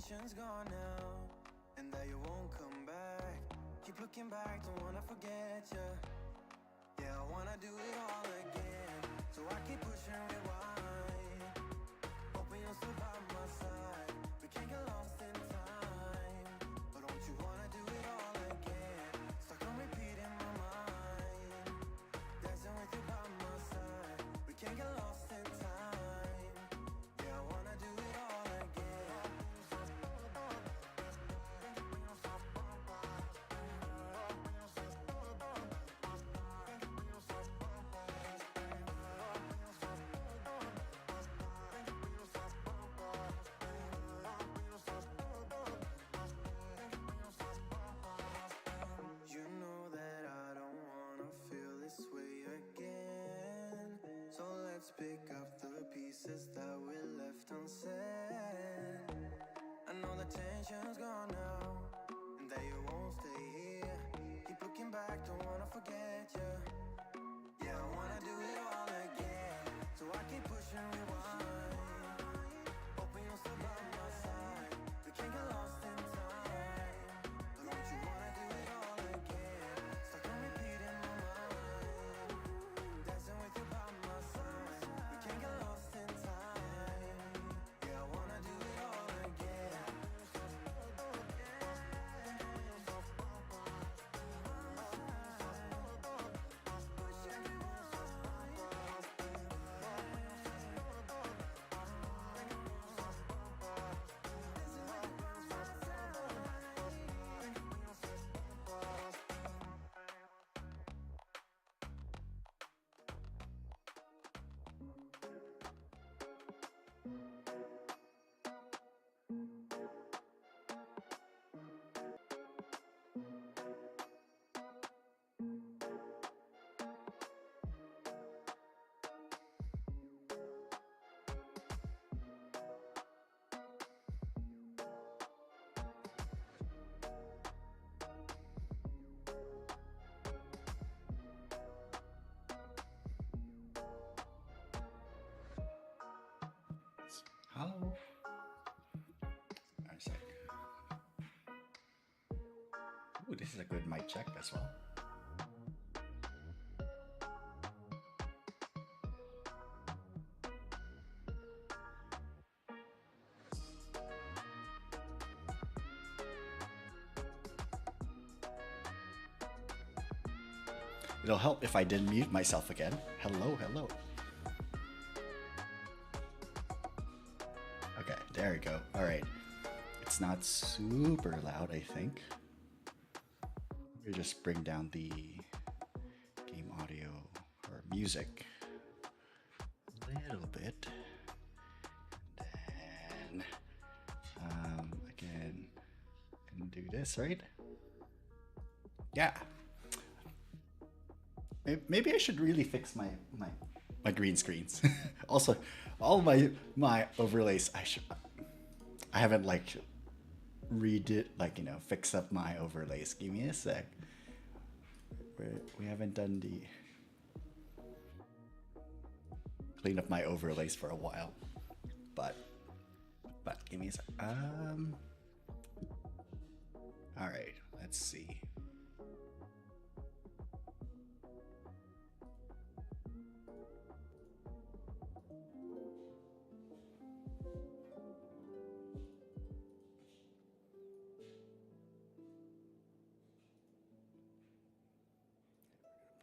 tension's gone now, and that you won't come back. Keep looking back, don't wanna forget ya. Yeah, I wanna do it all again, so I keep pushing rewind, hoping you'll still by my side. We can't get lost in time, but don't you wanna do it all again? Stuck on repeat in my mind, dancing with you by my side. We can't get lost in time. Yeah, I wanna do it all again. You know that I don't wanna feel this way again, so let's pick up the pieces that we left unsaid. I know the tension's gone now, and that you won't stay here. Keep looking back, don't wanna forget ya. Yeah, I wanna do it all again, so I keep pushing rewind, hoping you'll still by my side. We can't get lost in time, but don't you wanna do it all again? Stuck on repeat in my mind, dancing with you by my side. We can't get lost in time. Yeah, I wanna do it all again. Hello. One sec. Ooh, this is a good mic check as well. It'll help if I didn't mute myself again. Hello, hello. Okay, there we go. All right. It's not super loud, I think. We just bring down the game audio or music a little bit. And then again, can do this, right? Yeah. Maybe I should really fix my green screens. Also, all my overlays, I haven't like fix up my overlays. Give me a sec. We haven't done the clean up my overlays for a while, but give me a sec. All right, let's see.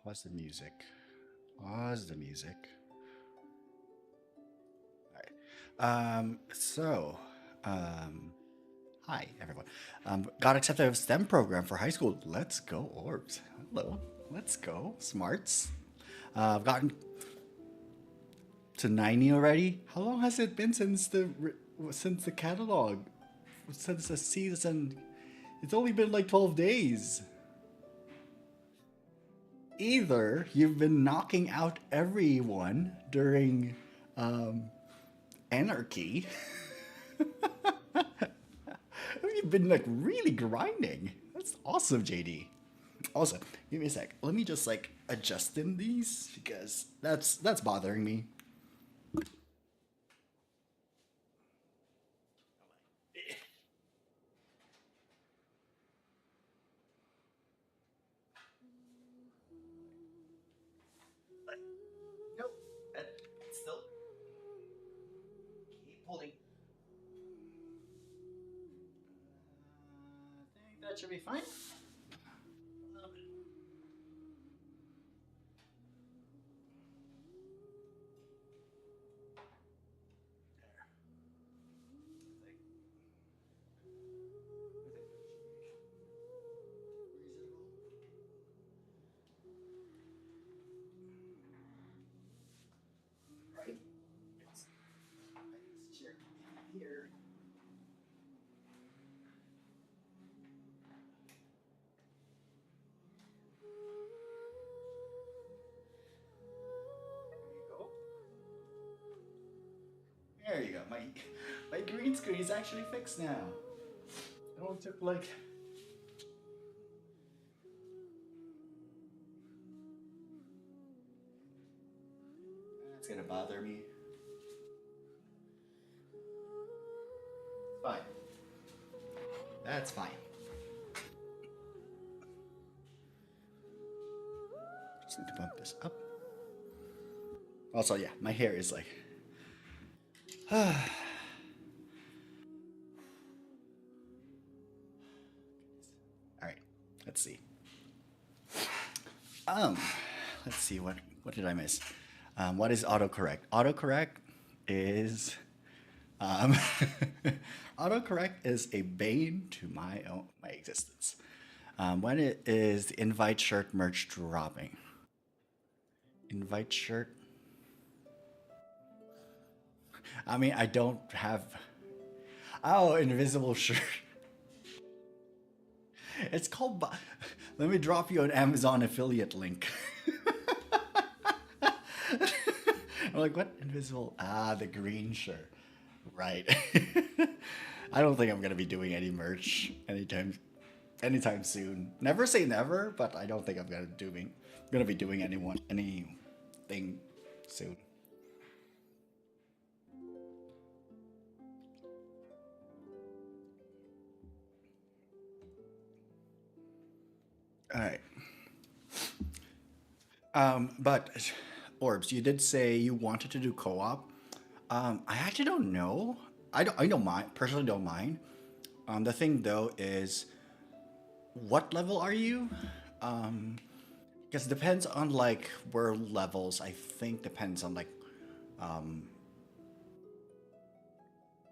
Pause the music. Pause the music. All right. Hi everyone. Got accepted to a STEM program for high school. Let's go, Orbs. Hello. Let's go, Smarts. I've gotten to 90 already. How long has it been since the catalog? Since the season? It's only been like 12 days. Either you've been knocking out everyone during anarchy. You've been like really grinding. That's awesome, JD. Also, give me a sec. Let me just like adjust in these because that's bothering me. Nope. Still keep pulling. I think that should be fine. A little bit. There. I think right? It's this chair here. There you go. There you go. My green screen is actually fixed now. It only took like that's gonna bother me. Fine. That's fine. Just need to bump this up. Also, yeah, my hair is like. All right. Let's see. Um, let's see what did I miss? What is autocorrect? Autocorrect is um, autocorrect is a bane to my existence. When it is the invite shirt merch dropping. Invite shirt. I mean, I don't have. Oh, invisible shirt. It's called. Let me drop you an Amazon affiliate link. I'm like, what invisible? Ah, the green shirt. Right. I don't think I'm gonna be doing any merch anytime soon. Never say never, but I don't think I'm gonna be doing anything soon. All right. But Orbs, you did say you wanted to do co-op. I actually don't know. I don't mind. Personally, don't mind. The thing though is, what level are you? Um, because it depends on like where levels. I think depends on like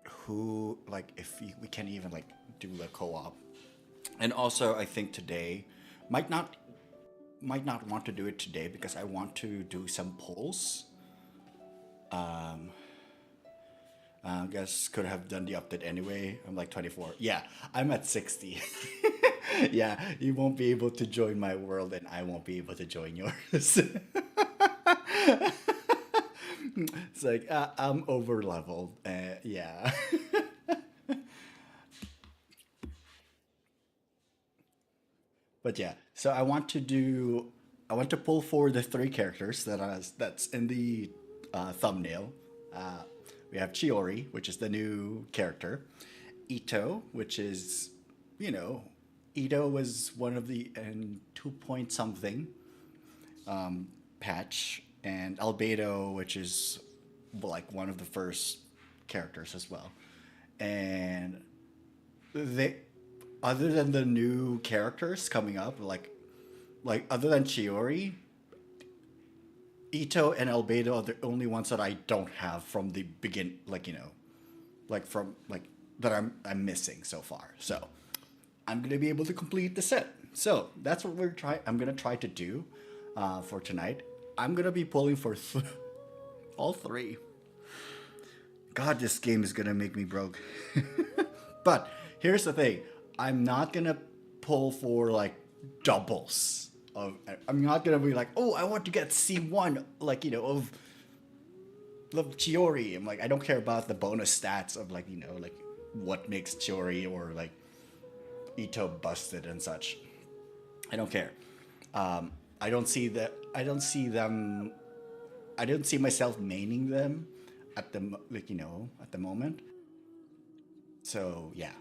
who like if we can even like do the co-op. And also, I think today might not might not want to do it today because I want to do some polls. I guess could have done the update anyway. I'm like 24. Yeah, I'm at 60. Yeah, you won't be able to join my world and I won't be able to join yours. It's like I'm over leveled. Yeah. But yeah, so I want to pull forward the three characters that's in the thumbnail. Uh, we have Chiori, which is the new character. Ito, which is, you know, Ito was one of the and 2 point something patch, and Albedo, which is like one of the first characters as well. And they, other than the new characters coming up, like other than Chiori, Ito and Albedo are the only ones that I don't have from the begin. Like like from like that I'm missing so far. So I'm gonna be able to complete the set. So that's what I'm gonna try to do for tonight. I'm gonna be pulling for all three. God, this game is gonna make me broke. But here's the thing: I'm not gonna pull for like doubles. I'm not gonna be like, oh, I want to get C1, like of Chiori. I'm like, I don't care about the bonus stats of like like what makes Chiori or like Ito busted and such. I don't care. I don't see that. I don't see them. I don't see myself maining them at at the moment. So yeah.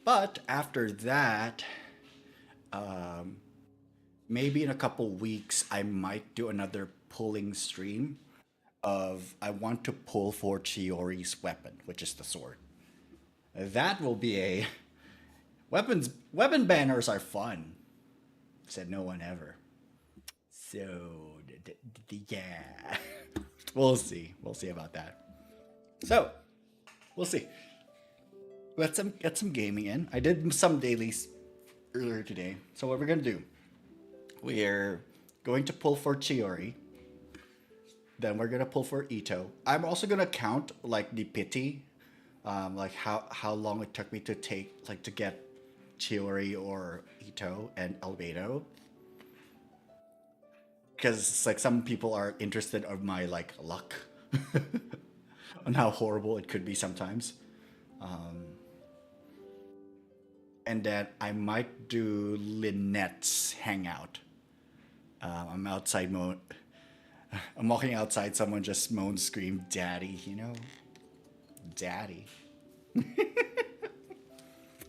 But after that, maybe in a couple weeks, I might do another pulling stream of I want to pull for Chiori's weapon, which is the sword. That will be a weapon banners are fun. Said no one ever. So yeah, we'll see. We'll see about that. So we'll see. Let's get some gaming in. I did some dailies earlier today. So what we're gonna do? We're going to pull for Chiori. Then we're gonna pull for Ito. I'm also gonna count like the pity, like how long it took me to to get Chiori or Ito and Albedo, because like some people are interested of my like luck on how horrible it could be sometimes. And then I might do Lynette's hangout. I'm outside I'm walking outside. Someone just moaned, screamed, "Daddy!" You know, Daddy.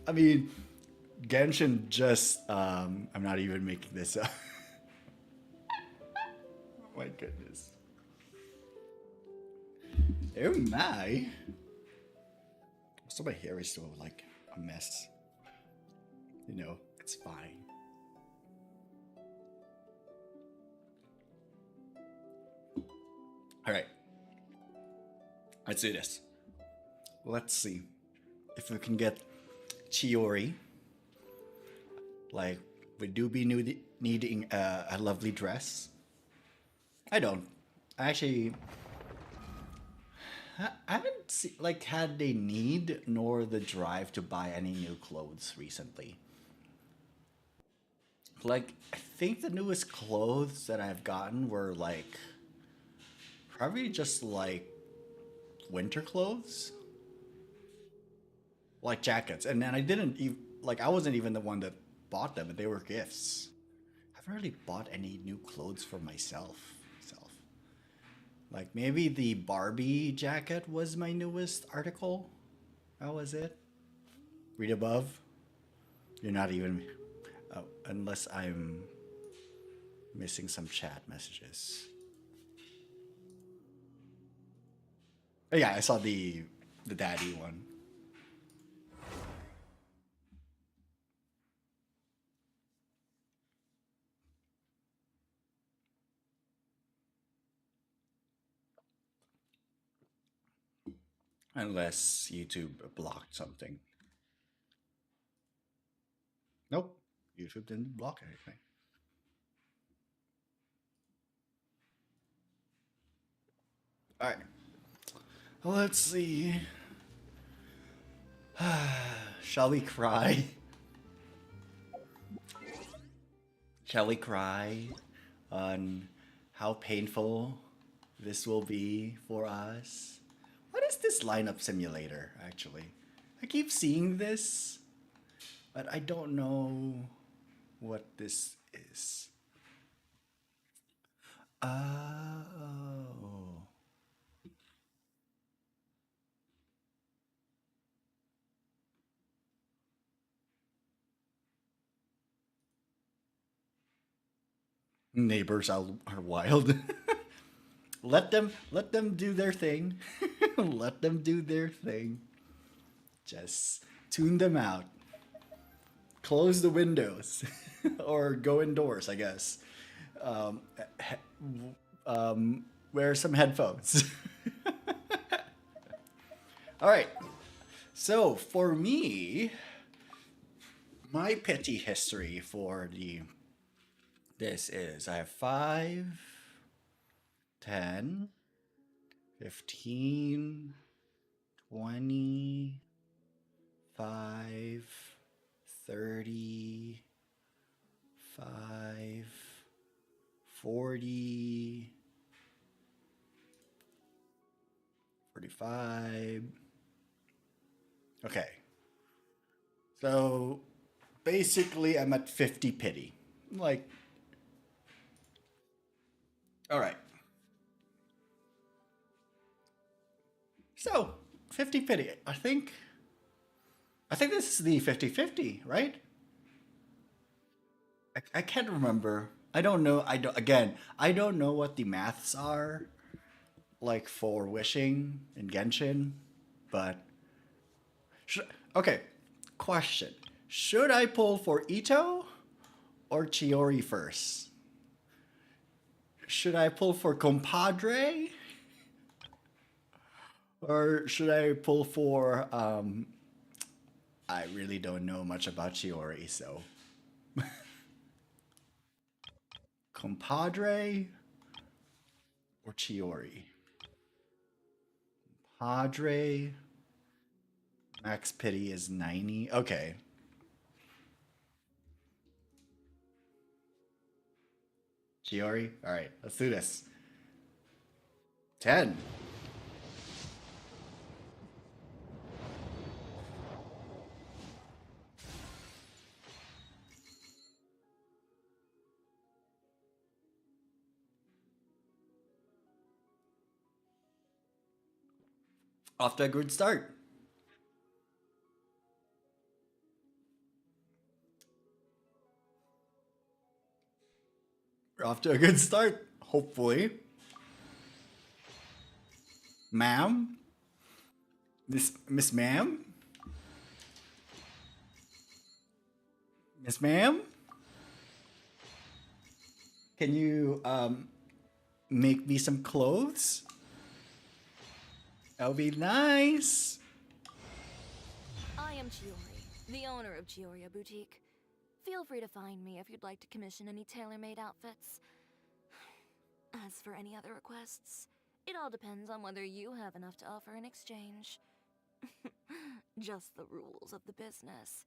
I mean, Genshin just. I'm not even making this up. My goodness. Oh my. So my hair is still like a mess. You know, it's fine. All right. Let's do this. Let's see if we can get Chiori. Like, we do be needing a lovely dress. I don't. I actually I haven't had the need nor the drive to buy any new clothes recently. Like, I think the newest clothes that I've gotten were like probably just like winter clothes, like jackets. And then I didn't even like I wasn't even the one that bought them, but they were gifts. I haven't really bought any new clothes for myself. Like maybe the Barbie jacket was my newest article. That was it. Read above. You're not even unless I'm missing some chat messages. Oh, yeah, I saw the daddy one. Unless YouTube blocked something. Nope. YouTube didn't block anything. All right. Let's see. Shall we cry? Shall we cry on how painful this will be for us? What is this lineup simulator, actually? I keep seeing this, but I don't know what this is. Oh. Neighbors are wild. Let them do their thing. Let them do their thing. Just tune them out. Close the windows or go indoors, I guess. Um, wear some headphones. All right. So for me, my petty history for the this is I have 5, 10, 15, 20, 5, 30, 5, 40, 45. Okay. So basically, I'm at 50 pity. Like, all right. So 50 pity. I think this is the 50-50, right? I can't remember. I don't know. I don't. Again, I don't know what the maths are like for wishing in Genshin, but should, okay. Question: should I pull for Ito or Chiori first? Should I pull for Compadre or should I pull for? I really don't know much about Chiori, so Compadre or Chiori? Padre. Max pity is 90. Okay. Chiori? Alright, let's do this. 10. Off to a good start. We're off to a good start, hopefully. Ma'am? Miss Ma'am? Miss Ma'am? Can you make me some clothes? That would be nice. I am Chiori, the owner of Chioria Boutique. Feel free to find me if you'd like to commission any tailor-made outfits. As for any other requests, it all depends on whether you have enough to offer in exchange. Just the rules of the business.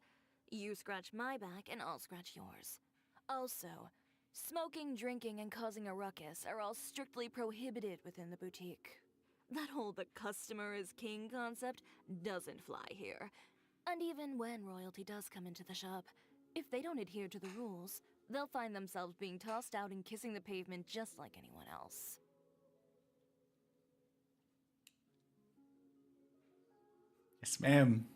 You scratch my back and I'll scratch yours. Also, smoking, drinking, and causing a ruckus are all strictly prohibited within the boutique. That whole "the customer is king" concept doesn't fly here. And even when royalty does come into the shop, if they don't adhere to the rules, they'll find themselves being tossed out and kissing the pavement just like anyone else. Yes, ma'am.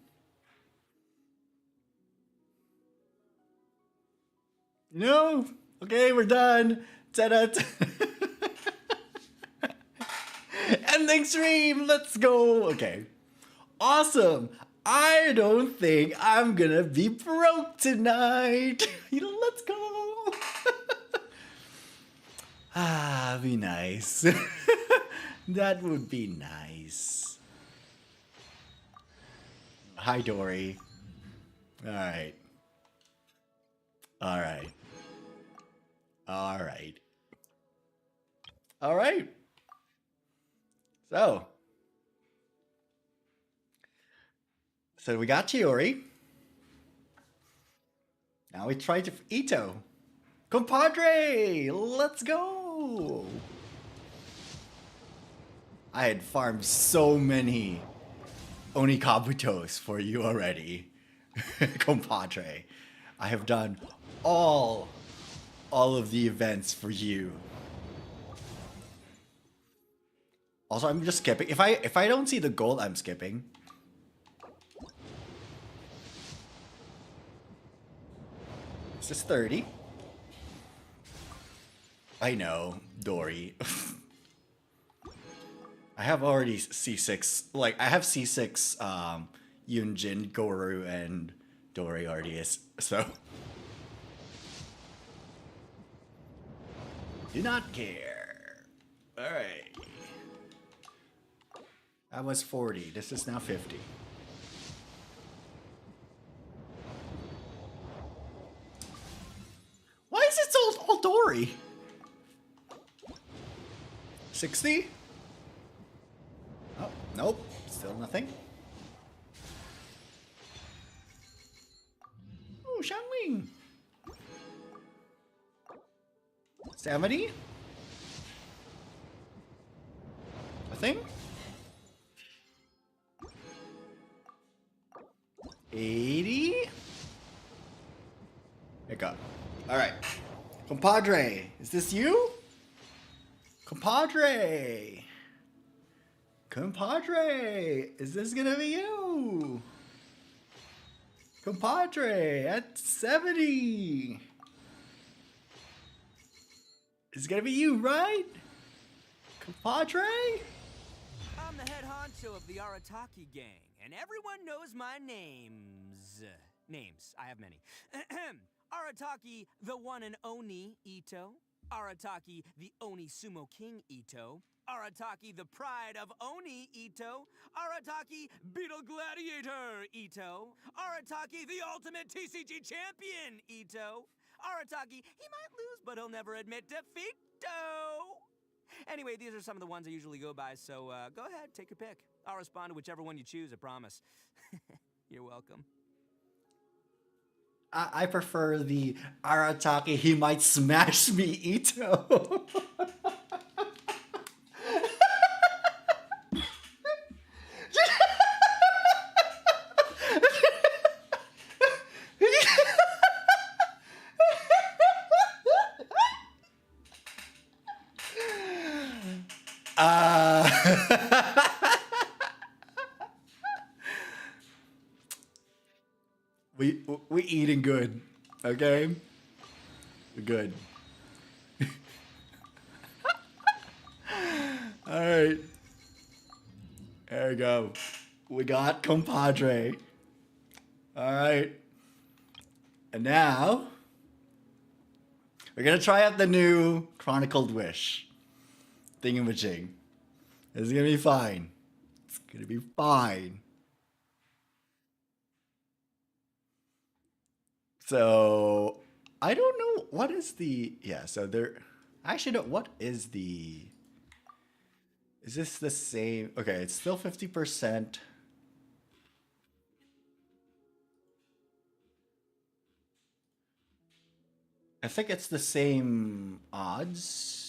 No. Okay, we're done. Ta-da. Ending stream. Let's go. Okay. Awesome. I don't think I'm gonna be broke tonight. Let's go. Be nice. That would be nice. Hi, Dory. All right. All right. All right. All right. So we got Chiori. Now we try to Ito. Compadre, let's go. I had farmed so many Onikabutos for you already. Compadre. I have done all of the events for you. Also, I'm just skipping. If I don't see the gold, I'm skipping. This is 30. I know, Dory. I have already C6. Like, I have C6 Yunjin, Goru, and Dory already is. So. Do not care. Alright. That was 40. This is now 50. Why is it all Dory? 60? Oh, nope. Still nothing. Oh, Xiangling. 70? Nothing? 80? Pick up. Alright. Compadre, is this you? Compadre! Compadre! Is this gonna be you? Compadre at 70! It's gonna be you, right? Compadre? I'm the head honcho of the Arataki gang, and everyone knows my names. Names, I have many. Arataki, the one and only Ito. Arataki, the Oni Sumo King Ito. Arataki, the pride of Oni Ito. Arataki, Beetle Gladiator Ito. Arataki, the ultimate TCG champion Ito. Arataki, he might lose, but he'll never admit defeat-o. Anyway, these are some of the ones I usually go by, so go ahead, take your pick. I'll respond to whichever one you choose, I promise. You're welcome. I prefer the Arataki, he might smash me, Ito. we eating good, okay? We're good. All right. There we go. We got compadre. All right. And now we're gonna try out the new Chronicled Wish thingamajig. It's gonna be fine. It's gonna be fine. So I don't know what is the so there actually no what is the is this the same? Okay, it's still 50%. I think it's the same odds.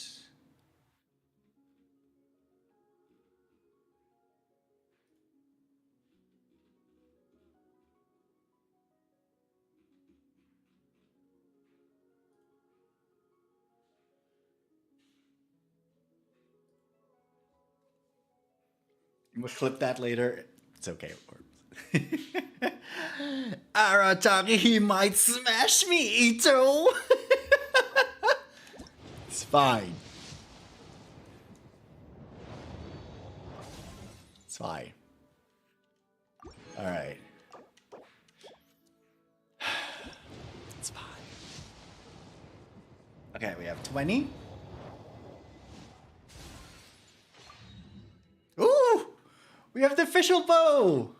We'll clip that later. It's okay. Arataki, he might smash me, Ito. It's fine. It's fine. All right. It's fine. Okay, we have 20. Ooh! We have the official bow!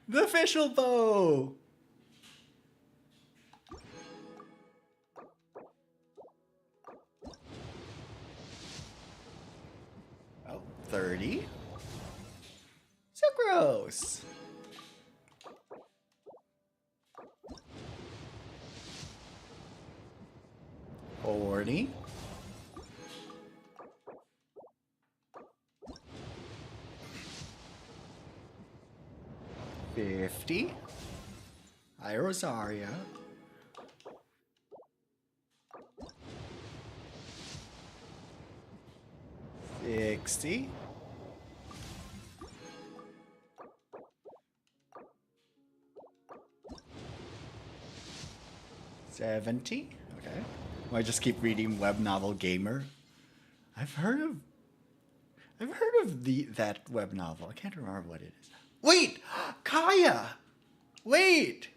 The official bow! Oh, 30. So gross. $40. 50. Hi, Rosaria. 60. 70. Okay. I just keep reading Web Novel Gamer. I've heard of that web novel. I can't remember what it is. Wait! Kaya! Wait!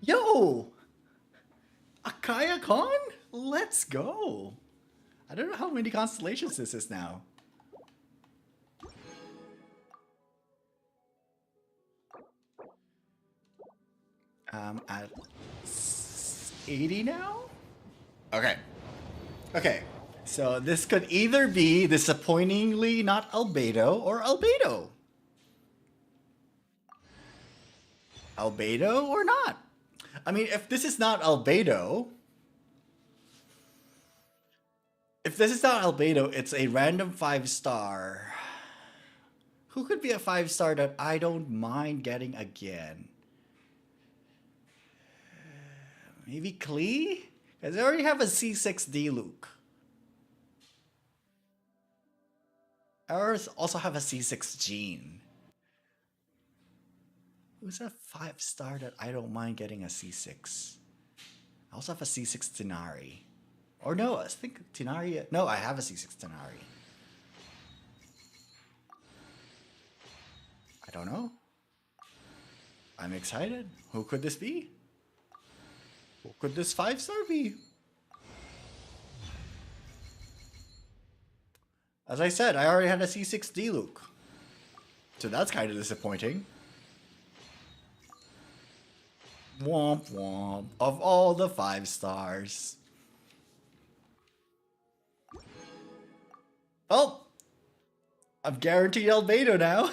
Yo! Akaya Con? Let's go! I don't know how many constellations this is now. At 80 now? Okay. Okay. So this could either be disappointingly not albedo or albedo. Albedo or not? I mean, if this is not albedo, it's a random 5-star. Who could be a 5-star that I don't mind getting again? Maybe Klee? Because they already have a C6D Luke. Ours also have a C6 Gene. Who's a 5-star that I don't mind getting a C6? I also have a C6 Tenari. Or no, I think Tenari. No, I have a C6 Tenari. I don't know. I'm excited. Who could this be? Who could this 5-star be? As I said, I already had a C6 D-Luke. So that's kind of disappointing. Womp womp. Of all the 5 stars. Oh! I'm guaranteed Albedo now.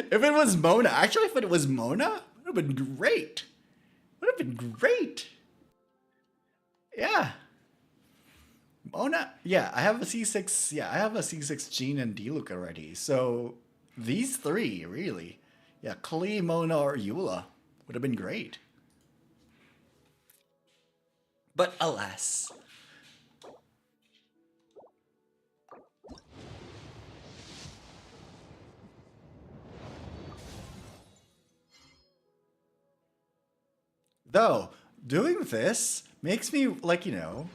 If it was Mona, actually, if it was Mona, it would have been great. Would have been great. Yeah. Mona, yeah, I have a C6. Yeah, I have a C6 Jean and D-Luke already. So these three, really. Yeah, Klee, Mona, or Eula would have been great. But alas. Though, doing this makes me, like, you know,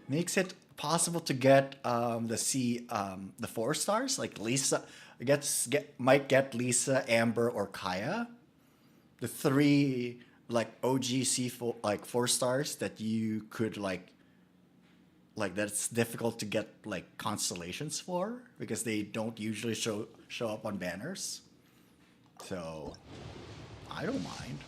makes it possible to get the 4 stars, like Lisa, might get Lisa, Amber, or Kaya. The 3 like OGC 4 stars that you could like that's difficult to get like constellations for because they don't usually show up on banners. So I don't mind.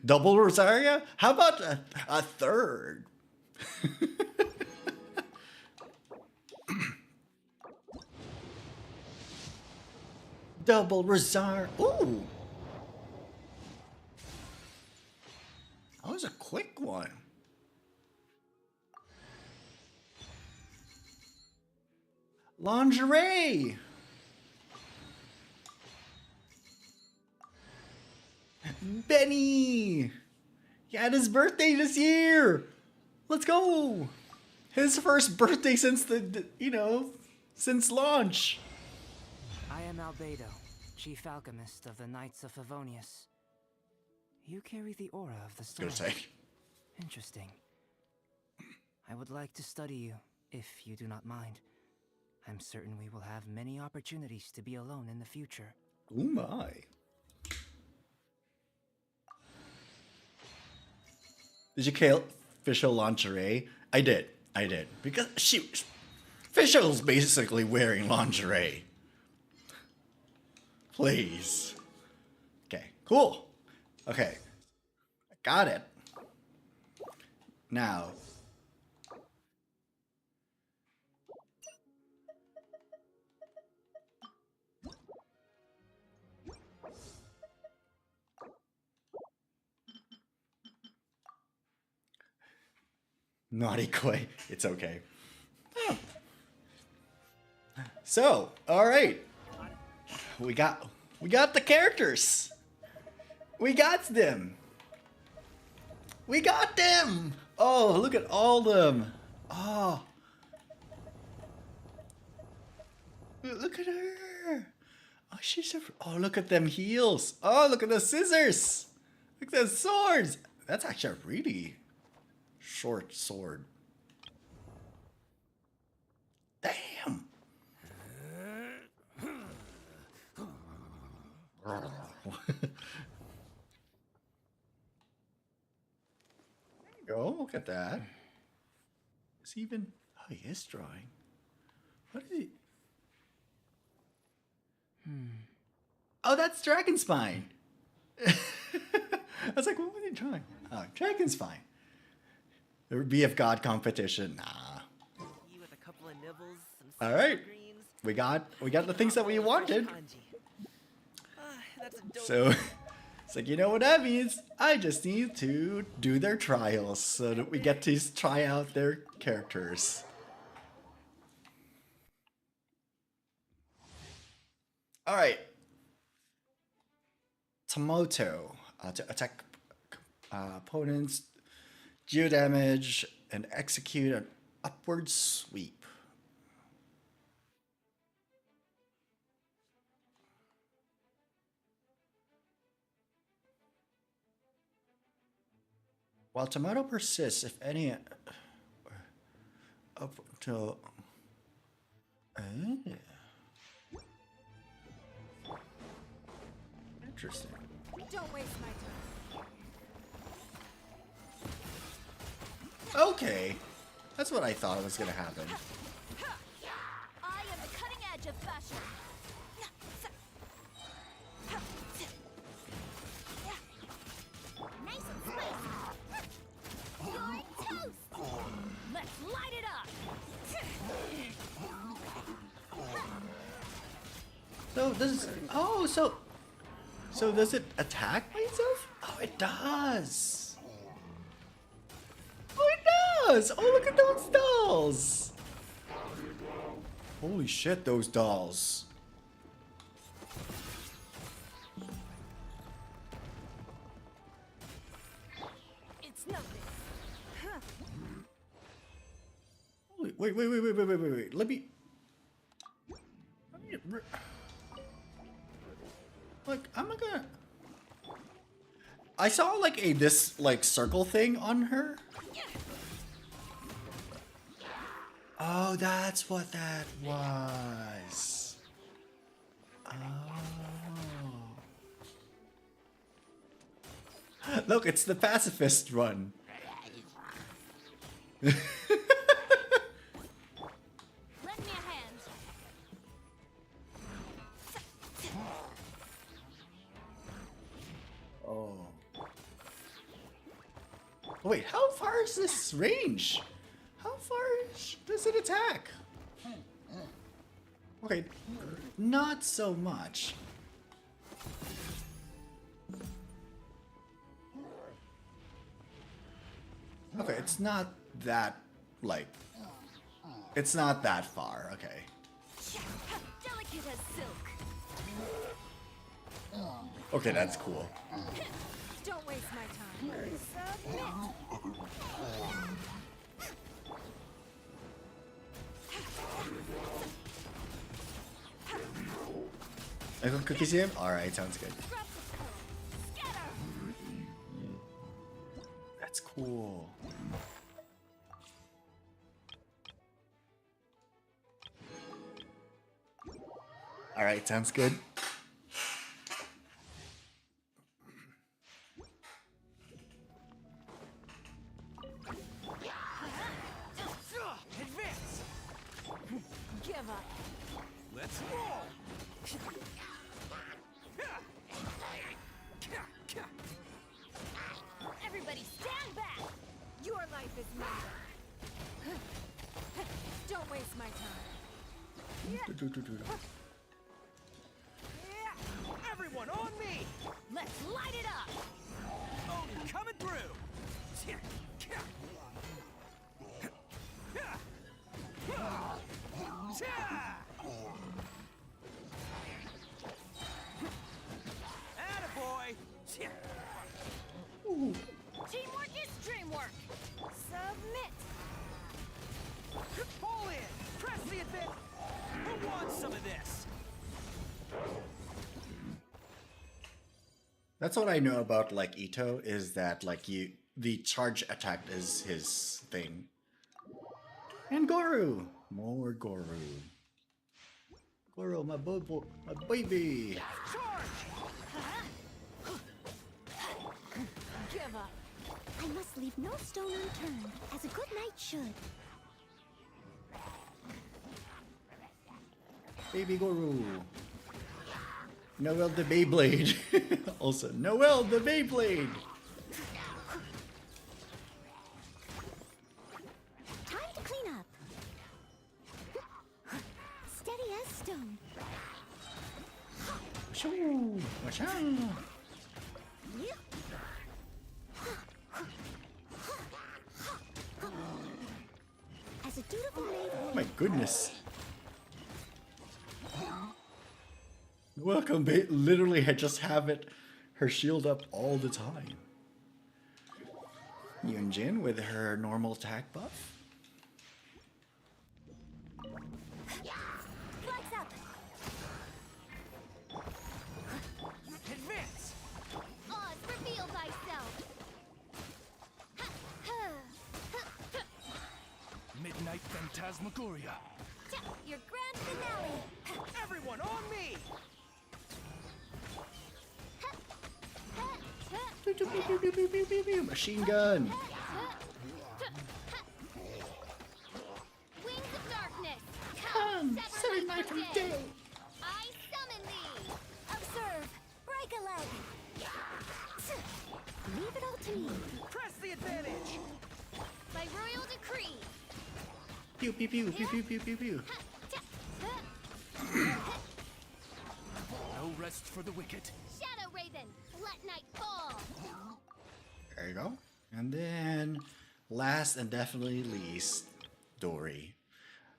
Double Rosaria? How about a third? Double Rosaria. Ooh. That was a quick one. Lingerie. Benny. He had his birthday this year. Let's go. His first birthday since since launch. I am Albedo, Chief Alchemist of the Knights of Favonius. You carry the aura of the stars. Interesting. I would like to study you, if you do not mind. I'm certain we will have many opportunities to be alone in the future. Oh my. Did you kill Fischl lingerie? I did. Because Fischl's basically wearing lingerie. Please. Okay, cool. Okay. I got it. Now. Naughty Quay. It's okay. Oh. So, all right. We got the characters. We got them. Oh, look at all them. Oh. Look at her. Oh, oh, look at them heels. Oh, look at the scissors. Look at the swords. That's actually a really short sword. Damn. There you go. Look at that. Is he even? Oh, he is drawing. What is he? Oh, that's Dragon Spine. I was like, what was he drawing? Oh, Dragon Spine. The BF God competition. Nah. You with a couple of nibbles, All right. We got the things that we wanted. So it's like, you know what that means? I just need to do their trials so that we get to try out their characters. All right. Tomoto. To attack opponents, geo damage, and execute an upward sweep. While tomato persists, if any, up till. Interesting. Don't waste my time. Okay, that's what I thought was gonna happen. I am the cutting edge of fashion. Nice and spicy. You're toast. Let's light it up. So does so does it attack by itself? Oh, it does. Oh, it does. Oh, look at those dolls. Holy shit, those dolls. It's nothing. Wait. Let me like, I'm not gonna. I saw like this like circle thing on her. Oh, that's what that was. Oh. Look, it's the pacifist run. Lend me a hand. Oh. Wait, how far is this range? How far does it attack? Okay, not so much. Okay, it's not that, like, it's not that far, okay. Delicate as silk. Okay, that's cool. Don't waste my time. Submit. I got cookies here? Alright, sounds good. That's cool. Alright, sounds good. Advance! Give up. Let's roll! Everybody stand back. Your life is mine. Don't waste my time. Everyone on me! Let's light it up. Odin coming through! Attaboy! Teamwork is dreamwork. Submit. Pull in! Press the advance! Who wants some of this? That's what I know about like Ito is that like the charge attack is his thing. And Goru, more Goru. Goru, my baby. Charge! Give up. I must leave no stone unturned, as a good knight should. Baby Goru. Noel the Beyblade. Also, Noel the Beyblade. Time to clean up. Steady as stone. Shoo, washang. As a dutiful maid Oh my goodness. Welcome, literally I just have her shield up all the time. Yunjin with her normal attack buff. flex up. Advance! Oz, reveal thyself. Phantasmagoria. Your grand finale. Everyone on me! Machine gun. Wings of darkness. Come, sever night from day. day. I summon thee. Observe. Break a leg. Leave it all to me. Press the advantage! By royal decree. Pew pew pew pew pew pew pew pew. No rest for the wicked. Shadow Raven. Let night fall. There you go. And then, last and definitely least, Dory.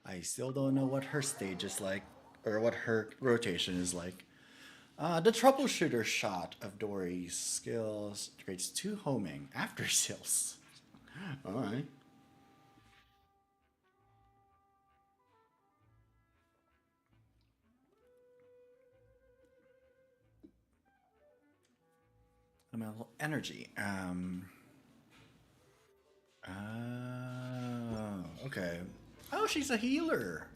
I still don't know what her stage is like, or what her rotation is like. The troubleshooter shot of Dory's skills creates 2 homing after sales. Alright. Elemental energy. Okay. Oh, she's a healer.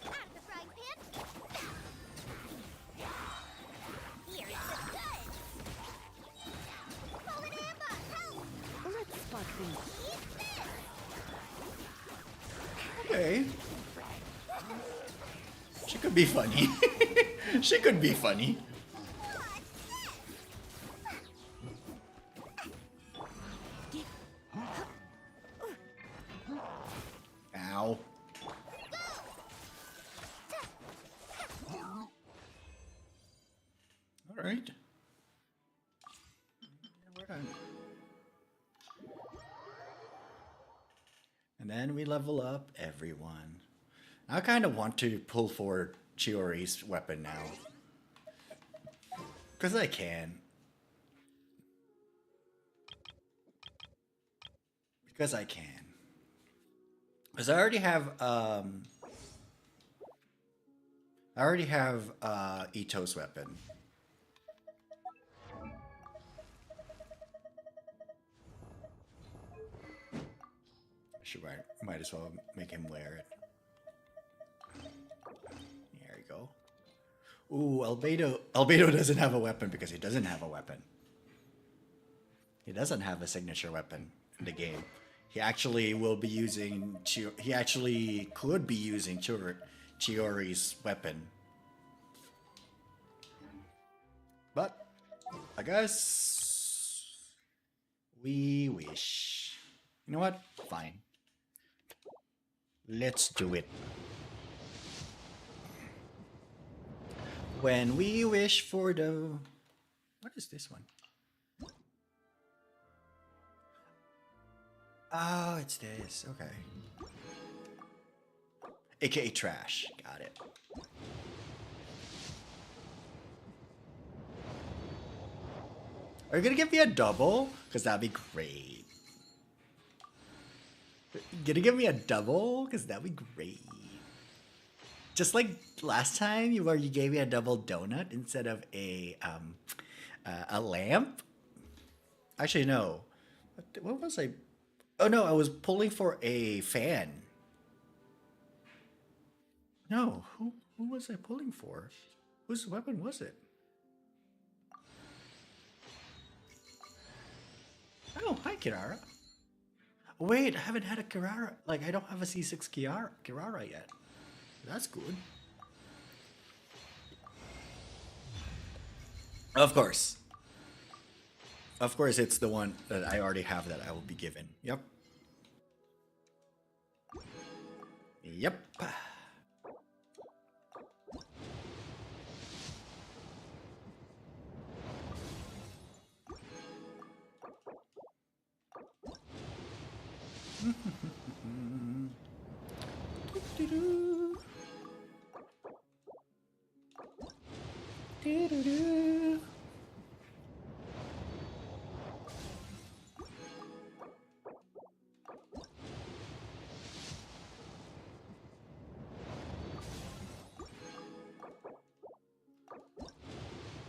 Out of the frying pan. Here's the goods. Fallen amber. Help. Let's spot things. Eat this. Okay. She could be funny. She could be funny. Ow. All right. We're done. And then we level up everyone. I kind of want to pull forward Chiori's weapon now. Because I can. Because I can. Because I already have Ito's weapon. Might as well make him wear it. There you go. Ooh, Albedo doesn't have a weapon because he doesn't have a weapon. He doesn't have a signature weapon in the game. He actually will be using he actually could be using Chiori's weapon. But I guess we wish. You know what? Fine. Let's do it. When we wish for the... What is this one? Oh, it's this. Okay. AKA trash. Got it. Are you gonna give me a double? Because that'd be great. Gonna give me a double? Because that'd be great. Just like last time, where you gave me a double donut instead of a lamp. Actually, no. What was I? Oh no, I was pulling for a fan. No, who was I pulling for? Whose weapon was it? Oh, hi, Kirara. Wait, I haven't had a Kirara. Like, I don't have a C6 Kirara yet. That's good. Of course. Of course, it's the one that I already have that I will be given. Yep. Yep.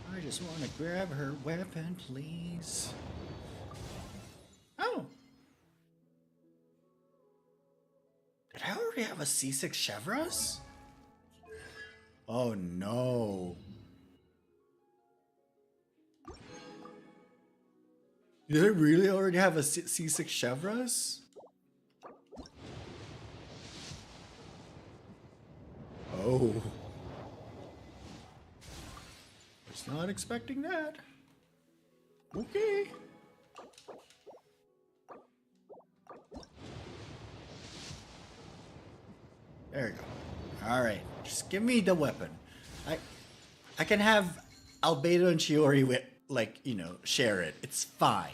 I just want to grab her weapon, please. Oh! Did I already have a C6 Chevros? Oh no. Did I really already have a C6 Chevros? Oh. Was not expecting that. Okay. There we go. Alright. Just give me the weapon. I can have Albedo and Chiori with, like, you know, share it. It's fine.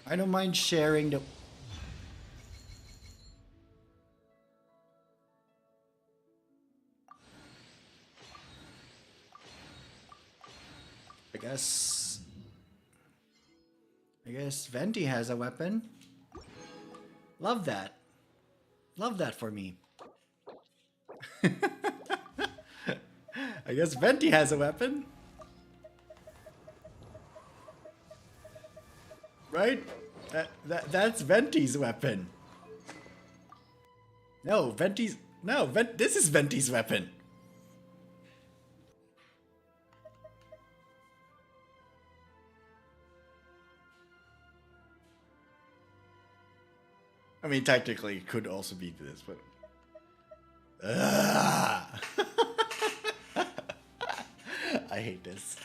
I don't mind sharing the... I guess Venti has a weapon. Love that. Love that for me. I guess Venti has a weapon. Right? That's Venti's weapon. No, Venti's... No, this is Venti's weapon. I mean, technically, it could also be this, but... I hate this.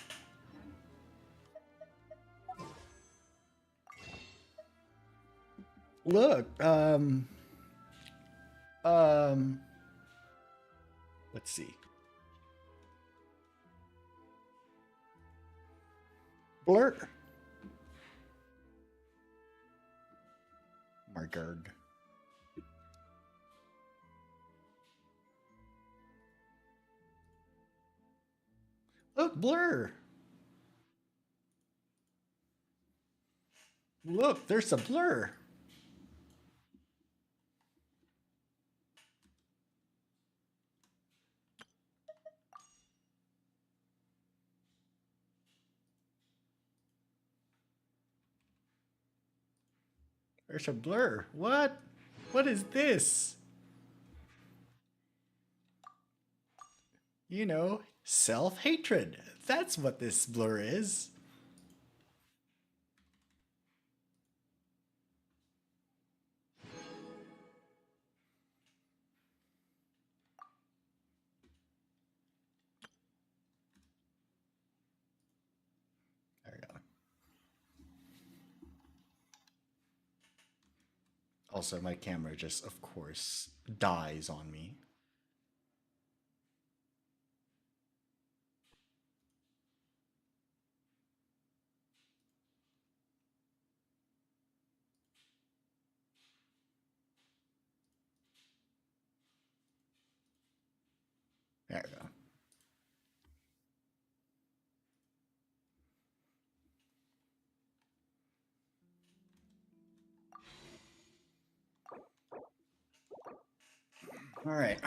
Look, let's see. Blur. My god. Look, Blur. Look, there's a Blur. There's a Blur. What? What is this? You know, self-hatred. That's what this Blur is. There we go. Also, my camera just, of course, dies on me. There we go. All right.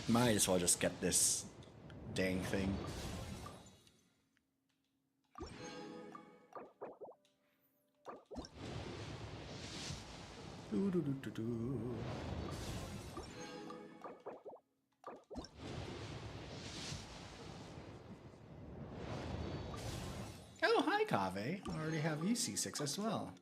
Might as well just get this dang thing. Oh, hi, Kave. I already have UC6 as well.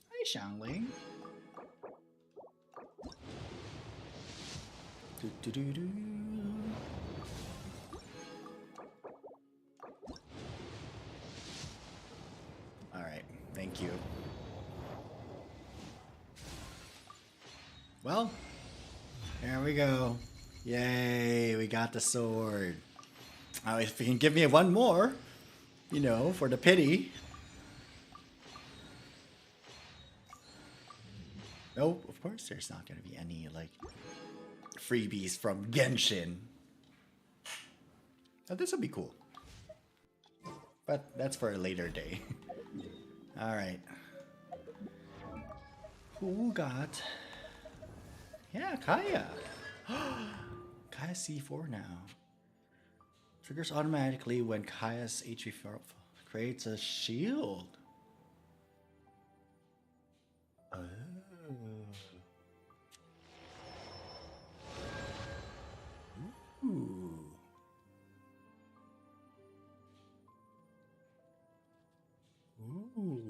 Hi, Xiangling. Do-do-do-do. All right, thank you. Well, there we go. Yay, we got the sword. If you can give me one more, you know, for the pity. Nope, of course there's not going to be any, like, freebies from Genshin. Now, this would be cool. But that's for a later day. Alright. Who got... Yeah, Kaya. Kaya C4 now. Triggers automatically when Kaya's HP creates a shield. Oh. Ooh. Ooh.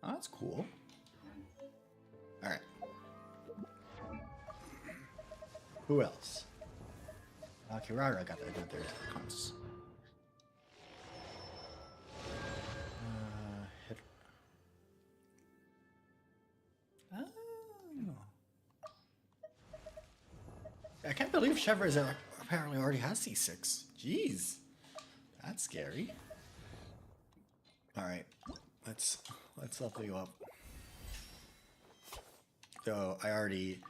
Oh, that's cool. All right. Who else? Kirara got their cons. Hit. Oh. I can't believe Trevor is apparently already has C6. Jeez, that's scary. All right, let's level you up. So I already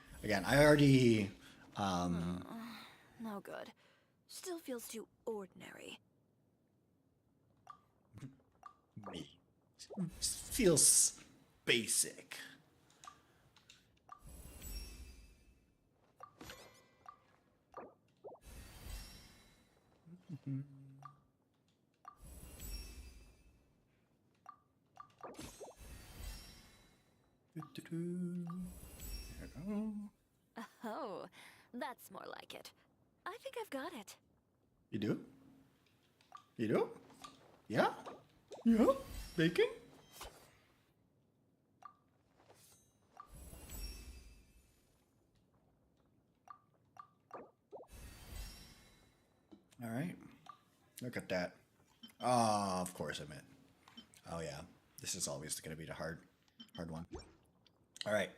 No good. Still feels too ordinary. me feels basic. Oh, that's more like it. I think I've got it. You do? You do? Yeah? Yeah? Baking? All right. Look at that. Oh, of course I meant. Oh yeah. This is always going to be the hard one. All right.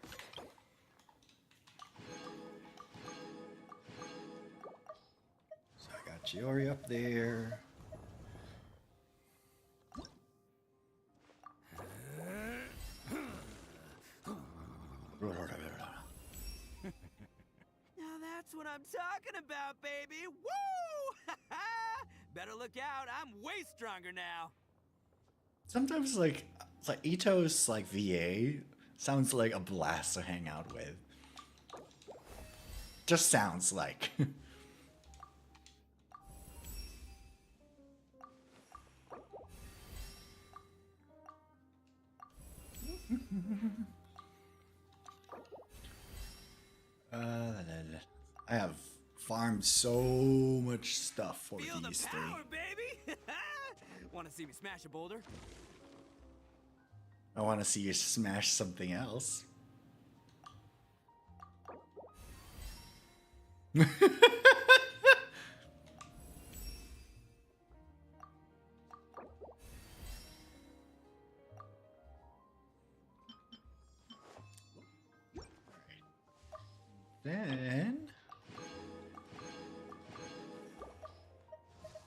So I got Chiori up there. Now that's what I'm talking about, baby. Woo! Better look out. I'm way stronger now. Sometimes like Ito's like VA sounds like a blast to hang out with. Just sounds like. I have farmed so much stuff for Feel these the power, baby. Want to see me smash a boulder? I want to see you smash something else. Then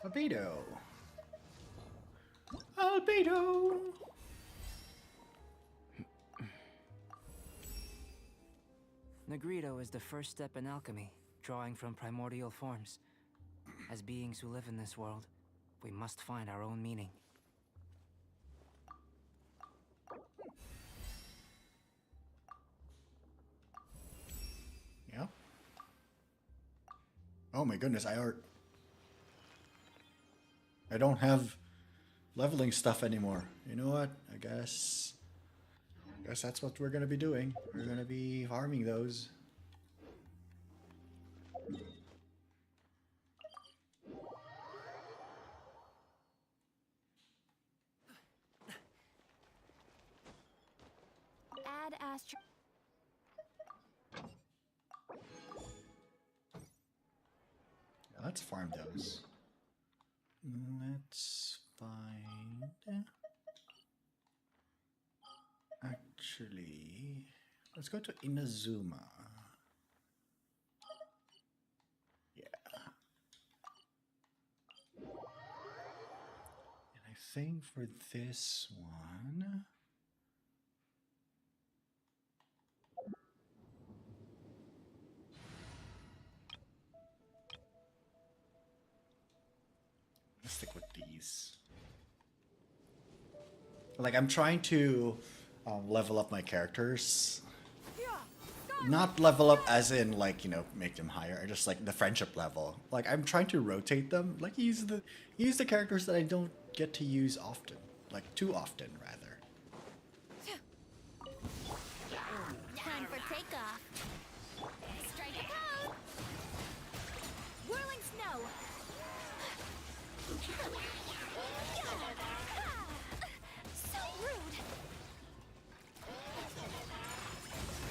albedo. Albedo. Negrito is the first step in alchemy, drawing from primordial forms. As beings who live in this world, we must find our own meaning. Yeah. Oh my goodness, I don't have leveling stuff anymore. You know what? I guess that's what we're gonna be doing. We're gonna be farming those. Add astro. Yeah, let's farm those. Let's find. Actually, let's go to Inazuma. Yeah. And I think for this one. stick with these. Like, I'm trying to level up my characters. Not level up as in, like, you know, make them higher. Just like the friendship level. Like, I'm trying to rotate them. Like, use the characters that I don't get to use often. Like, too often, rather. Time for takeoff. Strike a pose. Whirling snow. So rude.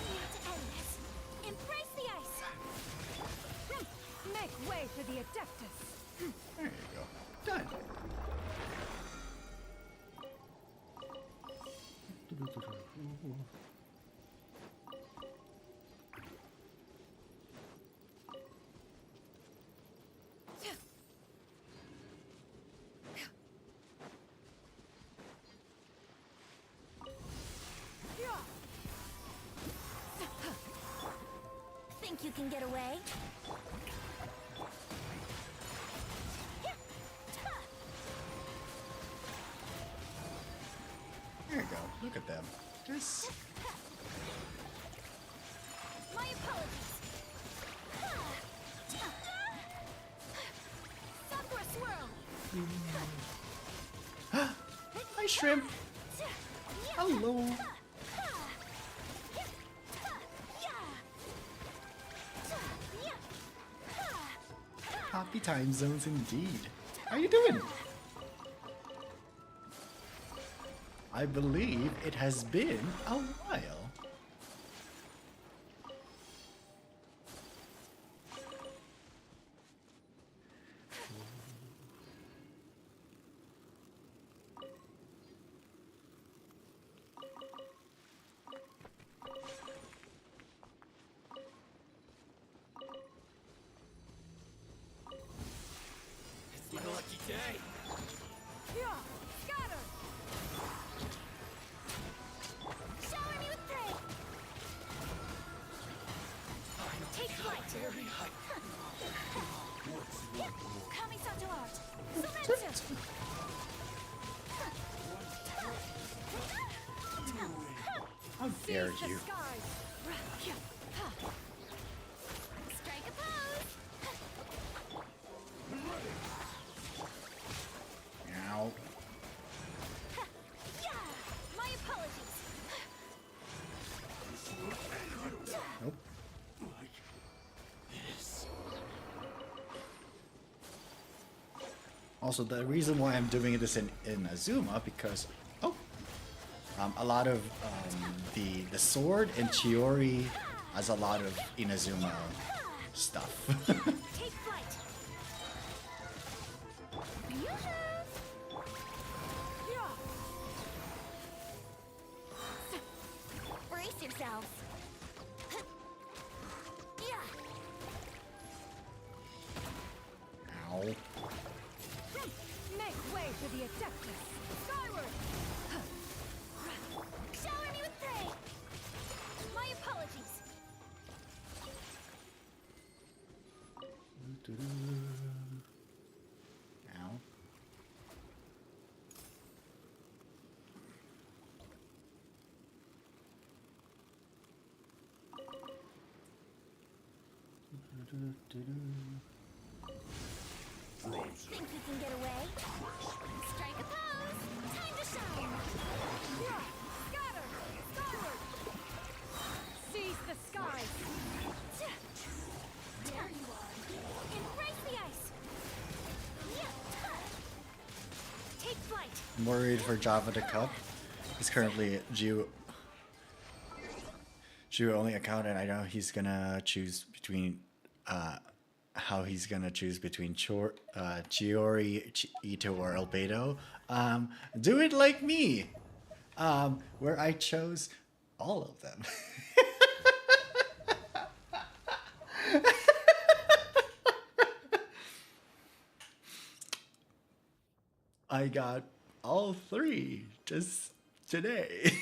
Need to end this. Embrace the ice. Make way for the Adeptus. There you go. Done. Think you can get away? There you go. Look at them. Just My apologies. Sakura swirl. hi, shrimp. Hello. Happy time zones indeed. How you doing? I believe it has been a while. It's my lucky day. Scatter. Shower me with prey. Take flight. Very high. Kamisato art. Sumetsu. How dare you? Strike a pose. Ow. My apologies. Nope. Also, the reason why I'm doing this in Azuma because a lot of the sword in Chiori has a lot of Inazuma stuff. Take flight. Brace yourselves. Ow. Make way for the Adeptus. Skyward. Shower me with prey. My apologies. Ow. Think you can get away? Strike a pose. Time to shine. Scatter. Skyward. Seize the skies. There you are. Embrace the ice. Take flight. I'm worried for Java the Cup. He's currently Jew only account, and I know he's gonna choose between how he's gonna choose between Chiori, Ito, or Albedo. Do it like me, where I chose all of them. I got all three just today.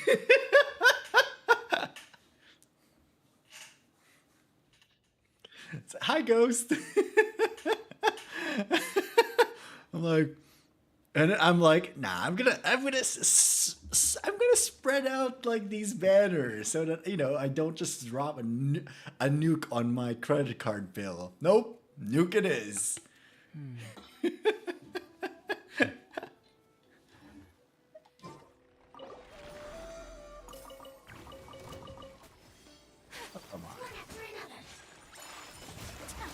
Hi, Ghost. I'm like, And I'm like, nah, I'm gonna spread out like these banners so that I don't just drop a nuke on my credit card bill. Nope, nuke it is. Come on.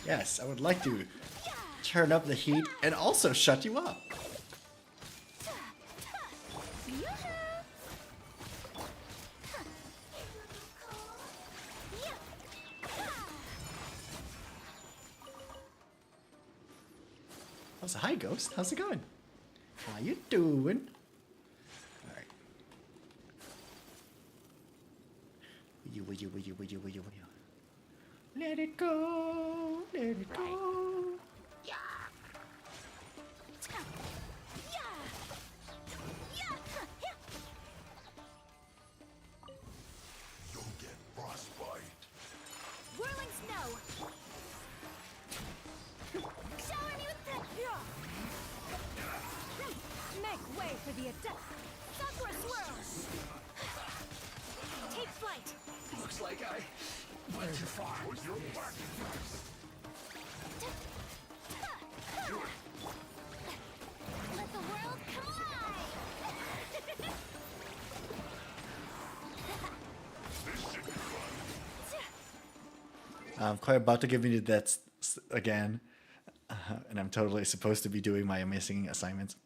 Yes, I would like to turn up the heat and also shut you up. Oh, hi, Ghost. How's it going? How you doing? All right. Will you. Let it go. Let it go. You'll get frostbite. Whirling snow. Shower me with make way for the attack. Sakura swirl. Take flight. Looks like I went too far. Let the world come alive. I'm quite about to give me the deaths again. And I'm totally supposed to be doing my missing assignments.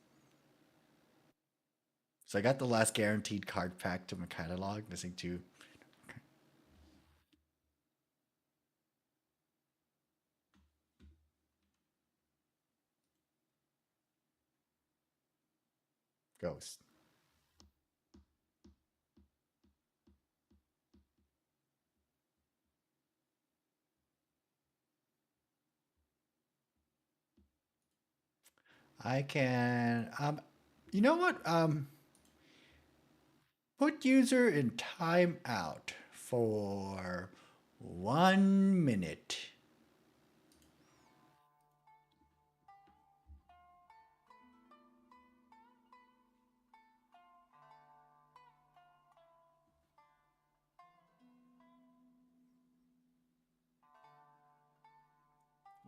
So I got the last guaranteed card pack to my catalog, missing 2. Okay. Ghost. I can, you know what? Put user in timeout for 1 minute.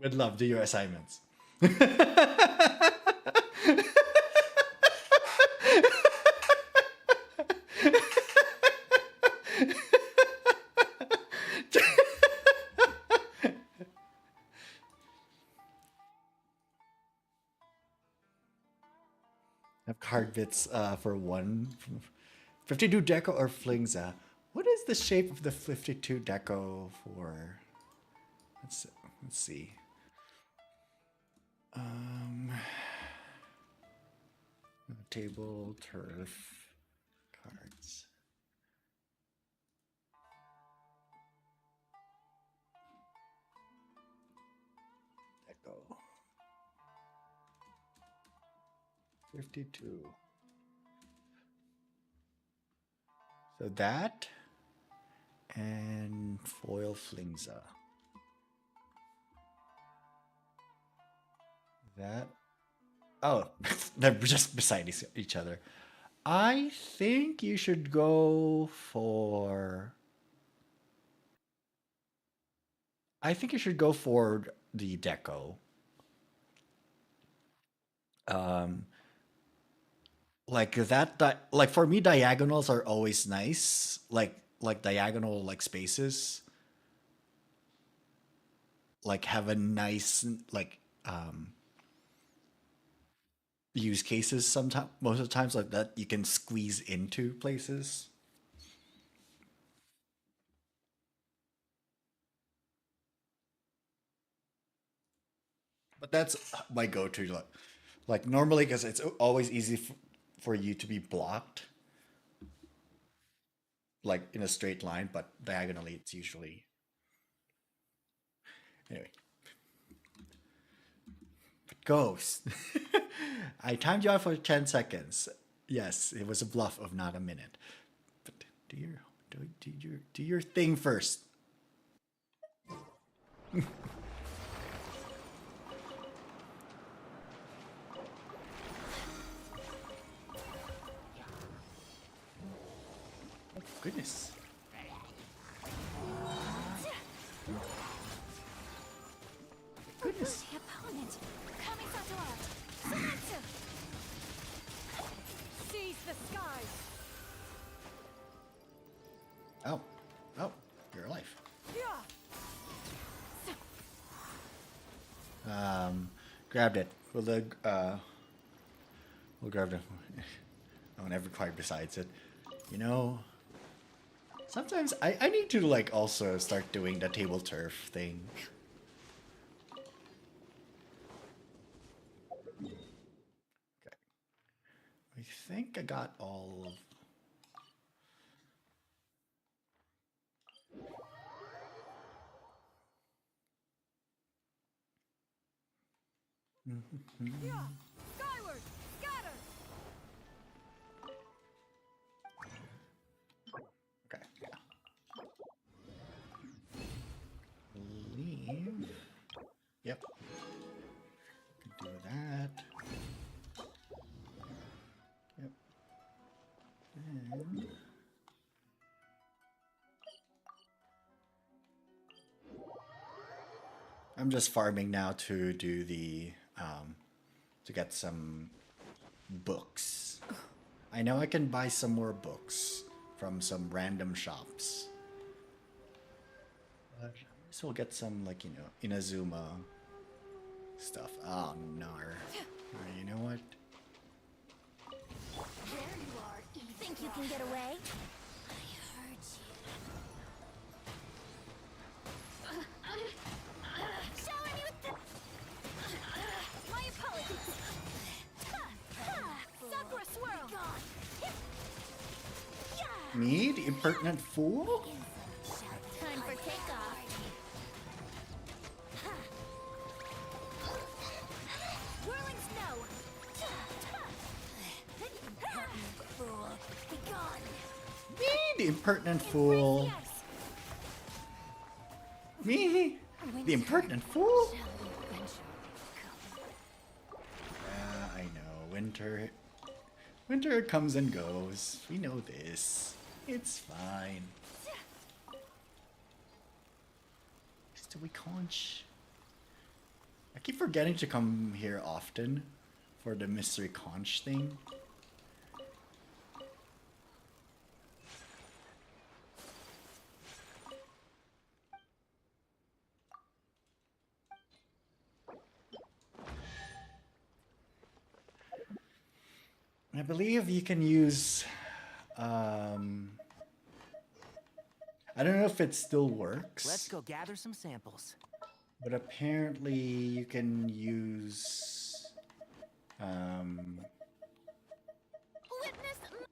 With love, do your assignments. Have card bits for 1. 52 deco or flingza. What is the shape of the 52 deco for? Let's see. Table, turf, cards. Deco. 52. So that and foil flingza. That. Oh, they're just beside each other. I think you should go for. I think you should go for the deco. Like that, like for me, diagonals are always nice. Like diagonal like spaces. Like have a nice like use cases sometimes, most of the times, like that you can squeeze into places. But that's my go-to, like normally, because it's always easy for you to be blocked like in a straight line, but diagonally it's usually anyway. Ghost. I timed you out for 10 seconds. Yes, it was a bluff of not a minute. But do your thing first. goodness. Goodness. The opponent. Kamisato out. Senetsu. Seize the skies. Oh. Oh, you're alive. Grabbed it. We'll grab it. Oh, never quite besides it. You know, sometimes I need to like also start doing the table turf thing. Okay. I think I got all of... Skyward. Scatter. Okay, yeah. Leave. Yep. Can do that. Yep. And... I'm just farming now to do the, to get some books. I know I can buy some more books from some random shops. But I will get some, like, you know, Inazuma stuff. Oh, no. You know what? There you are. Think you can get away? I heard you. Shower me with the... My apologies. Sakura swirl. Me, the impertinent fool? Time for takeoff. Whirling snow. Fool, be gone. Me, the impertinent fool. Me, the impertinent fool? Yeah, I know. Winter comes and goes. We know this. It's fine. Still, we conch. I keep forgetting to come here often for the mystery conch thing. I believe you can use, I don't know if it still works. Let's go gather some samples. But apparently you can use,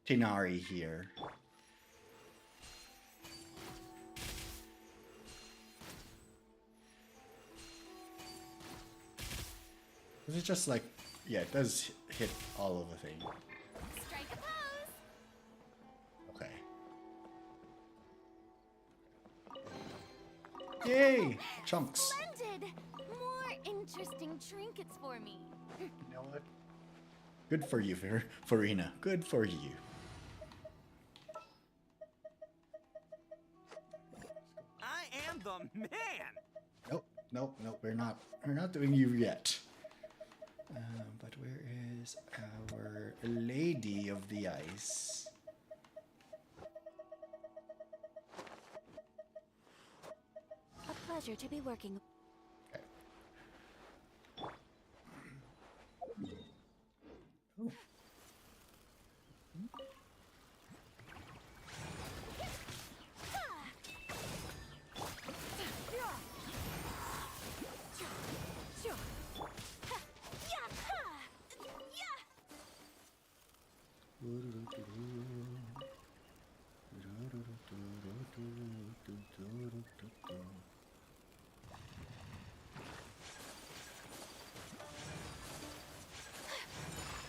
Tinari here. Is it just like, yeah, it does hit all of the things. Strike a pose. Okay. Yay! Chunks. Splendid. More interesting trinkets for me. You know what? Good for you, Farina. Good for you. I am the man. Nope. We're not doing you yet. But where is our Lady of the Ice? A pleasure to be working. Okay. Ooh.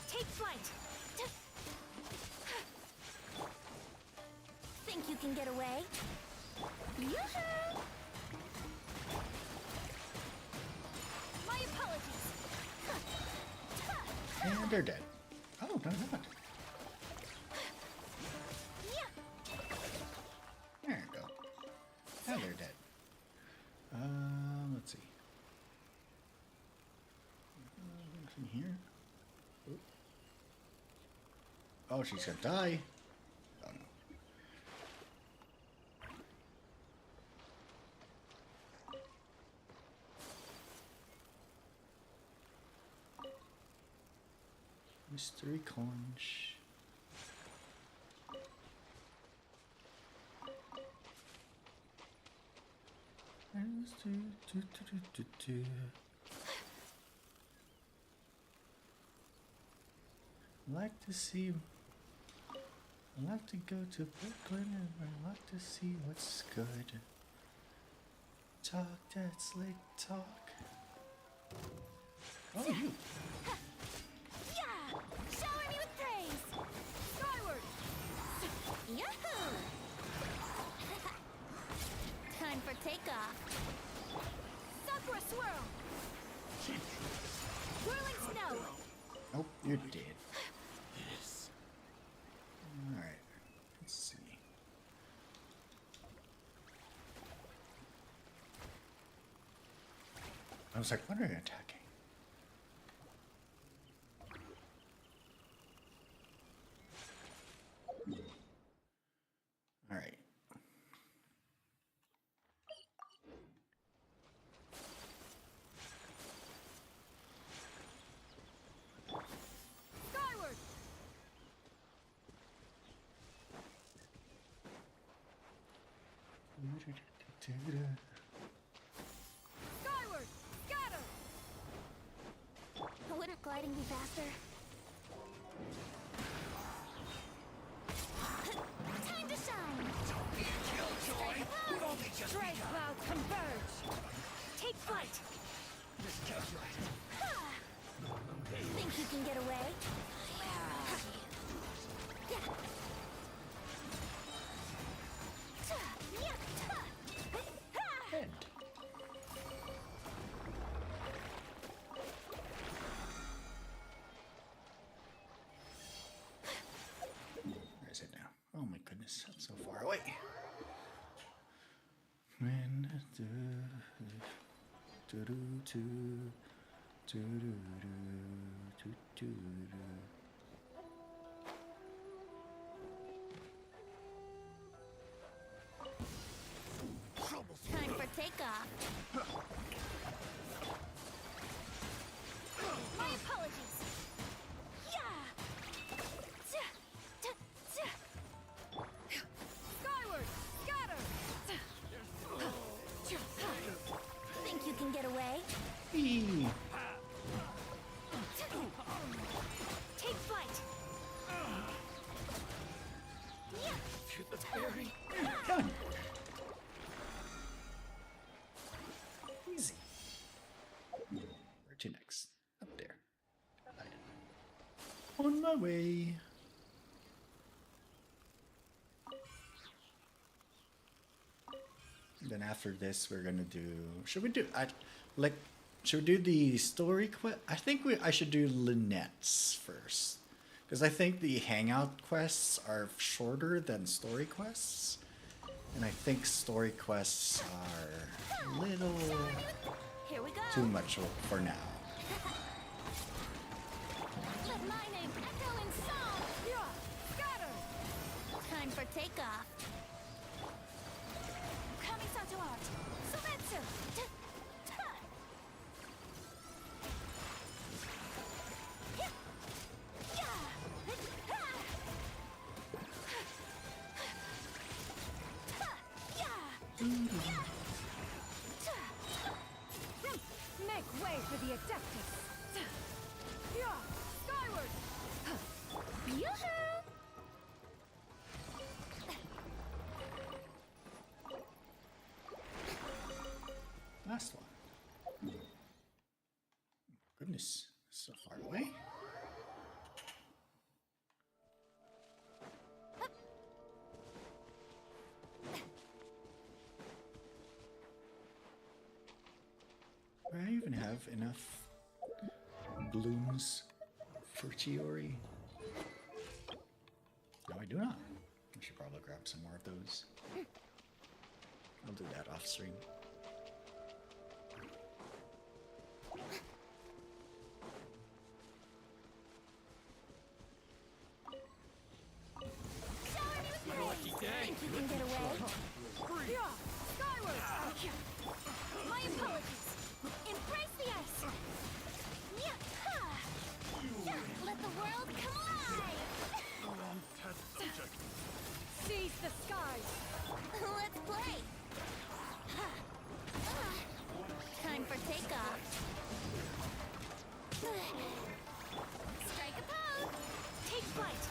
Take flight. Think you can get away? Yoo-hoo! My apologies. And they're dead. Oh, no, not. Yeah, they're dead. Let's see. Nothing here. Oh, she's gonna die. Oh no. Mystery conch. I like to see. I like to go to Brooklyn and I like to see what's good. Talk that slick talk. Oh, you. Yeah! Shower me with praise! Skyward! Yahoo! Time for takeoff. Sakura swirl! Whirling snow! Oh, you're dead. Alright, let's see. I was like, what are you attacking? Alright. Skyward! Skyward! Scatter! Wouldn't gliding be faster? Time to shine! Killjoy! We've only just Stray begun. clouds converge! Take flight! Just calculate. Think you can get away? Head. Where is it now? Oh my goodness, I'm so far away. When Time for takeoff. My apologies. Yeah. Skyward, scatter. Think you can get away? Eee. Take flight. To the berry. Done. Easy. Where to next? Up there. On my way. Then after this, we're gonna do. Should we do? Should we do the story quest? I think I should do Lynette's first, because I think the hangout quests are shorter than story quests, and I think story quests are a little Here we go. too much for now. Let my name echo in song. Yeah. Scatter. Time for takeoff. Kamisato art. Sometsu. Make way for the Adeptus. Yeah, skyward. Yoo-hoo! Last one. Goodness, so far away. Do I even have enough blooms for Chiori? No, I do not. I should probably grab some more of those. I'll do that off stream. Lucky day. You can get away. Yeah, skyward. My apologies. Embrace the ice. Yeah. Ha. Let the world come alive. Test subject. Seize the skies. Let's play. Time for takeoff. Strike a pose. Take flight.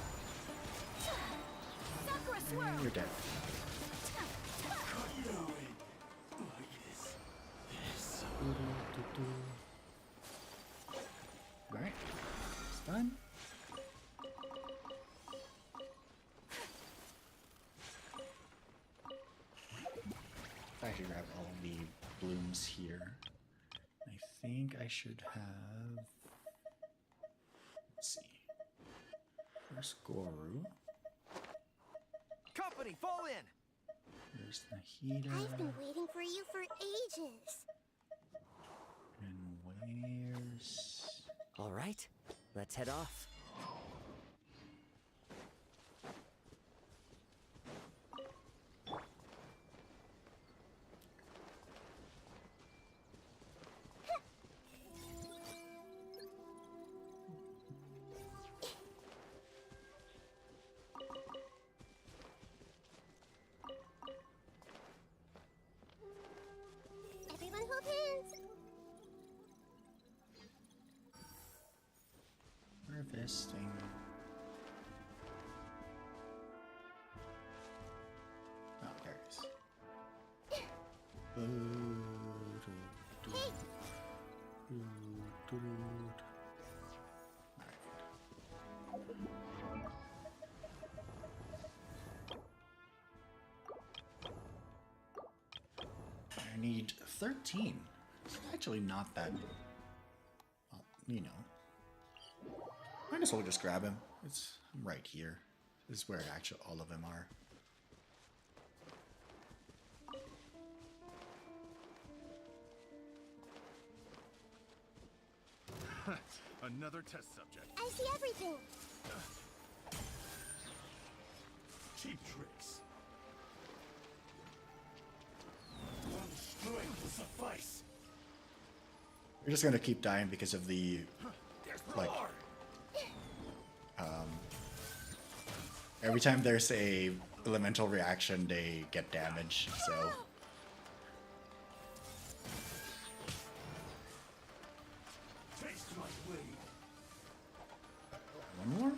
Sakura swirl. You're dead. Alright. It's done. I should grab all the blooms here. I think I should have. Let's see. First Goru. Company, fall in! There's Nahida. I've been waiting for you for ages. And where's. All right, let's head off. Everyone hold hands. Harvesting. Oh, there it is. Hey, I need 13. It's actually not that, well, you know. Might as well just grab him. I'm right here. This is where actually all of them are. Another test subject. I see everything. Cheap tricks. One strike will suffice. You're just gonna keep dying because of the, There's like, more. every time there's a elemental reaction, they get damaged, so. Taste my blade. One more?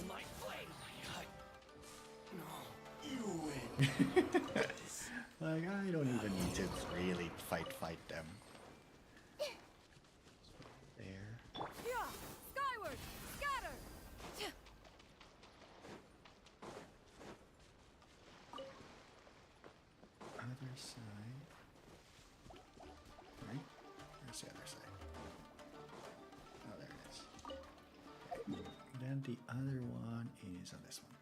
My blade. No. You win. Like, I don't even need to really fight them. There. Yeah, skyward. Scatter. Other side. Right? Where's the other side? Oh, there it is. Okay. Then the other one is on this one.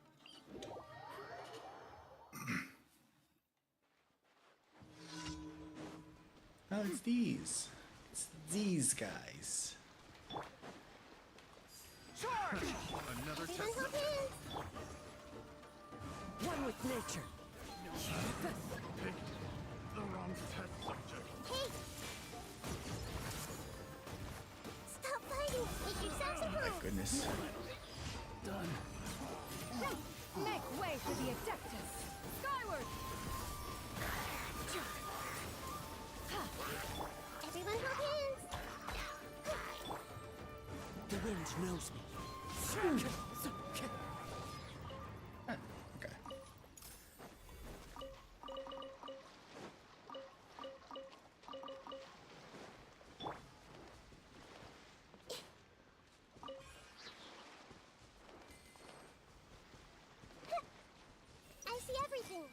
Oh, it's these. It's these guys. Charge! Another test Everyone hold subject. hands. One with nature. Pick the wrong test subject. Hey. Stop fighting. Make yourselves at My home. goodness. Done. Make way for the Adeptus. Skyward. Everyone hold hands. The wind knows me. Ah, okay. I see everything.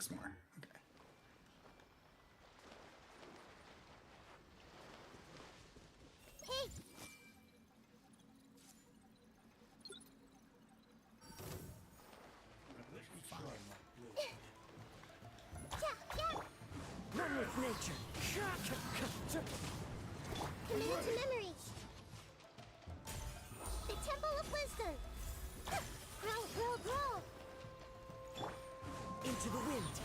6 more. Okay. Hey! Run with nature. Command to memory! The Temple of Wisdom! Grow, grow, grow! Into the wind.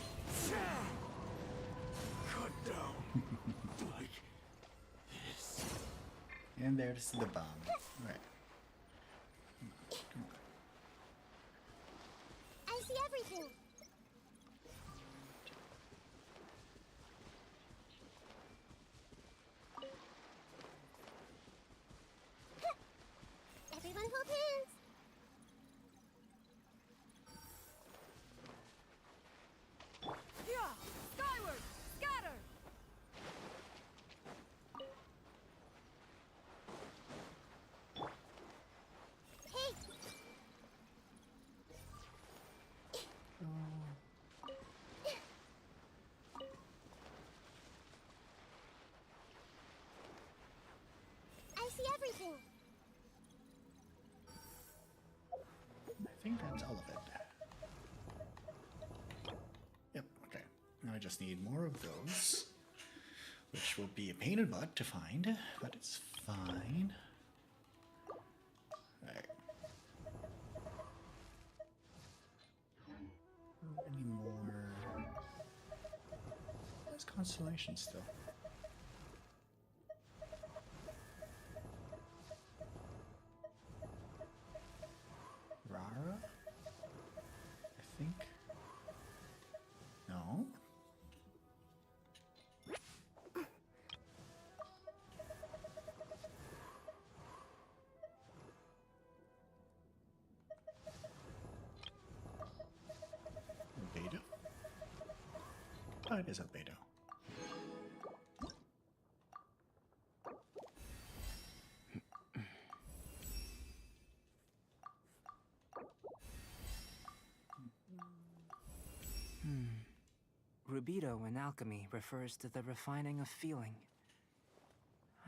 Cut down. Like this. And there's the bomb. Right. I see everything! Everyone hold hands! Yeah! Skyward! Scatter! Hey! I see everything! I think that's all of it. Yep, okay. Now I just need more of those, which will be a pain in the butt to find, but it's fine. Alright. Any more? There's constellation still. Rara? I think. No? Albedo? Oh, it is Albedo. Rubido in alchemy refers to the refining of feeling.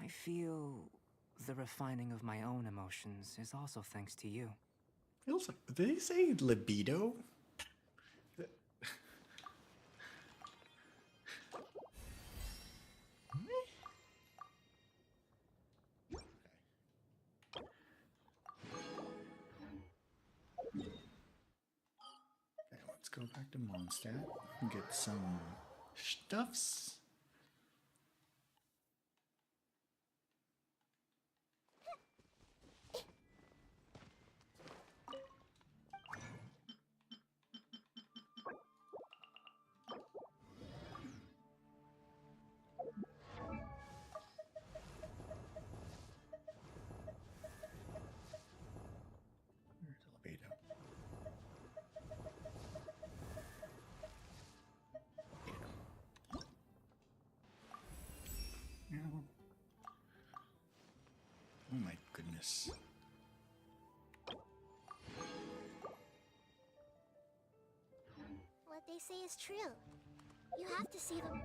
I feel the refining of my own emotions is also thanks to you. Feels like, did they say libido? Okay, let's go back to Mondstadt and get some stuffs. Where's Albedo? No. Oh my goodness. What they say is true. You have to see them.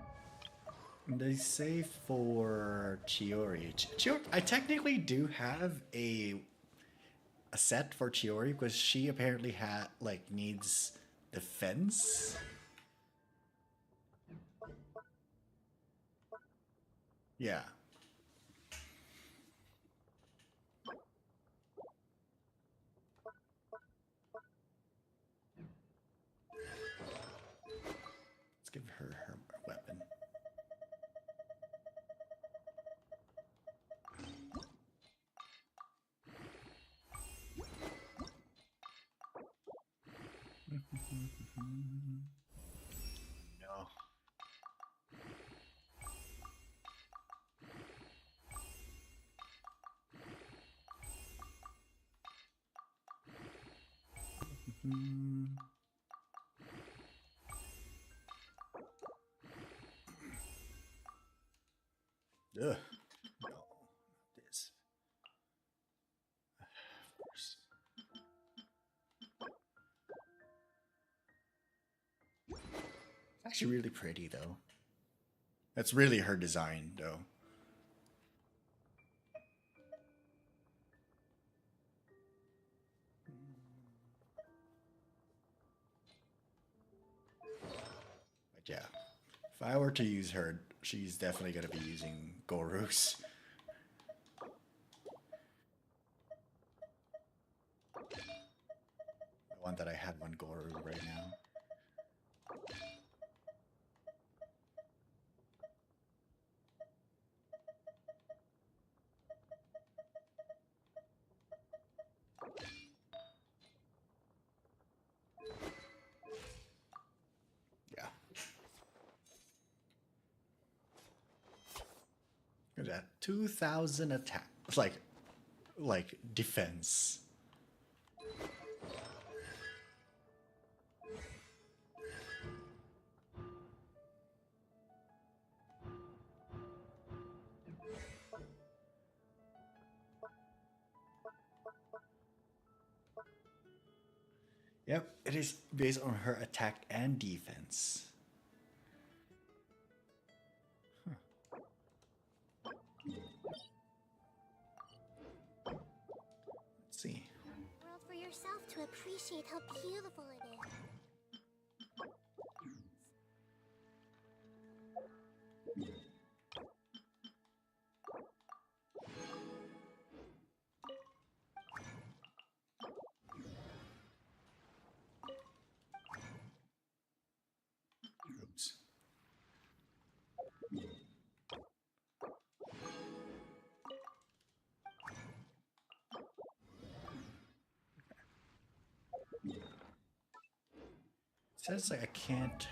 They say for Chiori. Chiori, I technically do have a set for Chiori because she apparently needs defense. Yeah. Let's give her her weapon. No. Ugh. No, not this. Of course. Actually really pretty though. That's really her design though. But yeah, if I were to use her, she's definitely going to be using Goru's. The one that I have on Goru right now. Yeah. Look at that. 2,000 attack. It's like defense. Yep, it is based on her attack and defense. Huh. Let's see. World for yourself to appreciate how beautiful it is. Oops. It says like I can't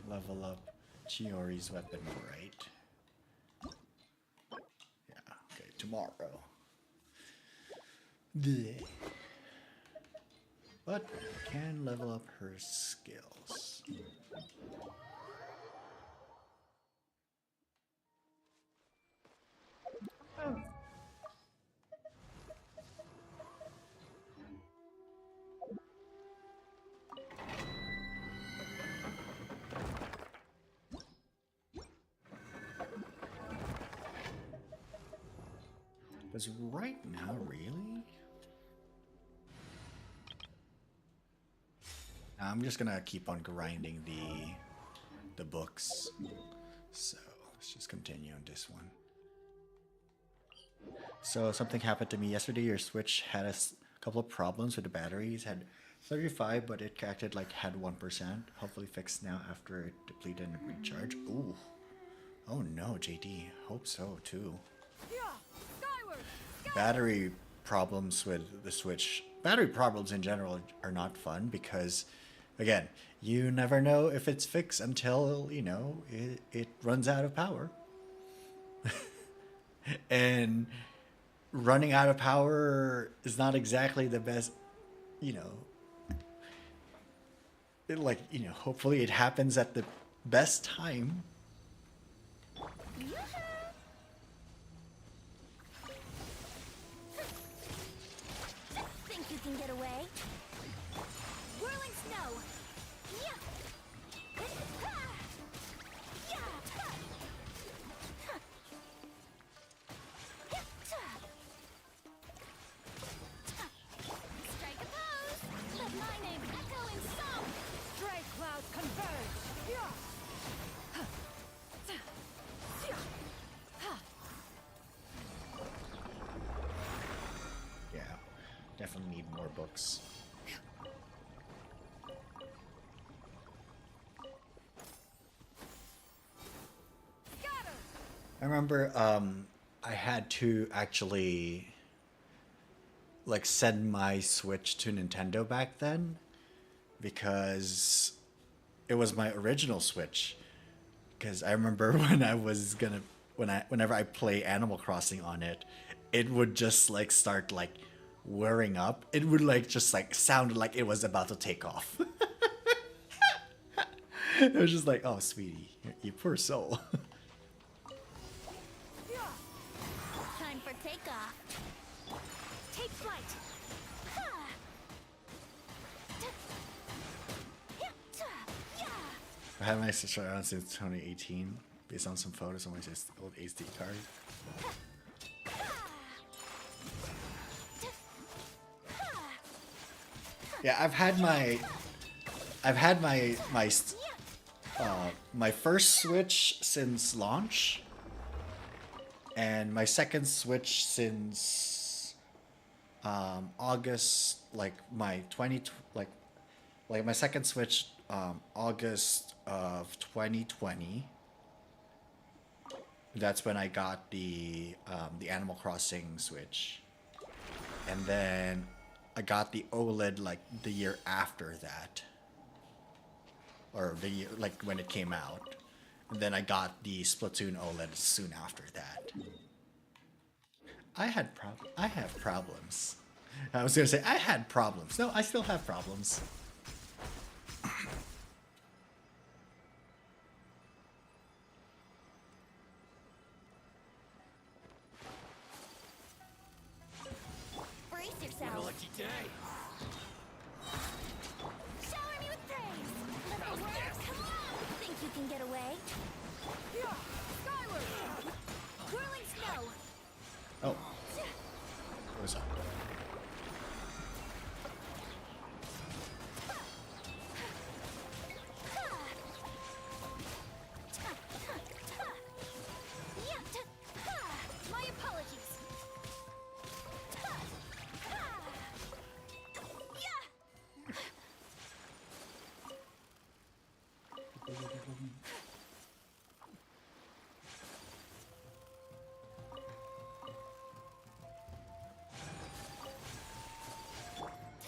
level up Chiori's weapon, right? Yeah, okay, tomorrow. Blech. But I can level up her skills. Because right now, really? I'm just gonna keep on grinding the books. So let's just continue on this one. So something happened to me yesterday. Your Switch had a couple of problems with the batteries. Had 35, but it acted like had 1%. Hopefully fixed now after it depleted and recharge. Ooh. Oh no, JD. Hope so too. Battery problems with the Switch. Battery problems in general are not fun because, again, you never know if it's fixed until, you know, it runs out of power. And running out of power is not exactly the best, you know. Hopefully it happens at the best time. Think you can get away? Whirling snow! Yeah! Strike a pose! Let my name echo in song! Stray clouds converge! Yeah, definitely need more books. I remember I had to actually like send my Switch to Nintendo back then because it was my original Switch. Because I remember whenever I play Animal Crossing on it, it would just like start like whirring up. It would like just like sound like it was about to take off. It was just like, oh sweetie, you poor soul. Time for takeoff. Take flight. I've had my Switch around since 2018, based on some photos on my old SD card. Yeah, I've had my first Switch since launch, and my second Switch since August, like my my second Switch August of 2020. That's when I got the Animal Crossing Switch, and then I got the OLED like the year after that, or the year like when it came out, and then I got the Splatoon OLED soon after that. I have problems. I was gonna say I had problems. No, I still have problems. Brace yourself. Lucky day. Shower me with praise. Little worms, come on. Think you can get away? Yeah. Skyward. Whirling snow. Oh, what was that? My apologies.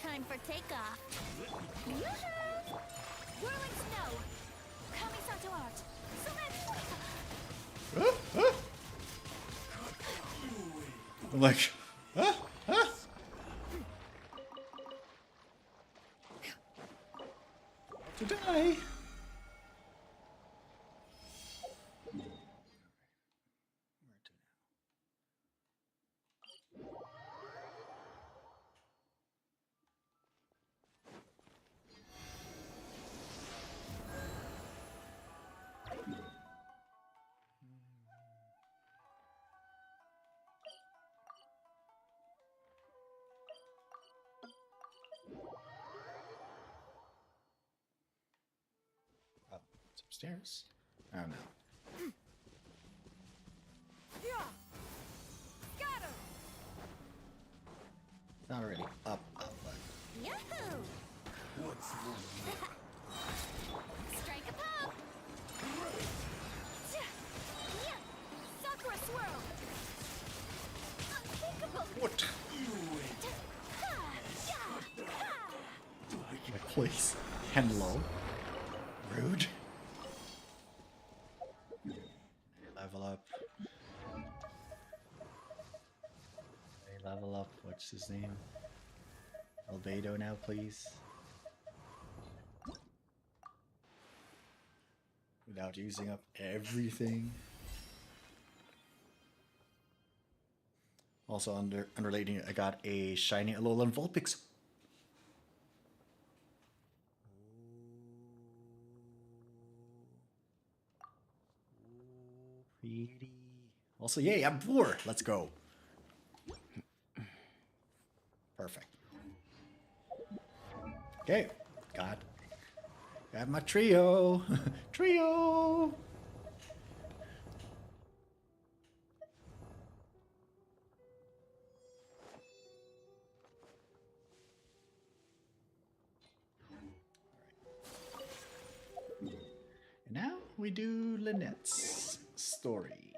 Time for takeoff. Yoo-hoo! Whirling snow. Kamisato art. Select. I'm like, to die. Oh, it's upstairs. I don't know. Scatter! Not already up. Yahoo! Strike a pop! Yeah! Sakura swirl! Unthinkable! What? Please. Hello. Rude. Level up. Level up. What's his name? Albedo now, please. Without using up everything. Also, unrelated, I got a shiny Alolan Vulpix. Pretty. Also, yay, I'm poor. Let's go. Perfect. Okay, got my trio. Trio. And now we do Lynette's story.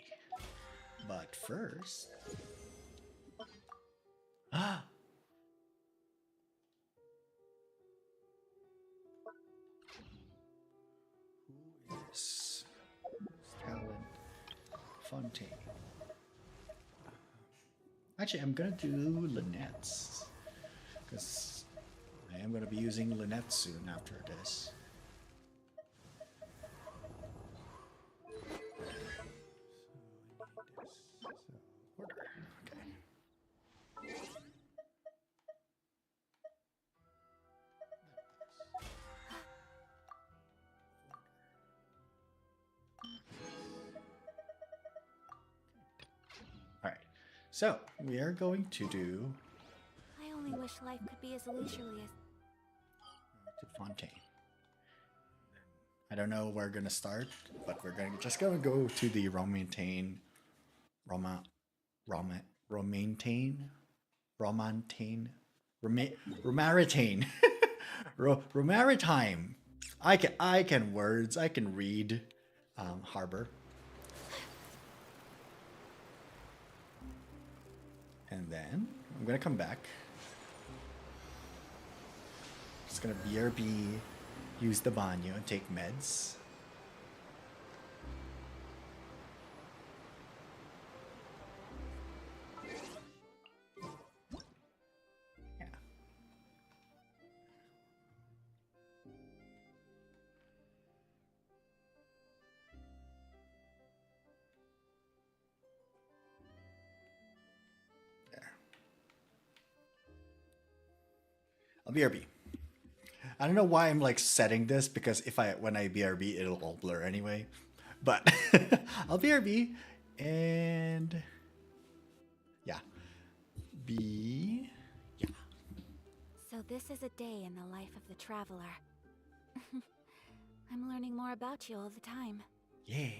But first... Ah! Who is Talent Fontaine? Actually, I'm gonna do Lynette's. Because I am gonna be using Lynette soon after this. Order. Okay. So we are going to do I only wish life could be as leisurely as... to Fontaine. I don't know where we're gonna start, but we're just gonna go to the Romantane, Romaritane, Romaritime. I can words. I can read. Harbor. And then I'm gonna come back. Just gonna BRB, use the banyo and take meds. Yeah. There. I'll BRB. I don't know why I'm like setting this because when I BRB it'll all blur anyway. But I'll BRB and yeah. Yeah. So this is a day in the life of the traveler. I'm learning more about you all the time. Yeah.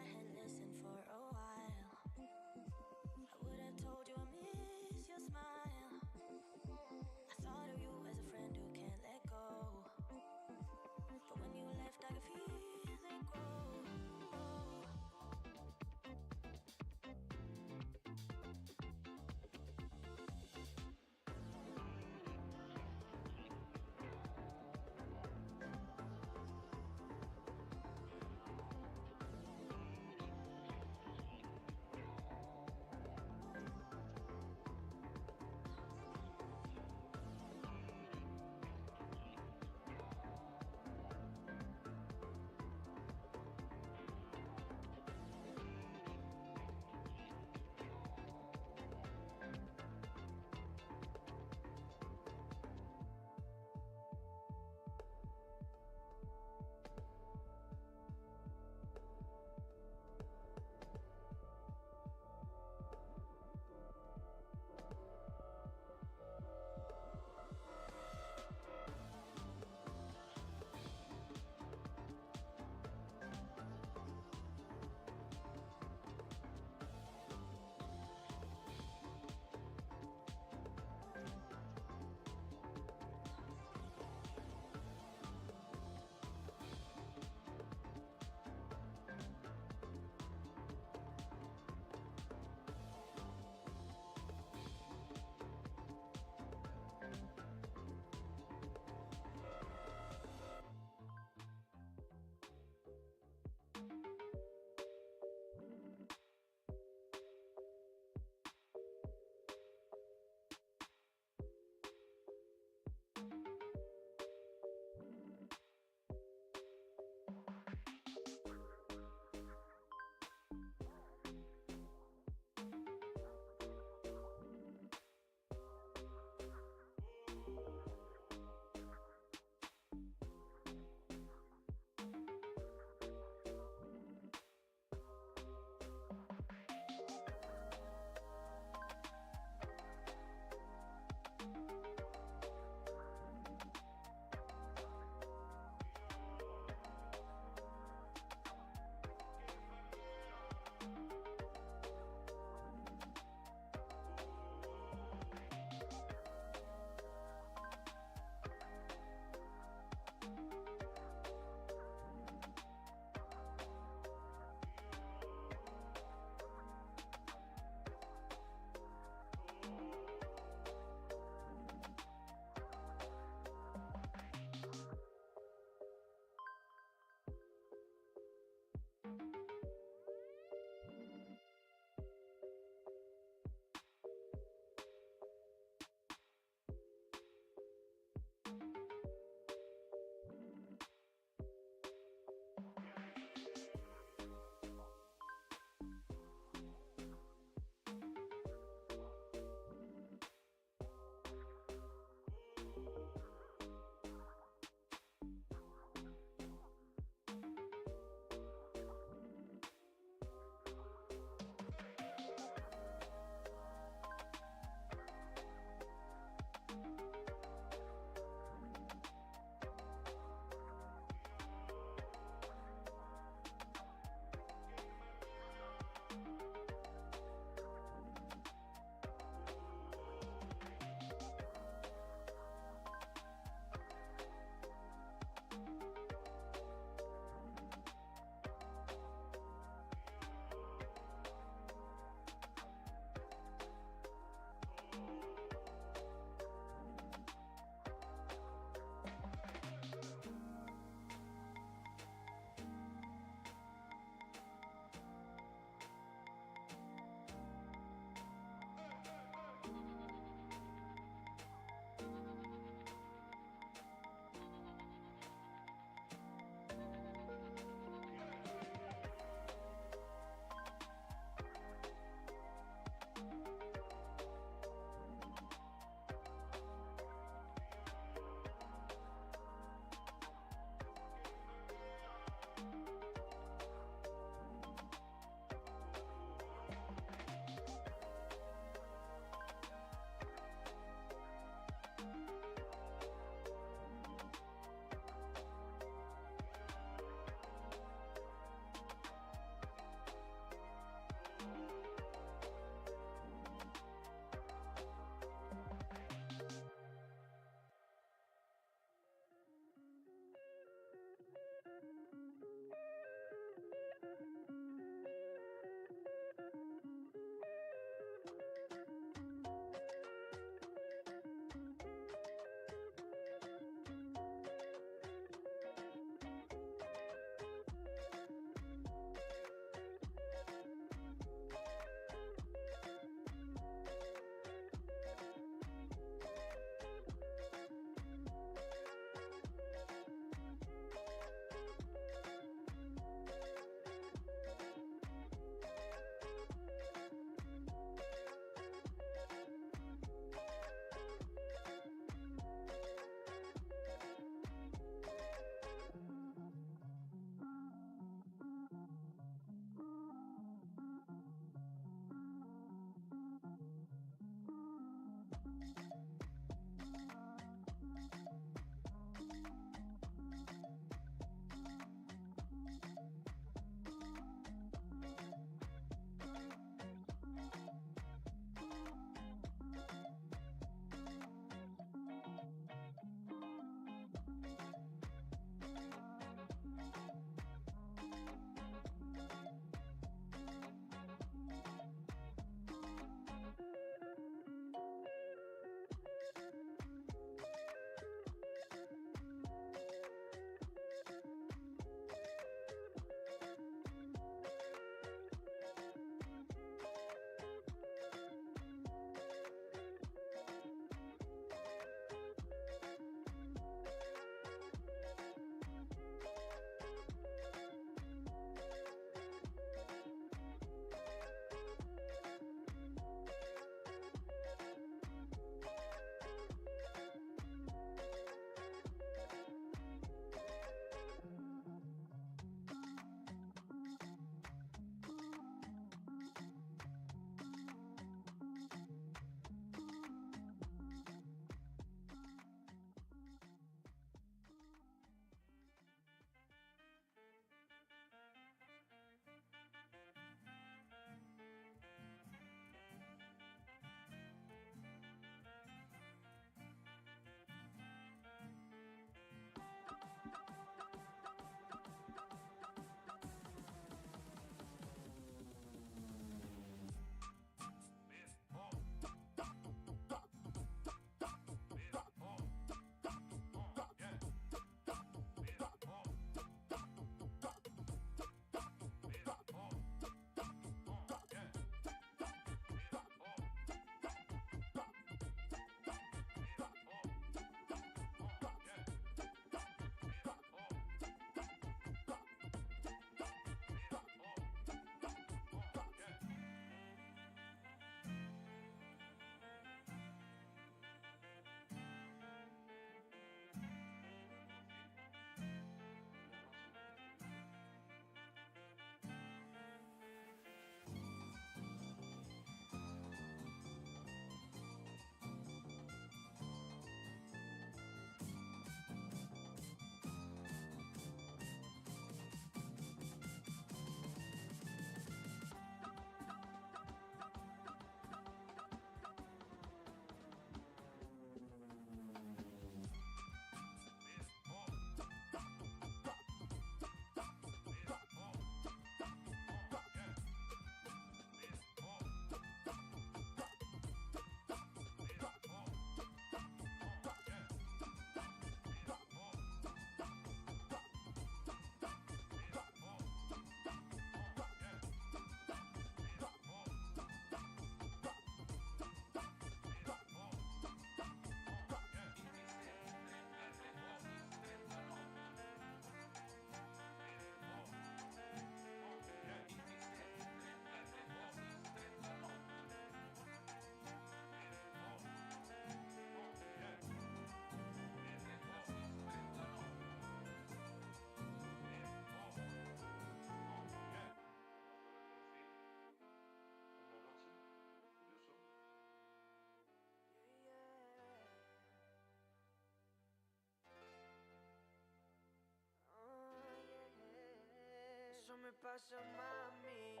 me pasa, mami,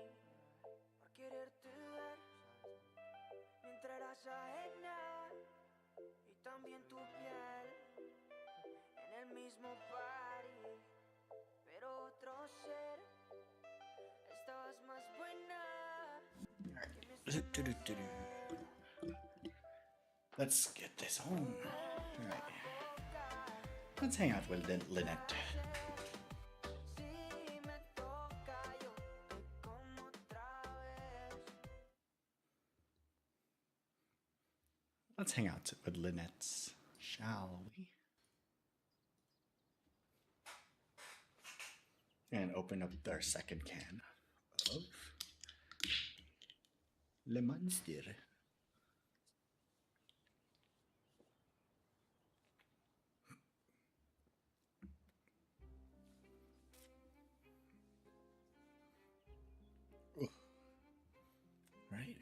por quererte ver, mientras eras ajena y también tu piel en el mismo party, pero otro ser, estabas más buena. Let's get this on. All right. Let's hang out with Lynette. Let's hang out with Lynette's, shall we? And open up our second can of Le Monster. Right.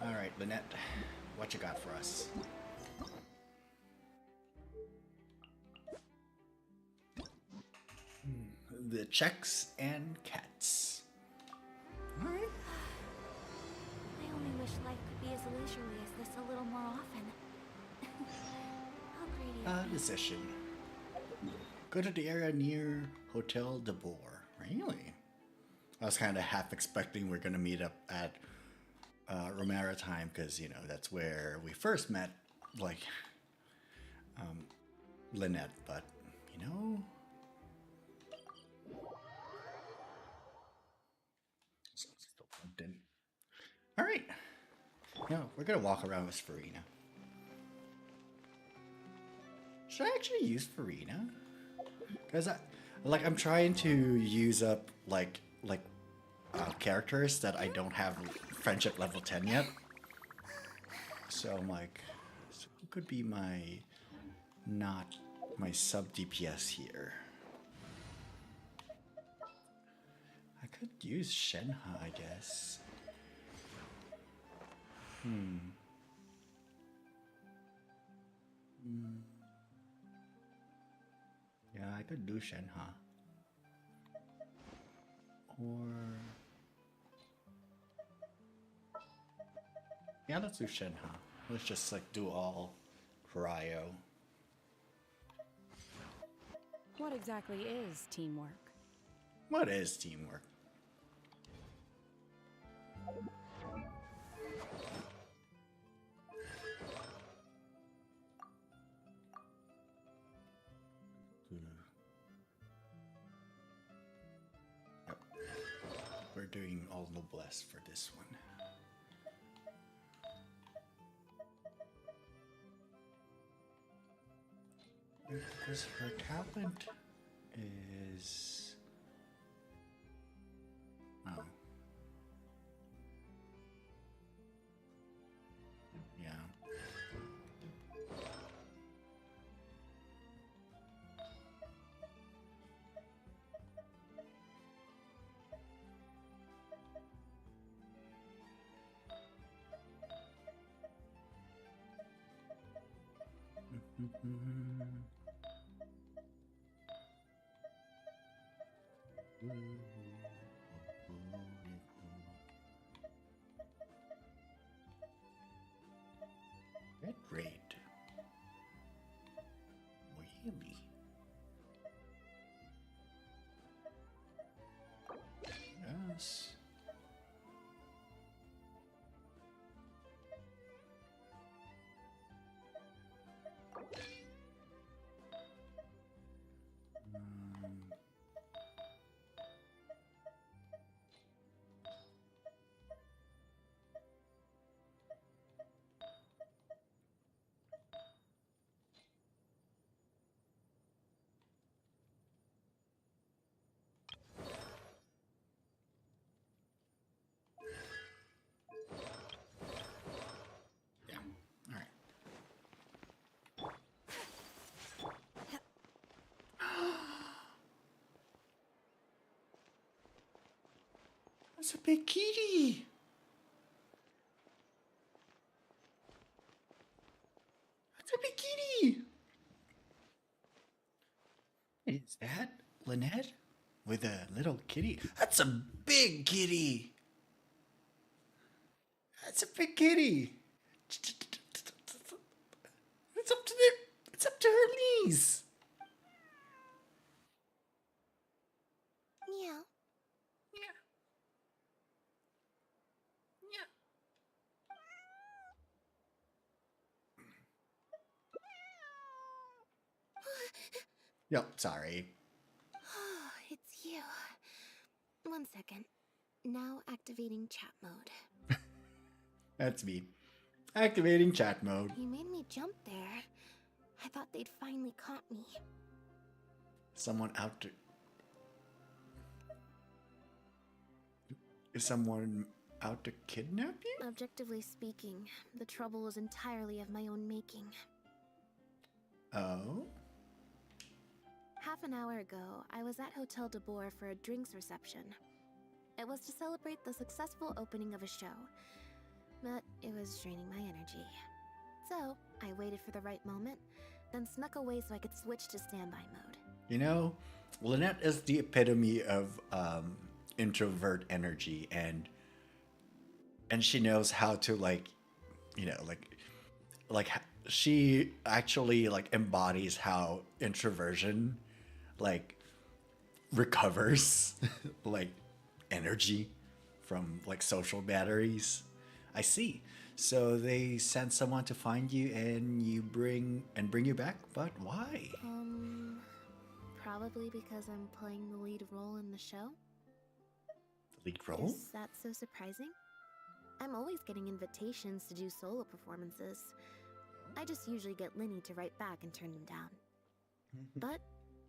All right, Lynette, what you got for us? The checks and cats. All right. I only wish life could be as leisurely as this a little more often. How greedy of me. Decision. Go to the area near Hotel de Boer. Really? I was kind of half expecting we're gonna meet up at Romero time because you know that's where we first met, like Lynette. But you know, still plugged in. All right. No, we're gonna walk around with Farina. Should I actually use Farina? Because I'm trying to use up like characters that I don't have friendship level 10 yet. So I'm like, so who could be my sub DPS here? I could use Shenha, I guess. Yeah, I could do Shenha. Or... yeah, let's do Shenha. Let's just like do all Cryo. What exactly is teamwork? What is teamwork? Yep. We're doing all noblesse for this one. Because her talent is... oh. Yeah. Red raid. Really? Yes. Yeah. All right. That's a big kitty. That's a big kitty. Lynette? With a little kitty? That's a big kitty! That's a big kitty! It's up to her knees! Meow. Yep, sorry. Oh, it's you. 1 second. Now activating chat mode. That's me. Activating chat mode. You made me jump there. I thought they'd finally caught me. Someone out to... Is someone out to kidnap you? Objectively speaking, the trouble was entirely of my own making. Oh? Half an hour ago, I was at Hotel de Boer for a drinks reception. It was to celebrate the successful opening of a show, but it was draining my energy. So, I waited for the right moment, then snuck away so I could switch to standby mode. You know, Lynette is the epitome of introvert energy, and she knows how to, like, you know, like she actually like embodies how introversion like recovers like energy from like social batteries. I see. So they sent someone to find you and bring you back, but why? Probably because I'm playing the lead role in the show. The lead role? Is that so surprising? I'm always getting invitations to do solo performances. I just usually get Linny to write back and turn them down. But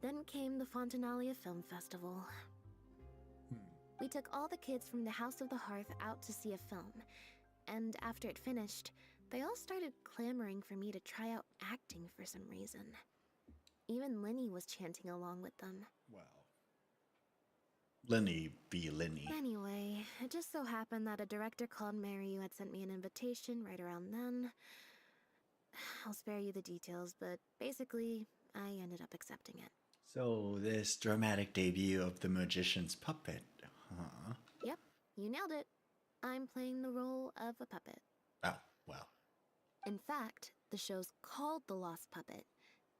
then came the Fontanalia Film Festival. We took all the kids from the House of the Hearth out to see a film, and after it finished, they all started clamoring for me to try out acting for some reason. Even Linny was chanting along with them. Wow. Linny be Linny. Anyway, it just so happened that a director called Mary who had sent me an invitation right around then. I'll spare you the details, but basically, I ended up accepting it. So this dramatic debut of the magician's puppet, huh? Yep, you nailed it. I'm playing the role of a puppet. Oh, well. In fact, the show's called The Lost Puppet,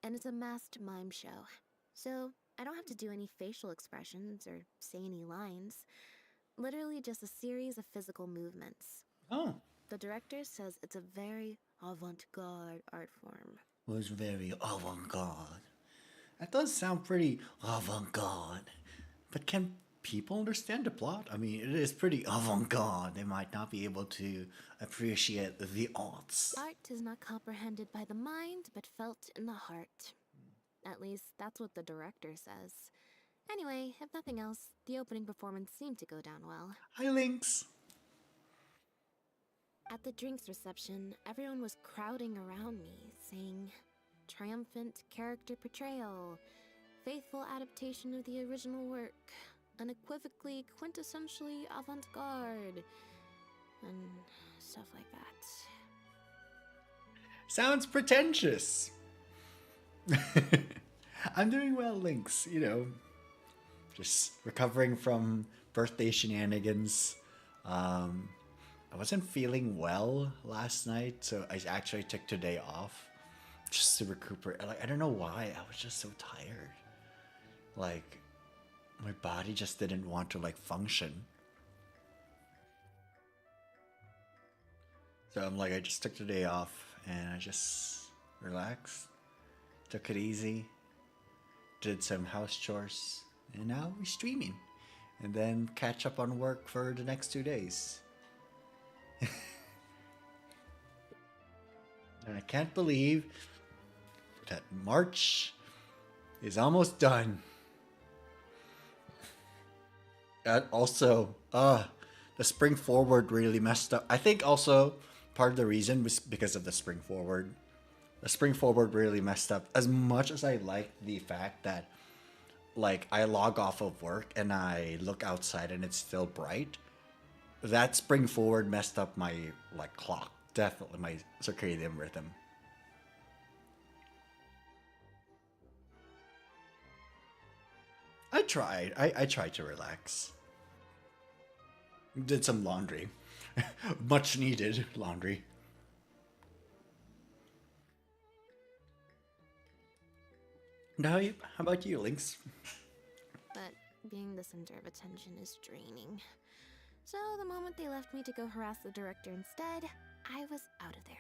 and it's a masked mime show. So I don't have to do any facial expressions or say any lines. Literally just a series of physical movements. Oh. The director says it's a very avant-garde art form. Was very avant-garde. That does sound pretty avant-garde. But can people understand the plot? I mean, it is pretty avant-garde. They might not be able to appreciate the arts. Art is not comprehended by the mind, but felt in the heart. At least, that's what the director says. Anyway, if nothing else, the opening performance seemed to go down well. Hi, Lynx. At the drinks reception, everyone was crowding around me, saying, "Triumphant character portrayal, faithful adaptation of the original work, unequivocally, quintessentially avant-garde," and stuff like that. Sounds pretentious. I'm doing well, Lynx. You know, just recovering from birthday shenanigans. I wasn't feeling well last night, so I actually took today off just to recuperate. Like, I don't know why. I was just so tired. Like, my body just didn't want to like function. So I'm like, I just took the day off and I just relaxed, took it easy, did some house chores, and now we're streaming. And then catch up on work for the next 2 days. And I can't believe that March is almost done. And also, the spring forward really messed up. I think also part of the reason was because of the spring forward. The spring forward really messed up. As much as I like the fact that, like, I log off of work and I look outside and it's still bright, that spring forward messed up my, like, clock. Definitely my circadian rhythm. I tried. I tried to relax. Did some laundry. Much needed laundry. Now, how about you, Lynx? But being the center of attention is draining. So the moment they left me to go harass the director instead, I was out of there.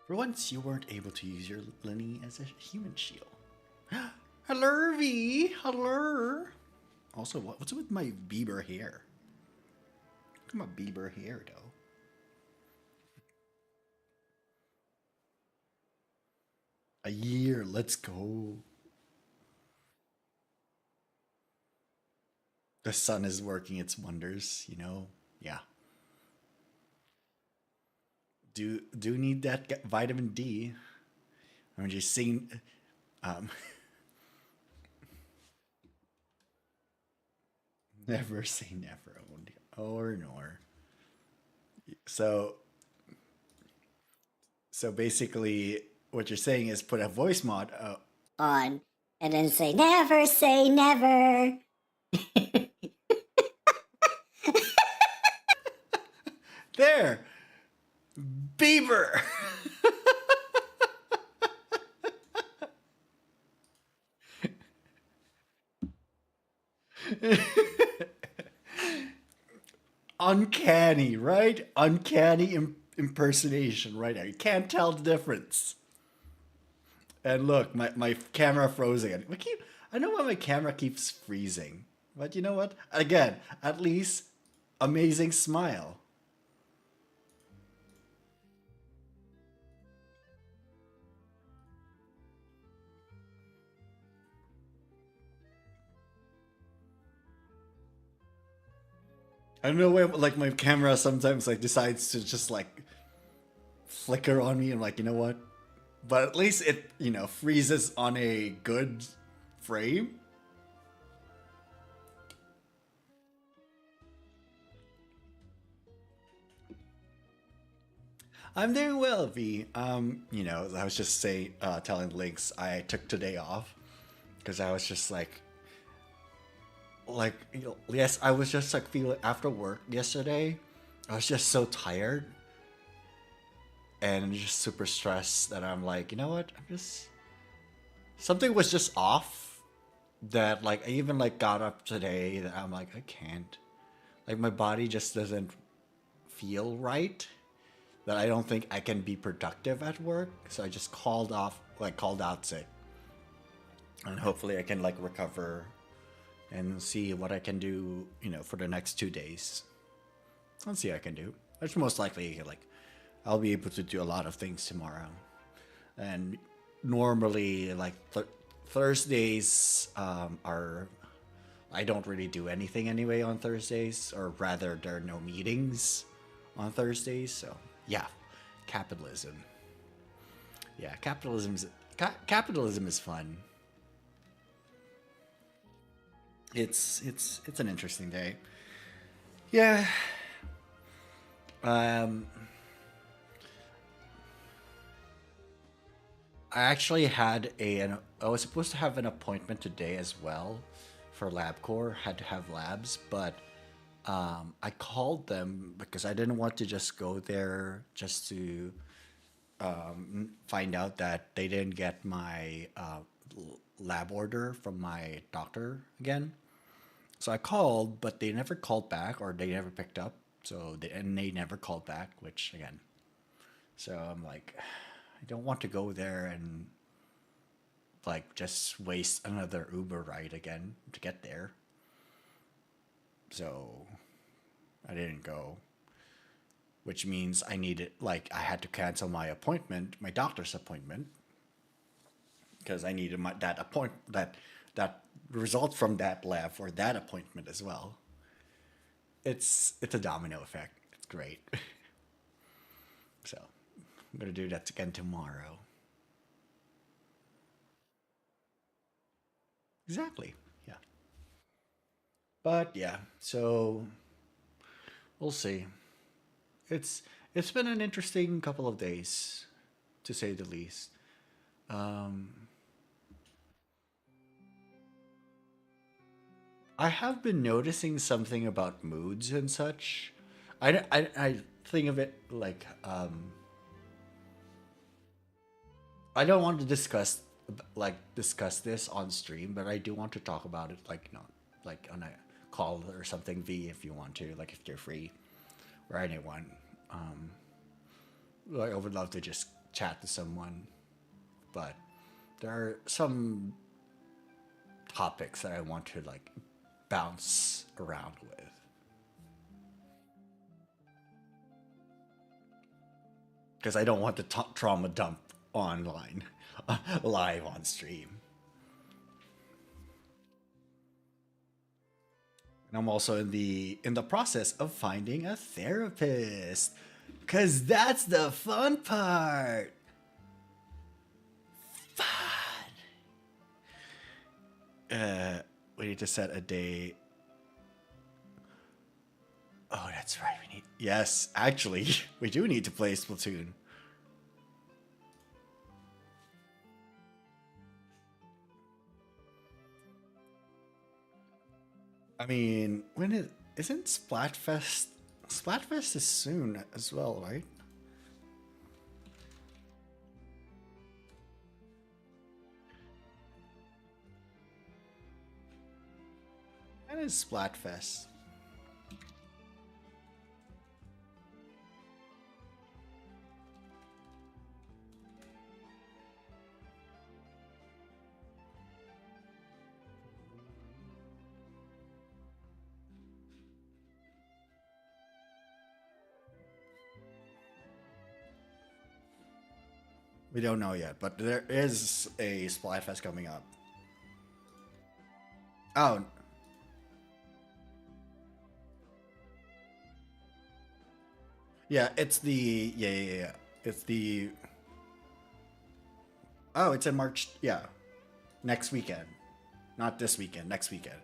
For once, you weren't able to use your Lenny as a human shield. Hello, V. Hello. Also, what's with my Bieber hair? Look at my Bieber hair, though. A year, let's go. The sun is working its wonders, you know? Yeah. Do need that vitamin D. I'm just saying, never say never, or nor. So basically, what you're saying is put a voice mod on, and then say never. There, Bieber. Uncanny, right? Uncanny impersonation right now. You can't tell the difference. And look, my camera froze again. I know why my camera keeps freezing. But you know what? Again, at least amazing smile. I don't know why, like, my camera sometimes like decides to just like flicker on me. I'm like, you know what? But at least it, you know, freezes on a good frame. I'm doing well, V. You know, I was just telling Lynx I took today off because I was just like, you know, yes, I was just like feeling after work yesterday. I was just so tired and just super stressed that I'm like, you know what? Something was just off. That like I even like got up today that I'm like I can't. Like my body just doesn't feel right. That I don't think I can be productive at work. So I just called out sick. And hopefully I can like recover and see what I can do, you know, for the next 2 days. Let's see what I can do. Which most likely, like, I'll be able to do a lot of things tomorrow. And normally, like, Thursdays are... I don't really do anything anyway on Thursdays. Or rather, there are no meetings on Thursdays. So, yeah. Capitalism. Yeah, capitalism is fun. It's an interesting day. Yeah. I actually had I was supposed to have an appointment today as well for LabCorp. Had to have labs, but I called them because I didn't want to just go there just to find out that they didn't get my lab order from my doctor again. So I called, but they never called back, or they never picked up. They never called back, which again. So I'm like, I don't want to go there and like just waste another Uber ride again to get there. So I didn't go, which means I had to cancel my appointment, my doctor's appointment, because I needed that result from that lab for that appointment as well. It's a domino effect. It's great. So I'm gonna do that again tomorrow. Exactly. Yeah. But yeah, so we'll see. It's been an interesting couple of days, to say the least. I have been noticing something about moods and such. I think of it like I don't want to discuss this on stream, but I do want to talk about it like like on a call or something. V, if you want to, like if you're free, or anyone. Like, I would love to just chat to someone, but there are some topics that I want to like bounce around with. Because I don't want to trauma dump online, live on stream. And I'm also in the process of finding a therapist, because that's the fun part. Fun. We need to set a day. Oh, that's right. We need. Yes, actually, we do need to play Splatoon. I mean, when isn't Splatfest? Splatfest is soon as well, right? When is Splatfest? We don't know yet, but there is a Splatfest coming up. Oh. Yeah, it's the yeah. It's the Oh, it's in March. Yeah. Next weekend. Not this weekend, next weekend.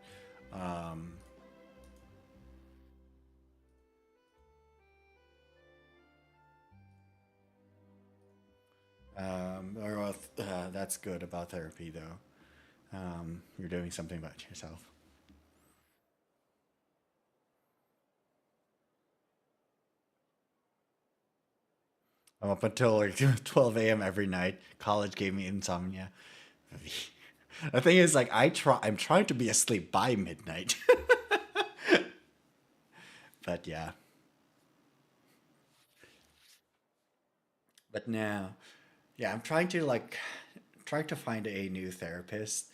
That's good about therapy, though. You're doing something about yourself. I'm up until like 12 a.m. every night. College gave me insomnia. The thing is, like, I'm trying to be asleep by midnight. But yeah. But now, yeah, I'm trying to find a new therapist,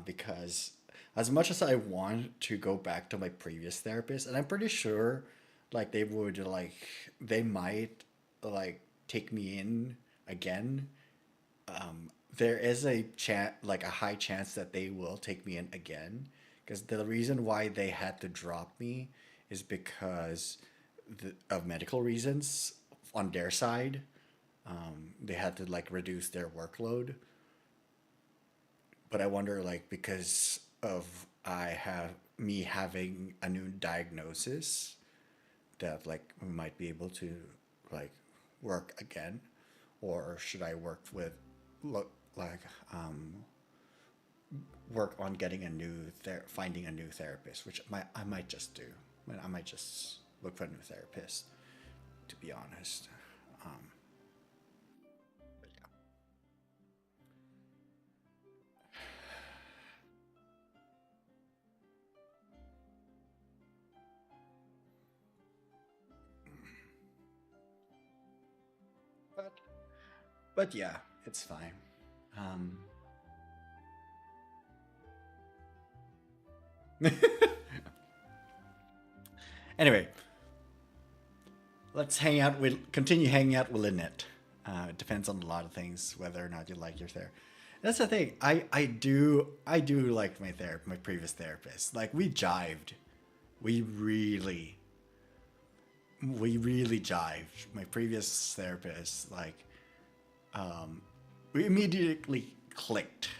because as much as I want to go back to my previous therapist, and I'm pretty sure like they might like take me in again. There is a like a high chance that they will take me in again, because the reason why they had to drop me is because of medical reasons on their side. They had to like reduce their workload. But I wonder, like, because of I have me having a new diagnosis, that like we might be able to like work again, or should I work with like work on getting finding a new therapist, which I might just do. I might just look for a new therapist, to be honest. But yeah. But yeah, it's fine. Anyway, let's continue hanging out with Lynette. It depends on a lot of things, whether or not you like your therapist. That's the thing. I do like my previous therapist. Like, we jived. We really jived. My previous therapist, like, we immediately clicked.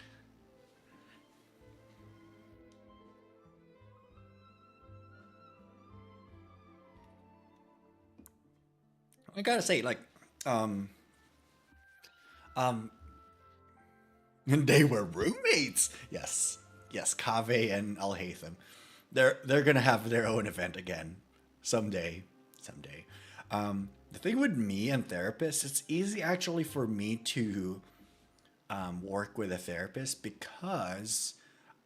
I gotta say, like, and they were roommates. Yes, yes, Kaveh and Al Haytham. They're gonna have their own event again someday. Someday. The thing with me and therapists, it's easy actually for me to work with a therapist because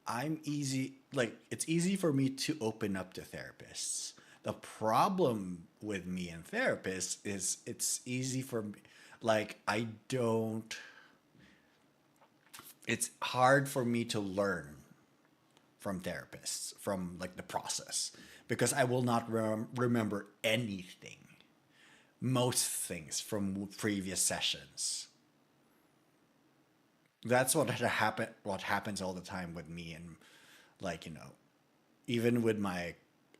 I'm easy. Like it's easy for me to open up to therapists. The problem with me and therapists is it's easy for me. Like I don't. It's hard for me to learn from therapists, from like the process, because I will not remember anything, most things from previous sessions. That's what what happens all the time with me, and like, you know, even with my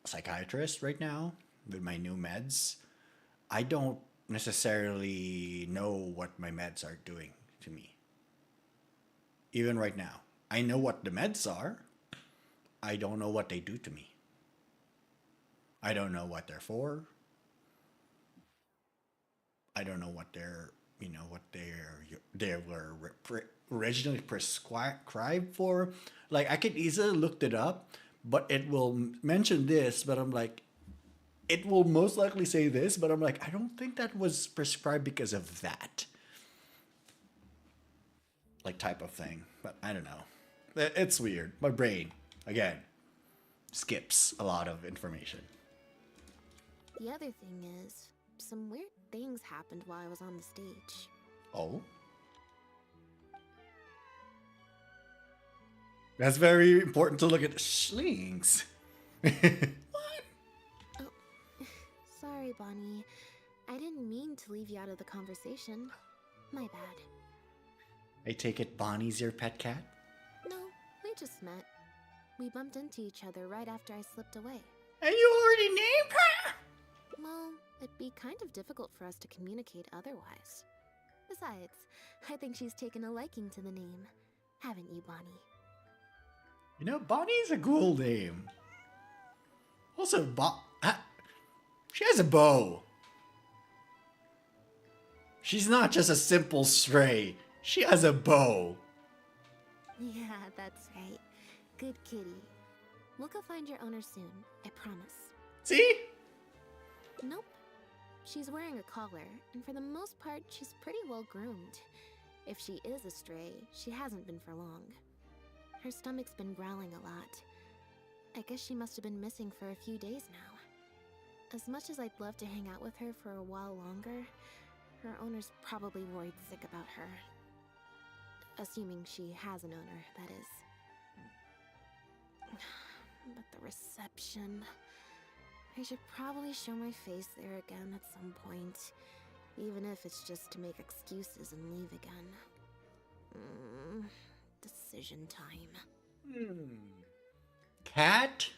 psychiatrist right now, with my new meds, I don't necessarily know what my meds are doing to me. Even right now, I know what the meds are. I don't know what they do to me. I don't know what they're for. I don't know what they're, you know, what they were originally prescribed for. Like I could easily look it up, but it will mention this, but I'm like, it will most likely say this, but I'm like, I don't think that was prescribed because of that. Like type of thing, but I don't know. It's weird. My brain, again, skips a lot of information. The other thing is, some weird things happened while I was on the stage. Oh? That's very important to look at slings. Oh, sorry, Bonnie. I didn't mean to leave you out of the conversation. My bad. I take it Bonnie's your pet cat? No, we just met. We bumped into each other right after I slipped away. And you already named her? Well, it'd be kind of difficult for us to communicate otherwise. Besides, I think she's taken a liking to the name. Haven't you, Bonnie? You know, Bonnie's a cool name. Also, she has a bow. She's not just a simple stray. She has a bow. Yeah, that's right. Good kitty. We'll go find your owner soon, I promise. See? Nope. She's wearing a collar, and for the most part, she's pretty well groomed. If she is a stray, she hasn't been for long. Her stomach's been growling a lot. I guess she must have been missing for a few days now. As much as I'd love to hang out with her for a while longer, her owner's probably worried sick about her. Assuming she has an owner, that is. But the reception... I should probably show my face there again at some point. Even if it's just to make excuses and leave again. Decision time. Cat?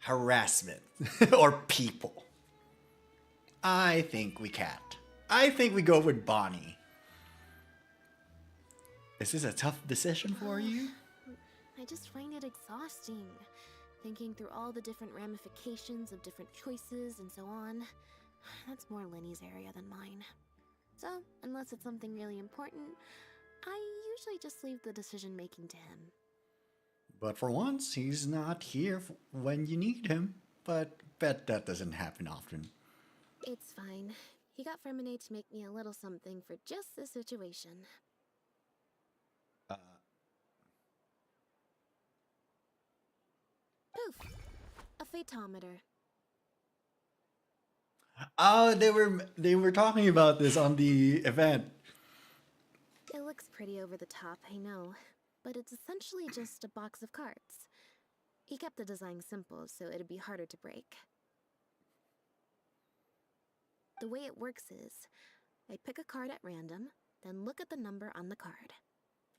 Harassment. Or people? I think we cat. I think we go with Bonnie. Is this a tough decision for you? I just find it exhausting. Thinking through all the different ramifications of different choices and so on. That's more Lenny's area than mine. So, unless it's something really important, I usually just leave the decision making to him. But for once, he's not here when you need him. But bet that doesn't happen often. It's fine. He got Ferminate to make me a little something for just this situation. Poof! A photometer. Oh, they were talking about this on the event. It looks pretty over the top, I know, but it's essentially just a box of cards. He kept the design simple, so it'd be harder to break. The way it works is, I pick a card at random, then look at the number on the card.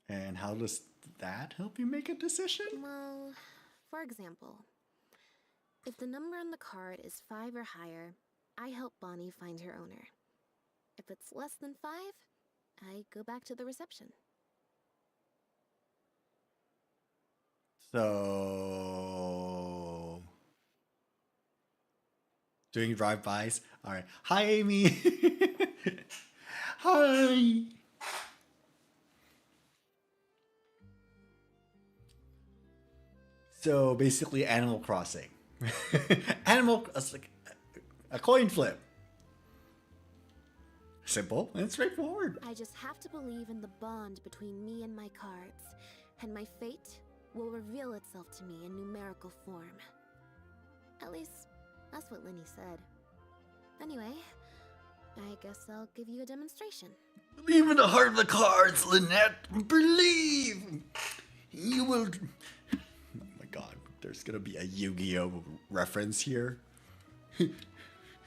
And how does that help you make a decision? Well, for example, if the number on the card is 5 or higher, I help Bonnie find her owner. If it's less than 5, I go back to the reception. So... doing drive-bys? Alright. Hi, Amy! Hi! So basically, Animal Crossing. It's like a coin flip. Simple and straightforward. I just have to believe in the bond between me and my cards, and my fate will reveal itself to me in numerical form. At least, that's what Lenny said. Anyway, I guess I'll give you a demonstration. Believe in the heart of the cards, Lynette. Believe! You will... Oh my god, there's gonna be a Yu-Gi-Oh! Reference here.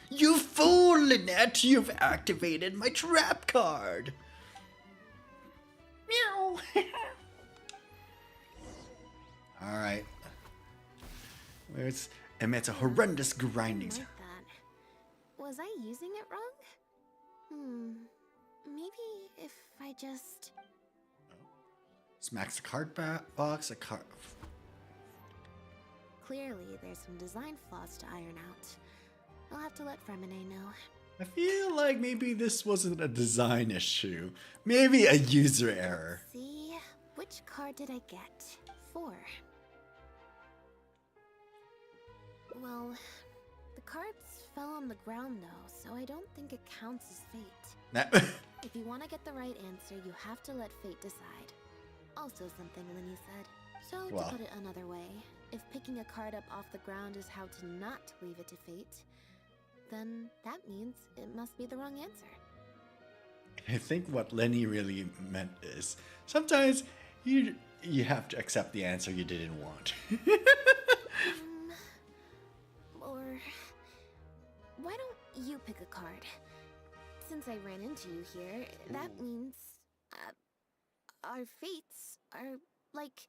You fool, Lynette! You've activated my trap card! Meow! Alright. It emits a horrendous grinding sound. Like that. Was I using it wrong? Maybe if I just... Smacks the card box, a card... Clearly, there's some design flaws to iron out. I'll have to let Fremine know. I feel like maybe this wasn't a design issue. Maybe a user error. See, which card did I get? 4. Well, the cards fell on the ground though, so I don't think it counts as fate. If you want to get the right answer, you have to let fate decide. Also something Lenny said. So to put it another way, if picking a card up off the ground is how to not leave it to fate, then that means it must be the wrong answer. I think what Lenny really meant is sometimes you have to accept the answer you didn't want. Or why don't you pick a card? Since I ran into you here, that means our fates are like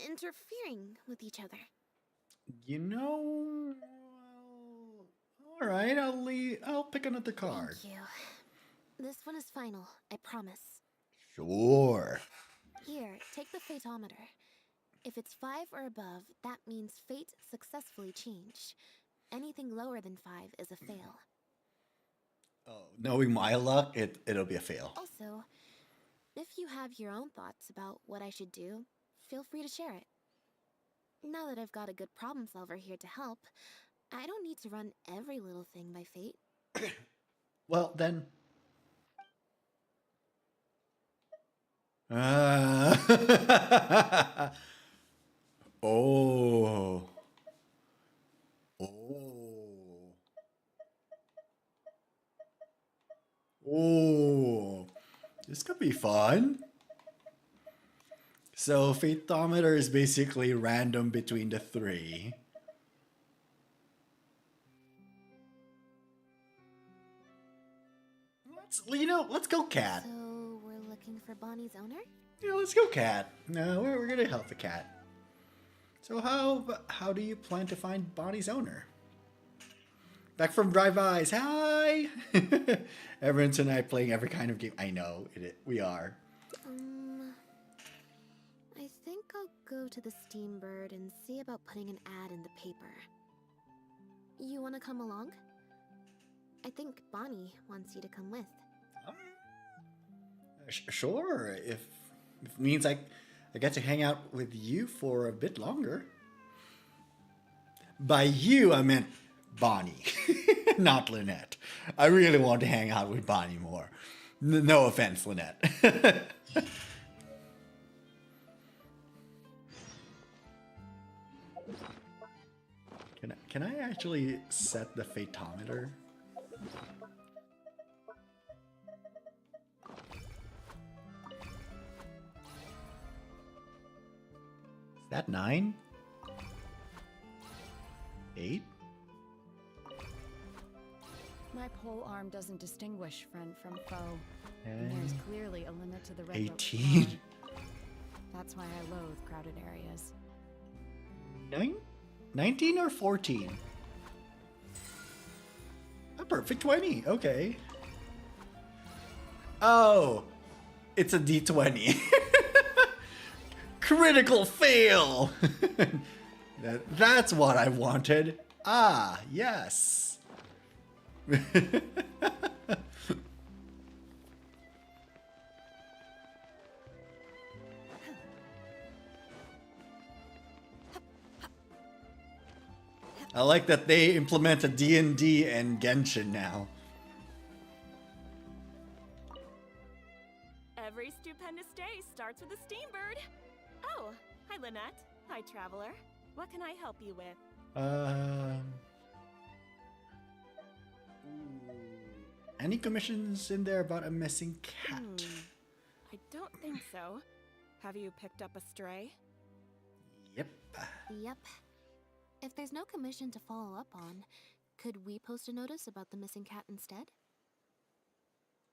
interfering with each other. You know, all right, I'll pick another card. Thank you. This one is final, I promise. Sure. Here, take the fatometer. If it's 5 or above, that means fate successfully changed. Anything lower than 5 is a fail. Oh, knowing my luck, it'll be a fail. Also, if you have your own thoughts about what I should do, feel free to share it. Now that I've got a good problem solver here to help, I don't need to run every little thing by fate. Well, then... Oh. This could be fun. So, Fatometer is basically random between the 3. Let's go cat. So, we're looking for Bonnie's owner? Yeah, let's go cat. No, we're gonna help the cat. So how do you plan to find Bonnie's owner? Back from Drive-Bys. Hi! Everyone tonight playing every kind of game. I know, we are. I think I'll go to the Steambird and see about putting an ad in the paper. You want to come along? I think Bonnie wants you to come with. Sure, if it means I get to hang out with you for a bit longer. By you, I meant Bonnie, not Lynette. I really want to hang out with Bonnie more. No offense, Lynette. Can I actually set the fatometer? Is that 9? 8? My pole arm doesn't distinguish friend from foe. And And there's clearly a limit to the red 18. That's why I loathe crowded areas. 19 or 14? A perfect 20. Okay. Oh, it's a D20. Critical fail. That's what I wanted. Ah, yes. I like that they implemented D&D and Genshin now. Every stupendous day starts with a steam bird. Oh, hi Lynette. Hi Traveler. What can I help you with? Any commissions in there about a missing cat? I don't think so. Have you picked up a stray? Yep. Yep. If there's no commission to follow up on, could we post a notice about the missing cat instead?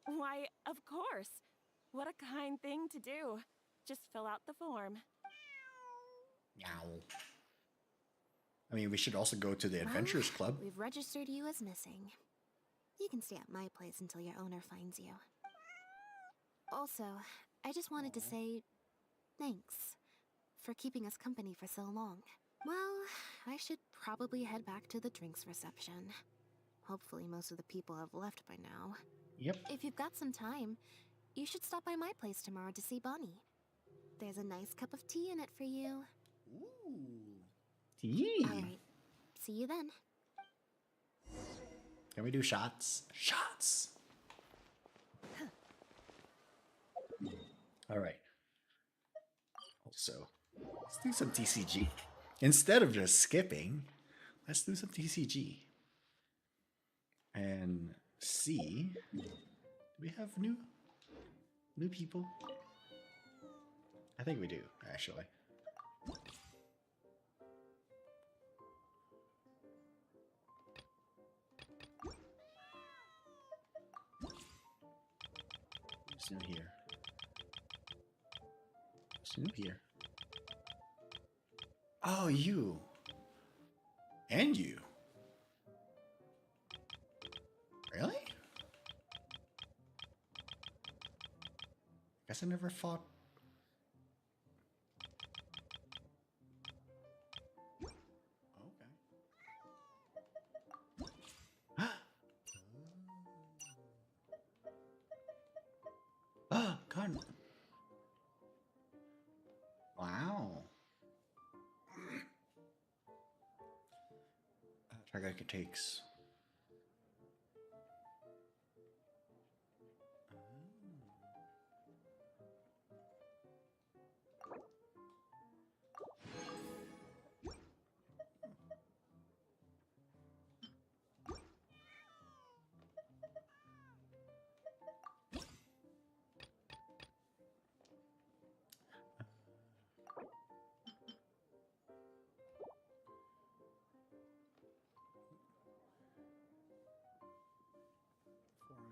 Why, of course. What a kind thing to do. Just fill out the form. Meow. I mean, we should also go to the Adventurers Club. We've registered you as missing. You can stay at my place until your owner finds you. Also, I just wanted to say thanks for keeping us company for so long. Well, I should probably head back to the drinks reception. Hopefully most of the people have left by now. Yep. If you've got some time, you should stop by my place tomorrow to see Bonnie. There's a nice cup of tea in it for you. Ooh. Tea. Alright, see you then. Can we do shots? Shots! Alright. Also, let's do some TCG. Instead of just skipping, let's do some TCG. And see, do we have new people? I think we do, actually. Who's new here? Who's new here? Oh, you. And you. Really? Guess I never fought. Okay. Oh, God. Wow. Target takes.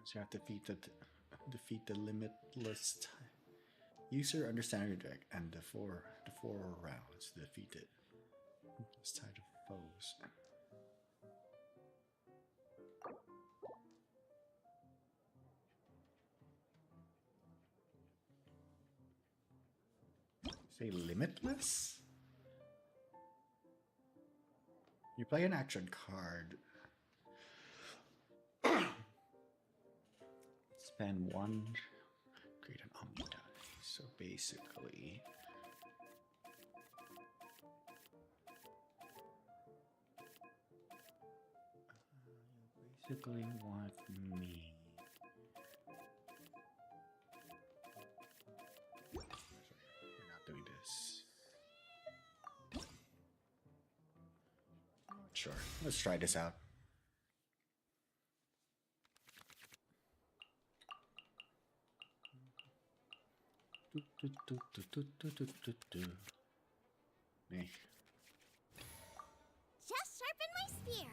So you have to defeat the limitless user understand your deck and the four rounds defeated. This tide of foes. Say limitless? You play an action card. Spend one, create an omni die. So basically, you want me. Sorry, we're not doing this. Sure, let's try this out. Me. Just sharpen my spear.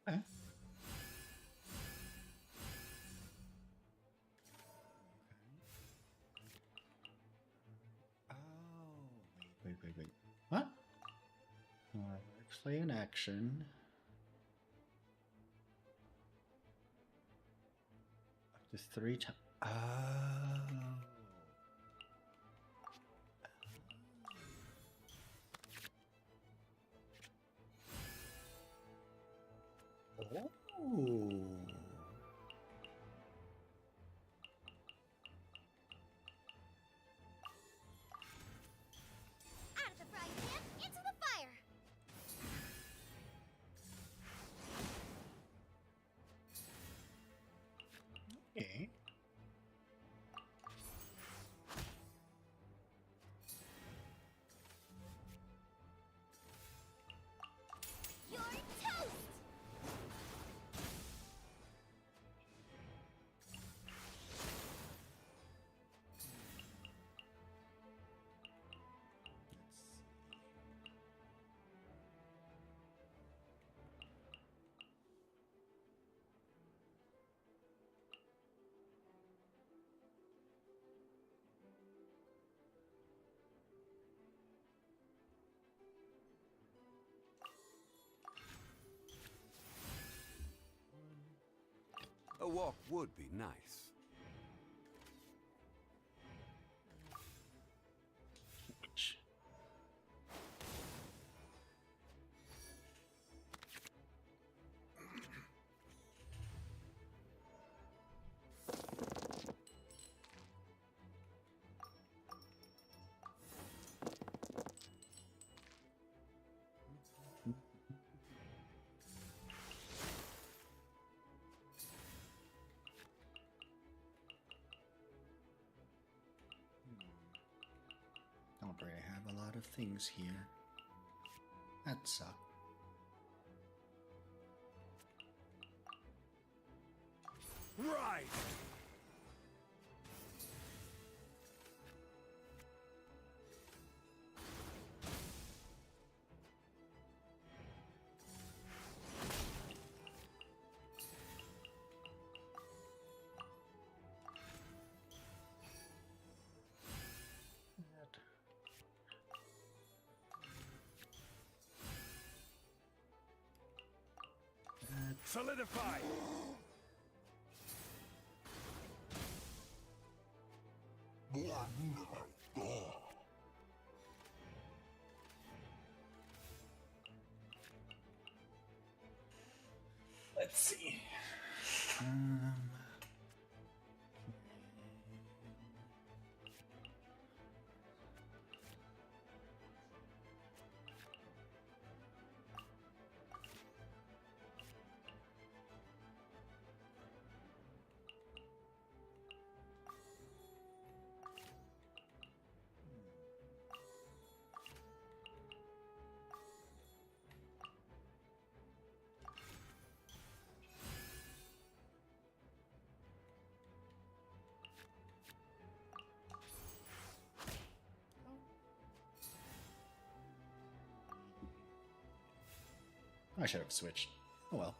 Okay. Oh, wait. What? Play an action. Up to 3 times. Oh. Oh. Okay. You're toast! A walk would be nice. Don't really have a lot of things here. That sucks. Right! Solidify! Let's see. I should have switched. Oh well.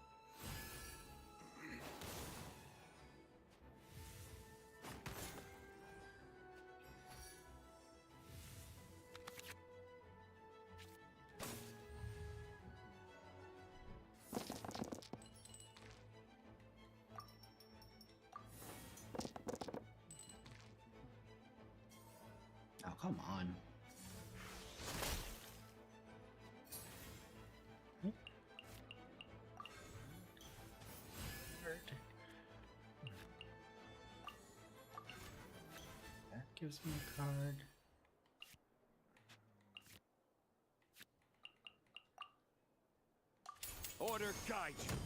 Oh, come on. That gives me a card. Order guide you.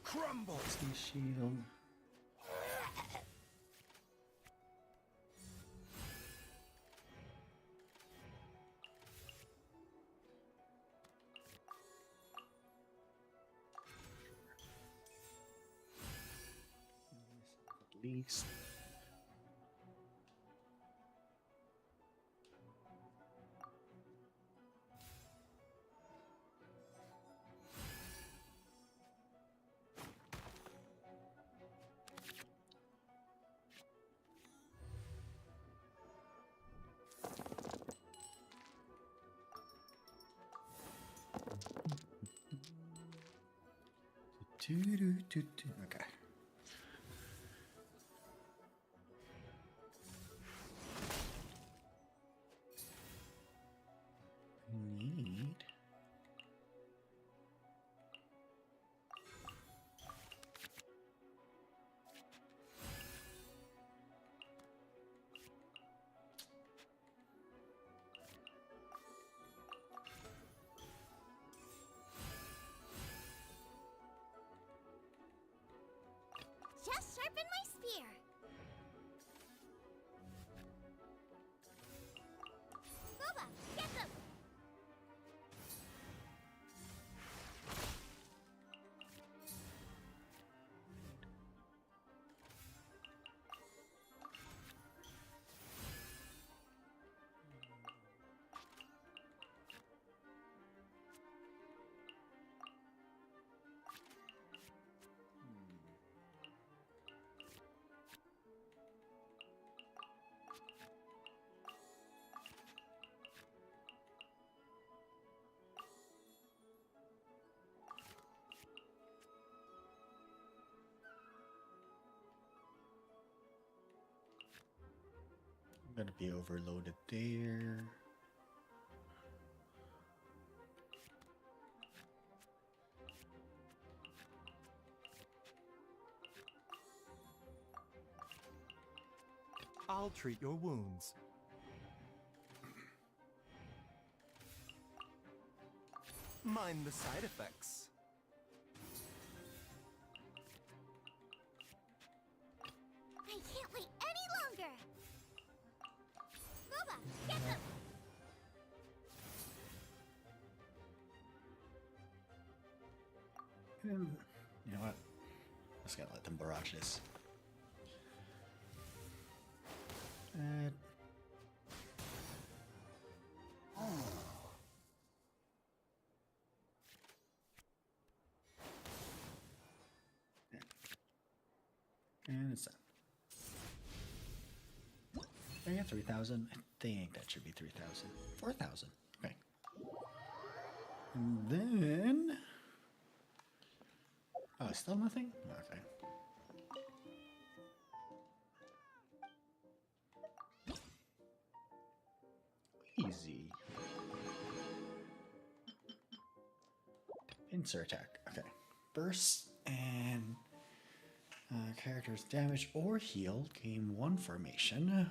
Crumble! Shield. At least. Okay. Need just sharpen my spear. Boba, get them! I'm gonna be overloaded there. I'll treat your wounds. Mind the side effects. I can't wait any longer! Boba, get them! You know what? Just gotta let them barrage this. And it's done. I got 3,000. I think that should be 3,000. 4,000. Okay. And then. Oh, still nothing? Okay. Easy. Insert attack. Okay. Burst and characters damaged or healed gain 1 formation.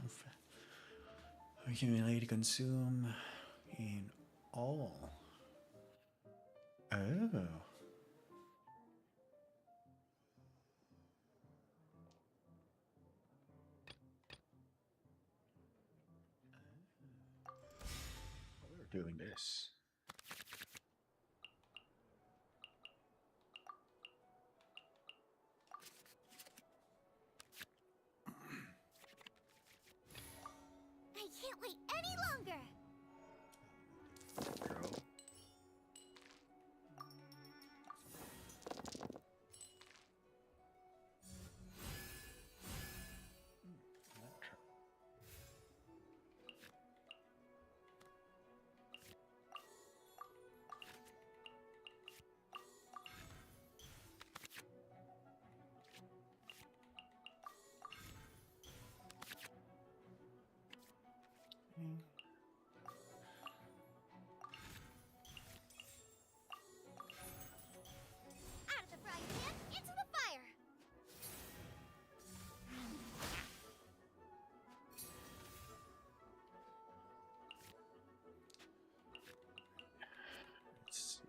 Accumulate, consume in all. Oh. We're doing this. I can't wait any longer! Girl. Out of the frying pan, into the fire! Let's see.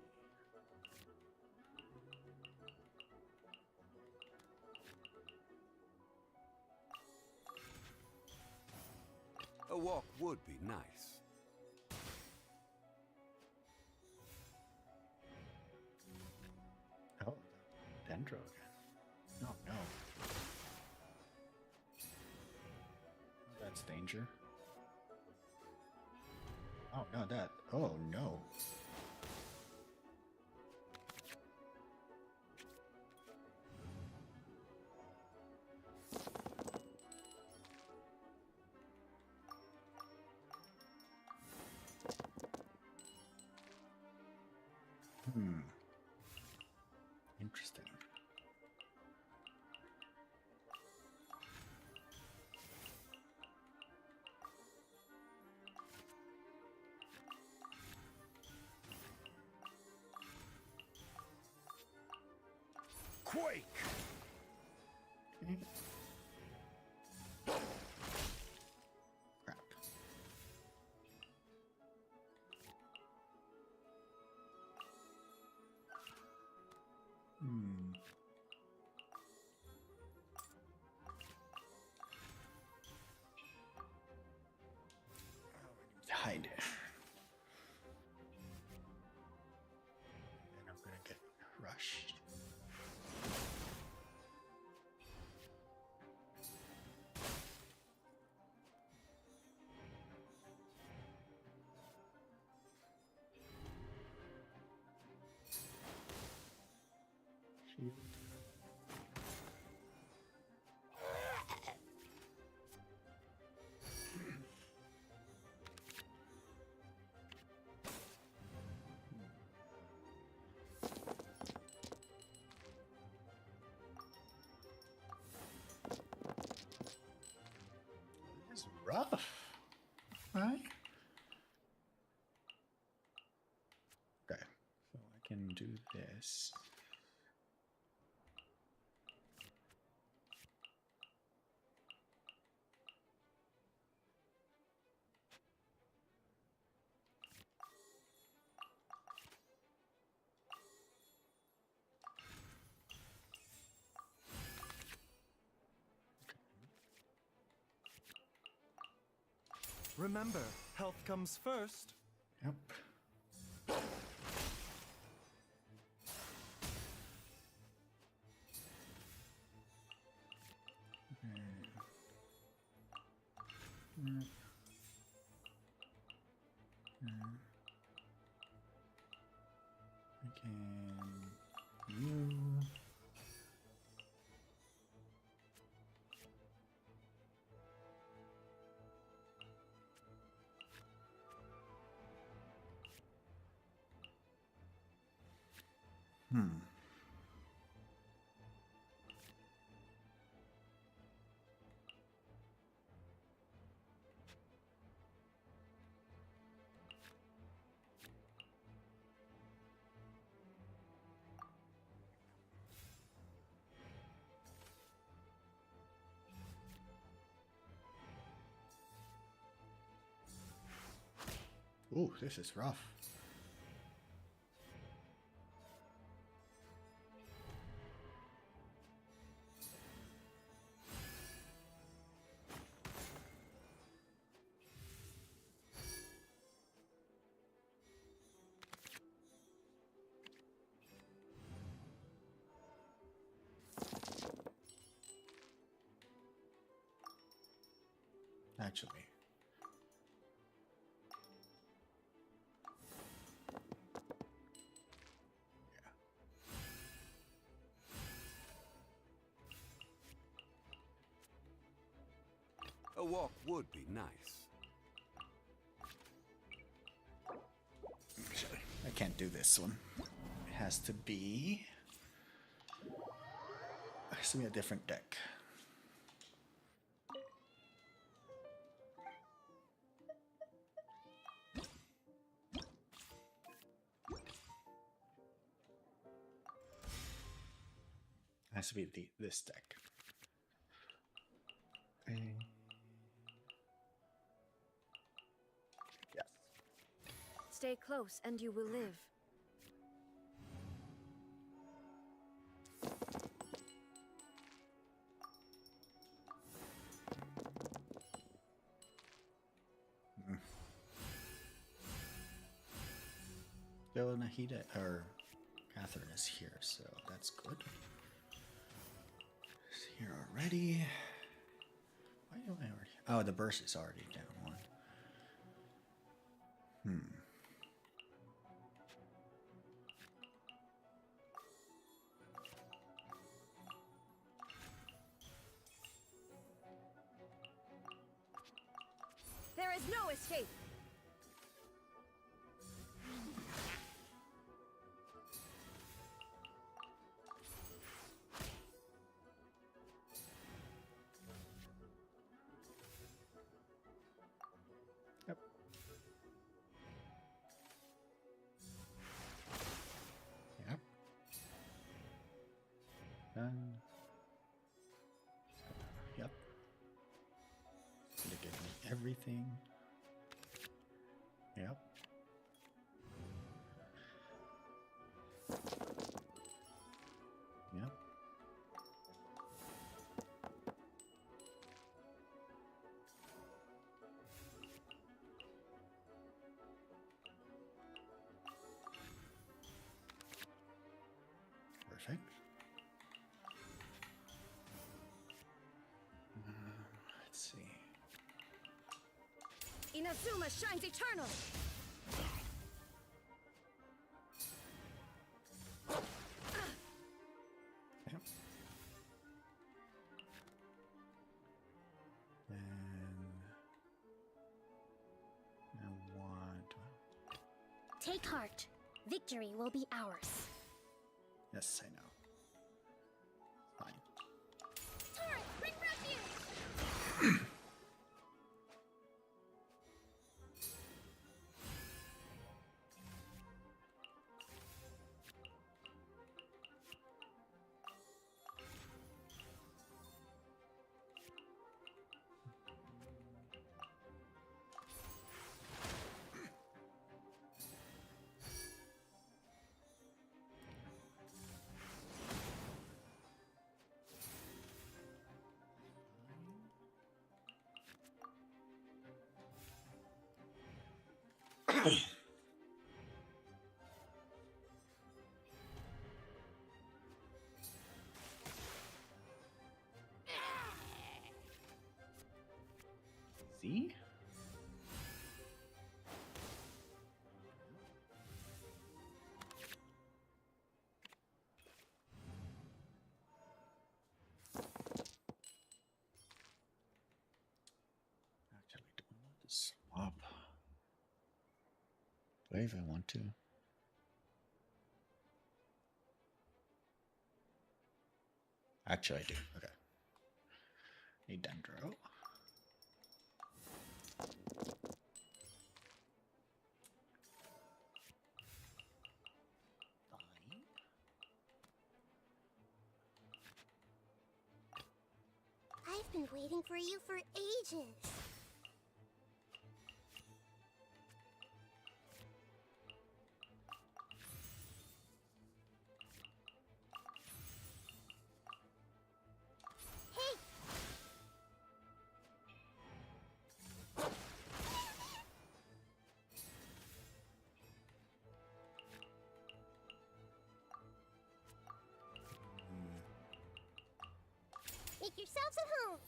A walk would be nice. Oh, Dendro again. Oh no. That's danger. Oh no, that. Oh no. Interesting. Quake! Crap. do this. Remember, health comes first. Yep. Ooh, this is rough. Actually. A walk would be nice. Actually, I can't do this one. It has to be a different deck. It has to be this deck. Yes. Stay close and you will live. Still Nahida or Catherine is here, so that's good. She's here already. Why do I already? Oh, the burst is already down one. There is no escape. Yep. Yep. Done. Yep. It's gonna give me everything. Yep. Yep. Perfect. Let's see. Inazuma shines eternal. Yep. And I want. Take heart. Victory will be ours. Yes, I know. Fine. Turret, bring refuge! See? Actually, don't want to swap. Do I even want to? Actually, I do. Okay. A dendro. I've been waiting for you for ages. Make yourselves at home.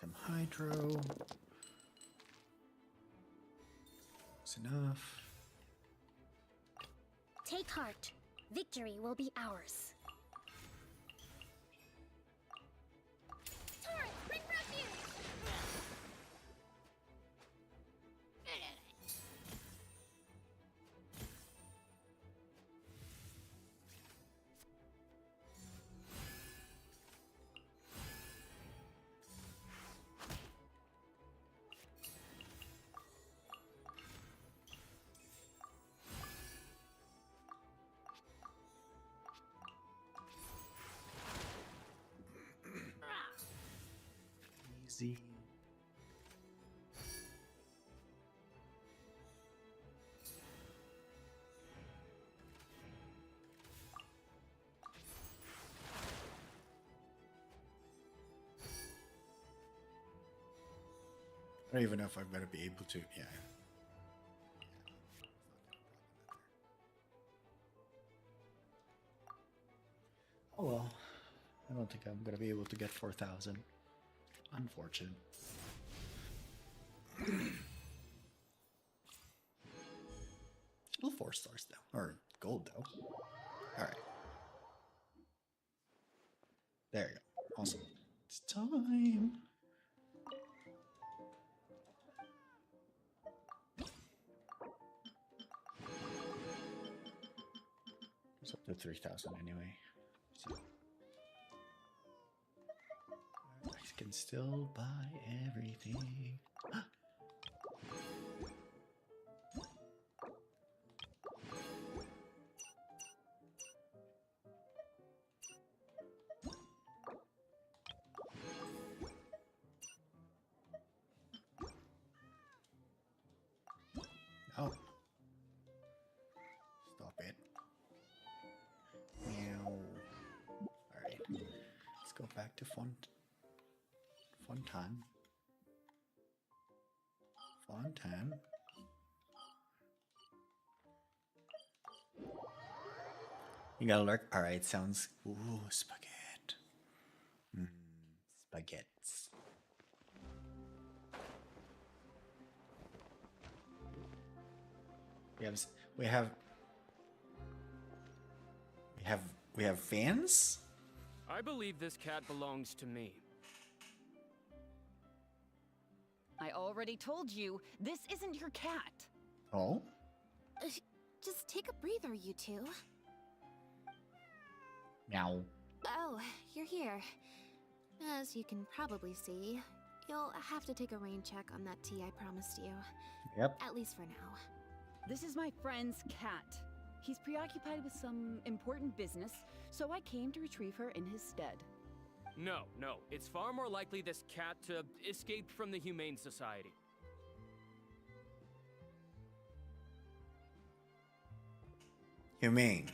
Some hydro. It's enough. Take heart. Victory will be ours. Torrent, bring refuge! Easy. I don't even know if I'm gonna be able to. Yeah. Oh well. I don't think I'm gonna be able to get 4,000. Unfortunate. Still 4 stars though. Or gold though. Alright. There you go. Awesome. It's time. It's up to 3,000 anyway. So I can still buy everything. Oh. Stop it. Meow. Alright. Let's go back to Fontaine. You gotta lurk. Alright, sounds. Ooh, spaghetti. Spaghettis. We have We have fans? I believe this cat belongs to me. I already told you, this isn't your cat. Oh? Just take a breather, you two. Meow. Oh, you're here. As you can probably see, you'll have to take a rain check on that tea I promised you. Yep. At least for now. This is my friend's cat. He's preoccupied with some important business, so I came to retrieve her in his stead. No, it's far more likely this cat escaped from the Humane Society. Humane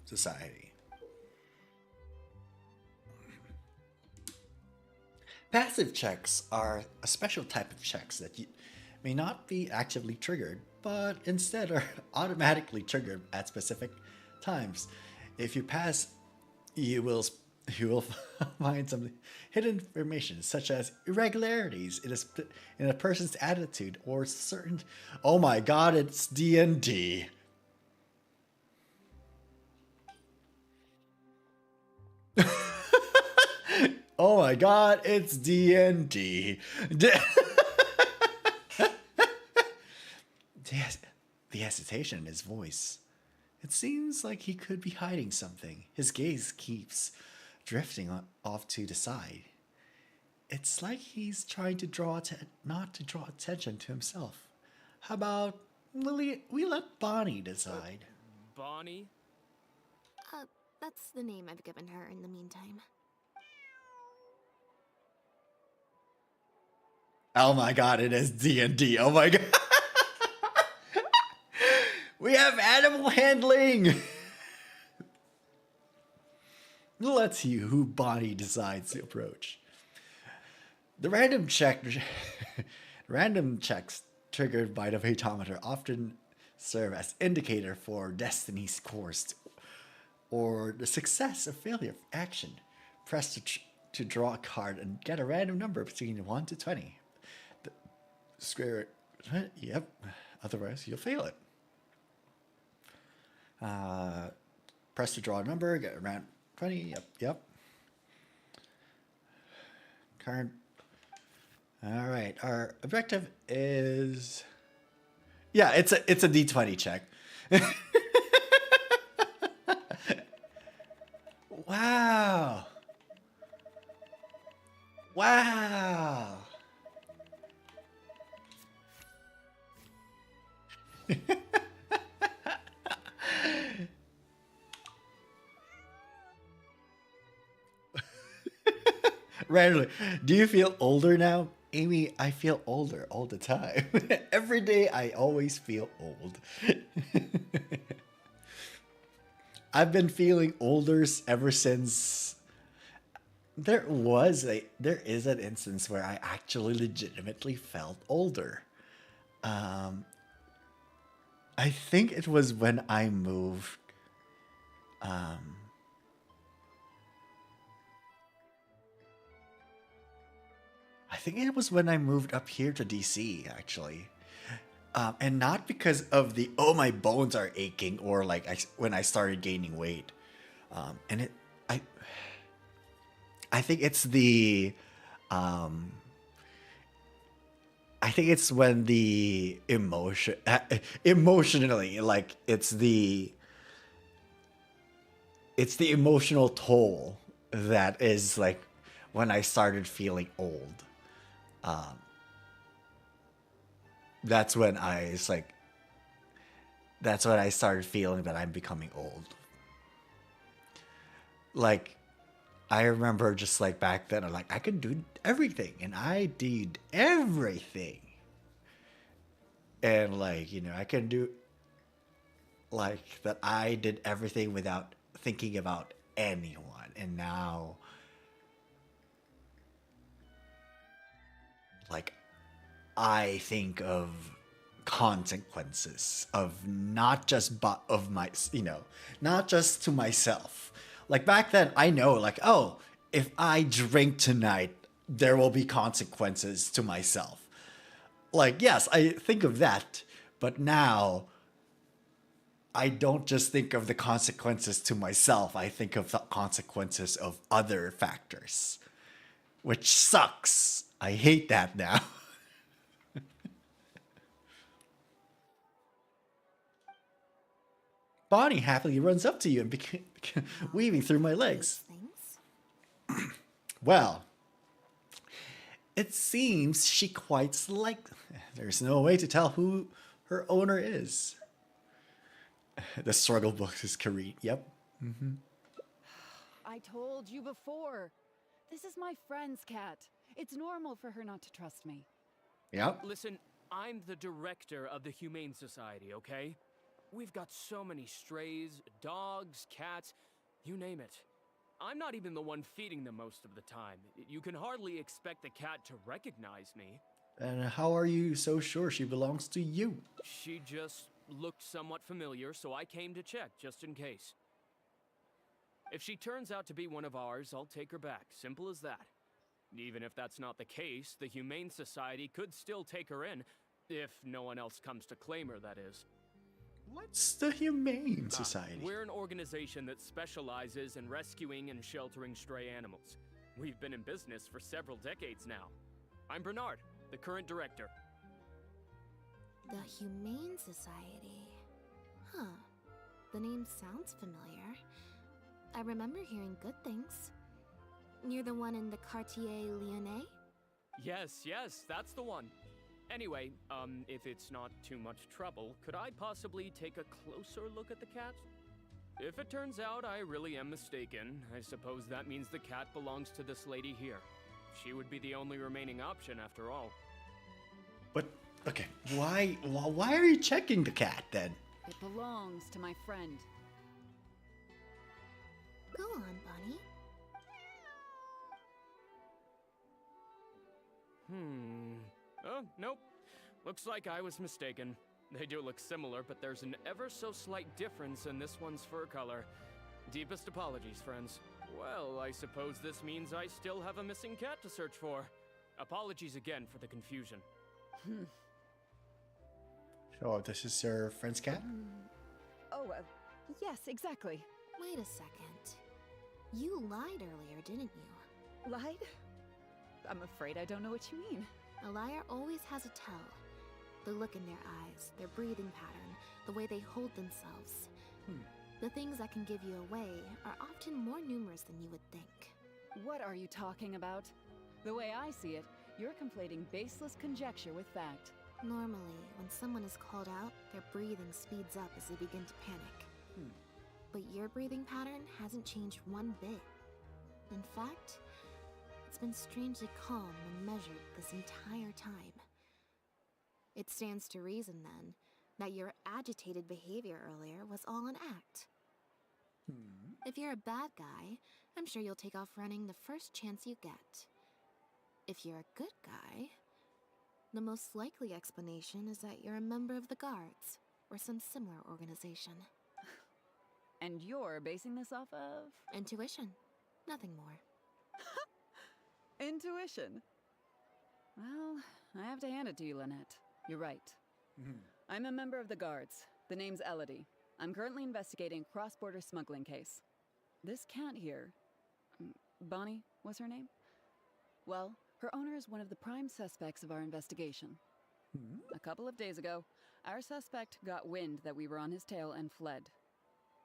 Society. Passive checks are a special type of checks that may not be actively triggered, but instead are automatically triggered at specific times. If you pass, you will find some hidden information, such as irregularities in a person's attitude or certain. Oh my God! It's D&D. Oh my God! It's D&D. The hesitation in his voice. It seems like he could be hiding something. His gaze keeps drifting off to the side. It's like he's trying to not to draw attention to himself. How about we let Bonnie decide? Bonnie? That's the name I've given her in the meantime. Oh my God, it is D&D. Oh my God. We have animal handling. Let's see who Bonnie decides to approach. The random checks triggered by the photometer often serve as indicator for destiny's course or the success or failure of action. Press to draw a card and get a random number between 1 to 20. The square, yep. Otherwise, you'll fail it. Press to draw a number, get around 20. Yep. Card. All right. Our objective is, yeah, it's a D20 check. Wow. Wow. Randomly, do you feel older now? Amy, I feel older all the time. Every day I always feel old. I've been feeling older ever since there is an instance where I actually legitimately felt older. I think it was when I moved. I think it was when I moved up here to DC, actually. And not because of the, oh, my bones are aching, or like when I started gaining weight. And I think it's the, I think it's when the emotionally, like it's the emotional toll that is like when I started feeling old. That's when I started feeling that I'm becoming old. Like, I remember just like back then, I'm like, I could do everything, and I did everything. And like, you know, I can do like that. I did everything without thinking about anyone. And now, like, I think of consequences of not just of my, you know, not just to myself. Like back then, I know, like, oh, if I drink tonight, there will be consequences to myself. Like, yes, I think of that, but now I don't just think of the consequences to myself. I think of the consequences of other factors, which sucks. I hate that now. Bonnie happily runs up to you and weaving through my legs. Well, it seems she quite like. There's no way to tell who her owner is. The struggle book is Kareen. Yep. I told you before. This is my friend's cat. It's normal for her not to trust me. Yep. Listen, I'm the director of the Humane Society, okay? We've got so many strays, dogs, cats, you name it. I'm not even the one feeding them most of the time. You can hardly expect the cat to recognize me. And how are you so sure she belongs to you? She just looked somewhat familiar, so I came to check, just in case. If she turns out to be one of ours, I'll take her back. Simple as that. Even if that's not the case, the Humane Society could still take her in, if no one else comes to claim her, that is. What's the Humane Society? We're an organization that specializes in rescuing and sheltering stray animals. We've been in business for several decades now. I'm Bernard, the current director. The Humane Society. Huh. The name sounds familiar. I remember hearing good things. Near the one in the Quartier Lyonnais? Yes, that's the one. Anyway, if it's not too much trouble, could I possibly take a closer look at the cat? If it turns out I really am mistaken, I suppose that means the cat belongs to this lady here. She would be the only remaining option after all. But, okay, why are you checking the cat then? It belongs to my friend. Go on, Bunny. Oh, nope. Looks like I was mistaken. They do look similar, but there's an ever so slight difference in this one's fur color. Deepest apologies, friends. Well, I suppose this means I still have a missing cat to search for. Apologies again for the confusion. So, this is your friend's cat? Yes, exactly. Wait a second. You lied earlier, didn't you? Lied? I'm afraid I don't know what you mean. A liar always has a tell. The look in their eyes, their breathing pattern, the way they hold themselves. The things that can give you away are often more numerous than you would think. What are you talking about? The way I see it, you're conflating baseless conjecture with fact. Normally, when someone is called out, their breathing speeds up as they begin to panic. But your breathing pattern hasn't changed one bit. In fact, it's been strangely calm and measured this entire time. It stands to reason, then, that your agitated behavior earlier was all an act. If you're a bad guy, I'm sure you'll take off running the first chance you get. If you're a good guy, the most likely explanation is that you're a member of the Guards, or some similar organization. And you're basing this off of? Intuition. Nothing more. Intuition. Well, I have to hand it to you, Lynette. You're right. I'm a member of the Guards. The name's Elodie. I'm currently investigating a cross-border smuggling case. This cat here... Bonnie was her name? Well, her owner is one of the prime suspects of our investigation. A couple of days ago, our suspect got wind that we were on his tail and fled.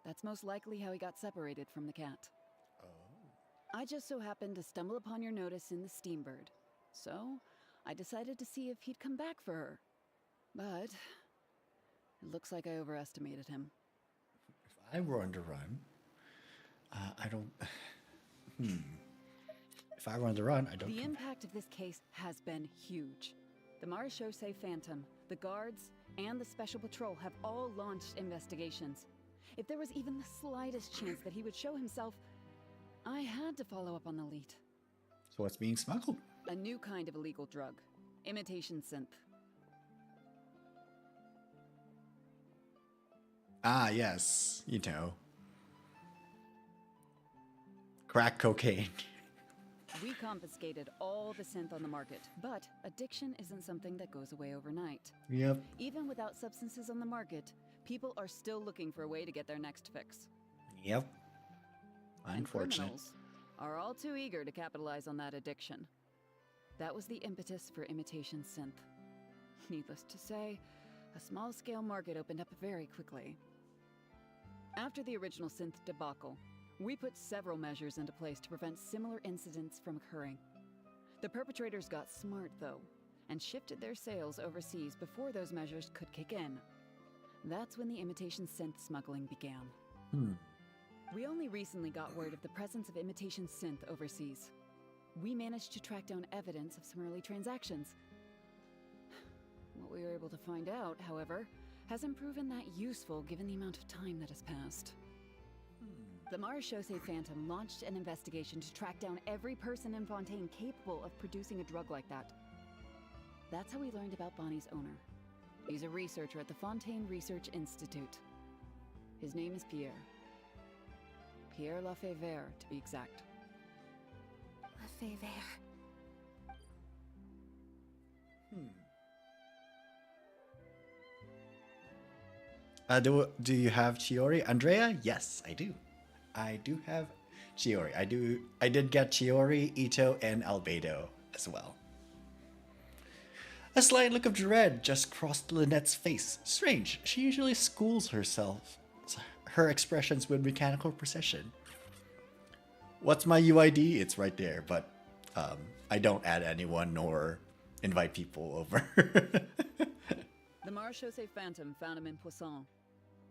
That's most likely how he got separated from the cat. I just so happened to stumble upon your notice in the Steambird. So, I decided to see if he'd come back for her. But, it looks like I overestimated him. If I were on the run, I don't... If I were on the run, I don't... The impact of this case has been huge. The Marechaussee Phantom, the Guards, and the Special Patrol have all launched investigations. If there was even the slightest chance that he would show himself, I had to follow up on the lead. So what's being smuggled? A new kind of illegal drug. Imitation synth. Ah, yes. You know. Crack cocaine. We confiscated all the synth on the market, but addiction isn't something that goes away overnight. Yep. Even without substances on the market, people are still looking for a way to get their next fix. Yep. And Unfortunate. criminals are all too eager to capitalize on that addiction. That was the impetus for imitation synth. Needless to say, a small-scale market opened up very quickly. After the original synth debacle, we put several measures into place to prevent similar incidents from occurring. The perpetrators got smart, though, and shifted their sales overseas before those measures could kick in. That's when the imitation synth smuggling began. We only recently got word of the presence of imitation synth overseas. We managed to track down evidence of some early transactions. What we were able to find out, however, hasn't proven that useful given the amount of time that has passed. The Marechaussee Phantom launched an investigation to track down every person in Fontaine capable of producing a drug like that. That's how we learned about Bonnie's owner. He's a researcher at the Fontaine Research Institute. His name is Pierre. Pierre Lafayette, to be exact. Lafayette. Do you have Chiori? Andrea? Yes, I do. I do have Chiori. I did get Chiori, Ito, and Albedo as well. A slight look of dread just crossed Lynette's face. Strange, she usually schools her expressions with mechanical precision. What's my UID? It's right there, but I don't add anyone nor invite people over. The Marechaussee Phantom found him in Poisson.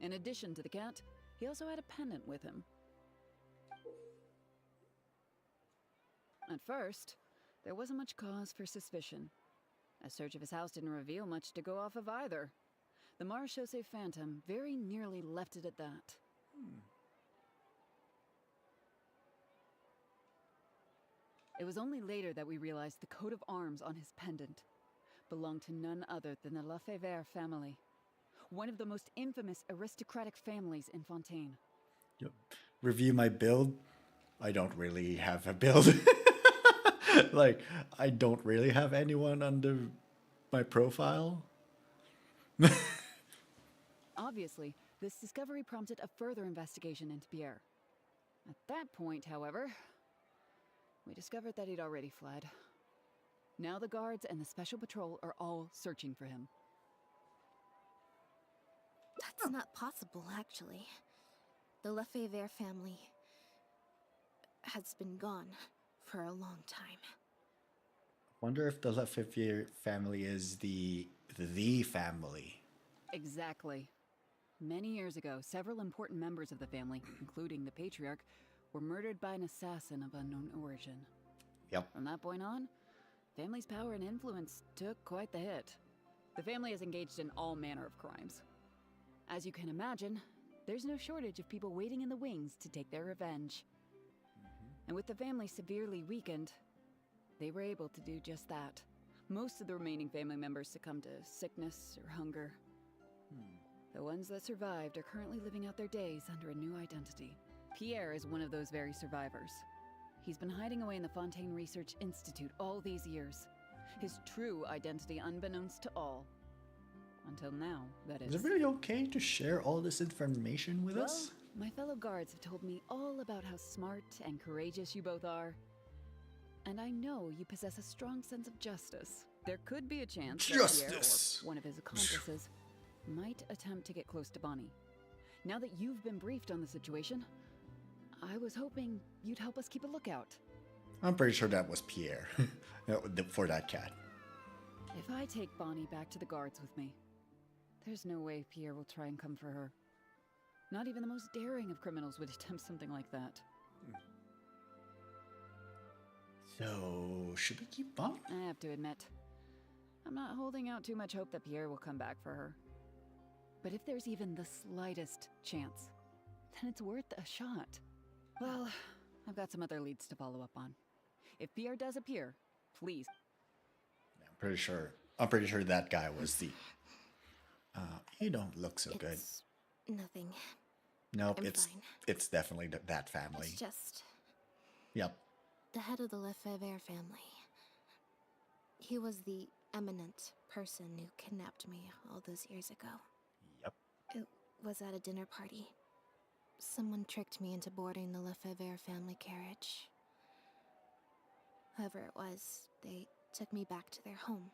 In addition to the cat, he also had a pendant with him. At first, there wasn't much cause for suspicion. A search of his house didn't reveal much to go off of either. The Marechaussee Phantom very nearly left it at that. It was only later that we realized the coat of arms on his pendant belonged to none other than the Lafayette family, one of the most infamous aristocratic families in Fontaine. Yep. Review my build. I don't really have a build. Like, I don't really have anyone under my profile. Obviously, this discovery prompted a further investigation into Pierre. At that point, however, we discovered that he'd already fled. Now the guards and the Special Patrol are all searching for him. That's not possible, actually. The Lafayette family has been gone for a long time. Wonder if the Lafayette family is the family. Exactly. Many years ago, several important members of the family, including the patriarch, were murdered by an assassin of unknown origin. Yep. From that point on, family's power and influence took quite the hit. The family is engaged in all manner of crimes. As you can imagine, there's no shortage of people waiting in the wings to take their revenge. And with the family severely weakened, they were able to do just that. Most of the remaining family members succumbed to sickness or hunger. The ones that survived are currently living out their days under a new identity. Pierre is one of those very survivors. He's been hiding away in the Fontaine Research Institute all these years. His true identity unbeknownst to all. Until now, that is. Is it really okay to share all this information with us? My fellow guards have told me all about how smart and courageous you both are. And I know you possess a strong sense of justice. There could be a chance that Pierre, or one of his accomplices, might attempt to get close to Bonnie. Now that you've been briefed on the situation, I was hoping you'd help us keep a lookout. I'm pretty sure that was Pierre for that cat. If I take Bonnie back to the guards with me, there's no way Pierre will try and come for her. Not even the most daring of criminals would attempt something like that. So, should we keep Bonnie? I have to admit, I'm not holding out too much hope that Pierre will come back for her. But if there's even the slightest chance, then it's worth a shot. Well, I've got some other leads to follow up on. If Pierre does appear, please. I'm pretty sure that guy was the... you don't look so good. Nothing. Nope, I'm fine. it's definitely that family. It's just... Yep. the head of the Lefebvre family. He was the eminent person who kidnapped me all those years ago. Yep. It was at a dinner party. Someone tricked me into boarding the Lefebvre family carriage. Whoever it was, they took me back to their home.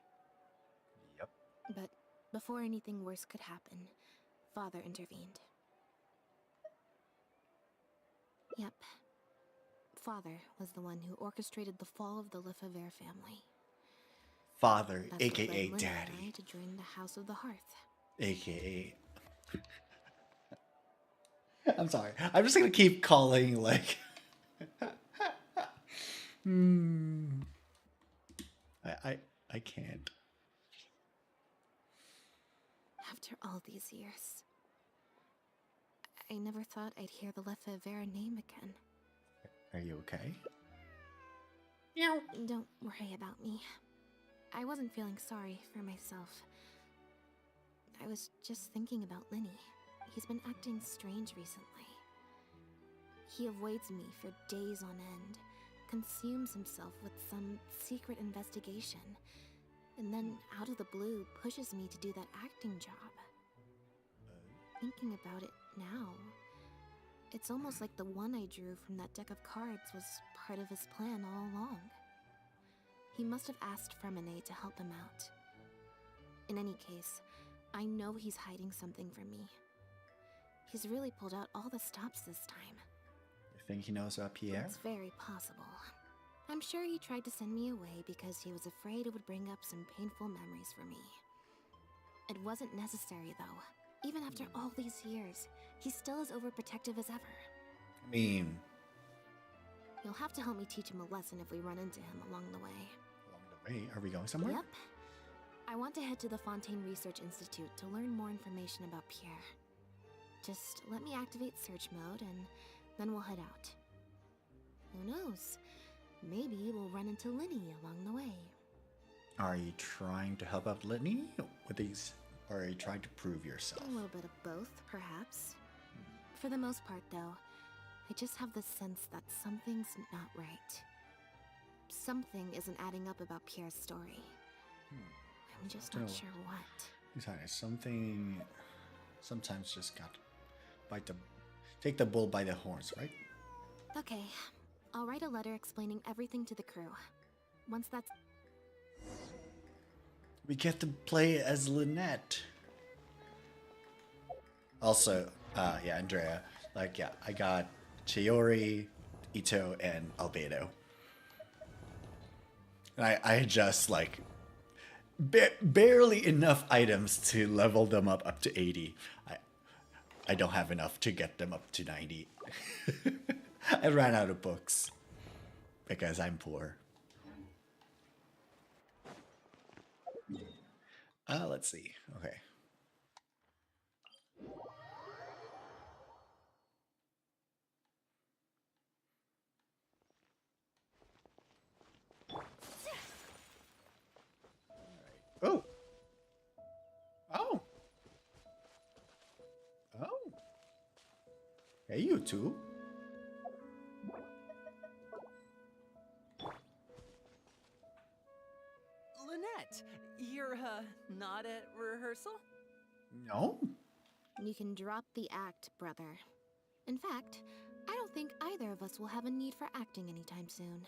Yep. But before anything worse could happen, Father intervened. Yep. Father was the one who orchestrated the fall of the Lefebvre family. Father, That's what aka led Lynn and Daddy. I to join the House of the Hearth. AKA. I'm sorry. I'm just gonna keep calling like. I can't. After all these years, I never thought I'd hear the Lefebvre name again. Are you okay? No. Don't worry about me. I wasn't feeling sorry for myself. I was just thinking about Linny. He's been acting strange recently. He avoids me for days on end, consumes himself with some secret investigation, and then out of the blue pushes me to do that acting job. Thinking about it now, it's almost like the one I drew from that deck of cards was part of his plan all along. He must have asked Fremine to help him out. In any case, I know he's hiding something from me. He's really pulled out all the stops this time. You think he knows about Pierre? It's very possible. I'm sure he tried to send me away because he was afraid it would bring up some painful memories for me. It wasn't necessary, though. Even after all these years, he's still as overprotective as ever. I mean... You'll have to help me teach him a lesson if we run into him along the way. Along the way? Are we going somewhere? Yep. I want to head to the Fontaine Research Institute to learn more information about Pierre. Just let me activate search mode and then we'll head out. Who knows? Maybe we'll run into Linny along the way. Are you trying to help out Litany with these, or are you trying to prove yourself? A little bit of both, perhaps. For the most part, though, I just have the sense that something's not right. Something isn't adding up about Pierre's story. I'm just not sure what. Exactly. Something... Sometimes just got to take the bull by the horns, right? Okay, I'll write a letter explaining everything to the crew. Once that's... We get to play as Lynette. Also, yeah, Andrea. Like, yeah, I got Chiori, Ito, and Albedo. And I just, like, barely enough items to level them up to 80. I don't have enough to get them up to 90. I ran out of books because I'm poor. Let's see. Okay. Oh. Oh. Oh. Hey, you two. Lynette, you're, not at rehearsal? No. You can drop the act, brother. In fact, I don't think either of us will have a need for acting anytime soon.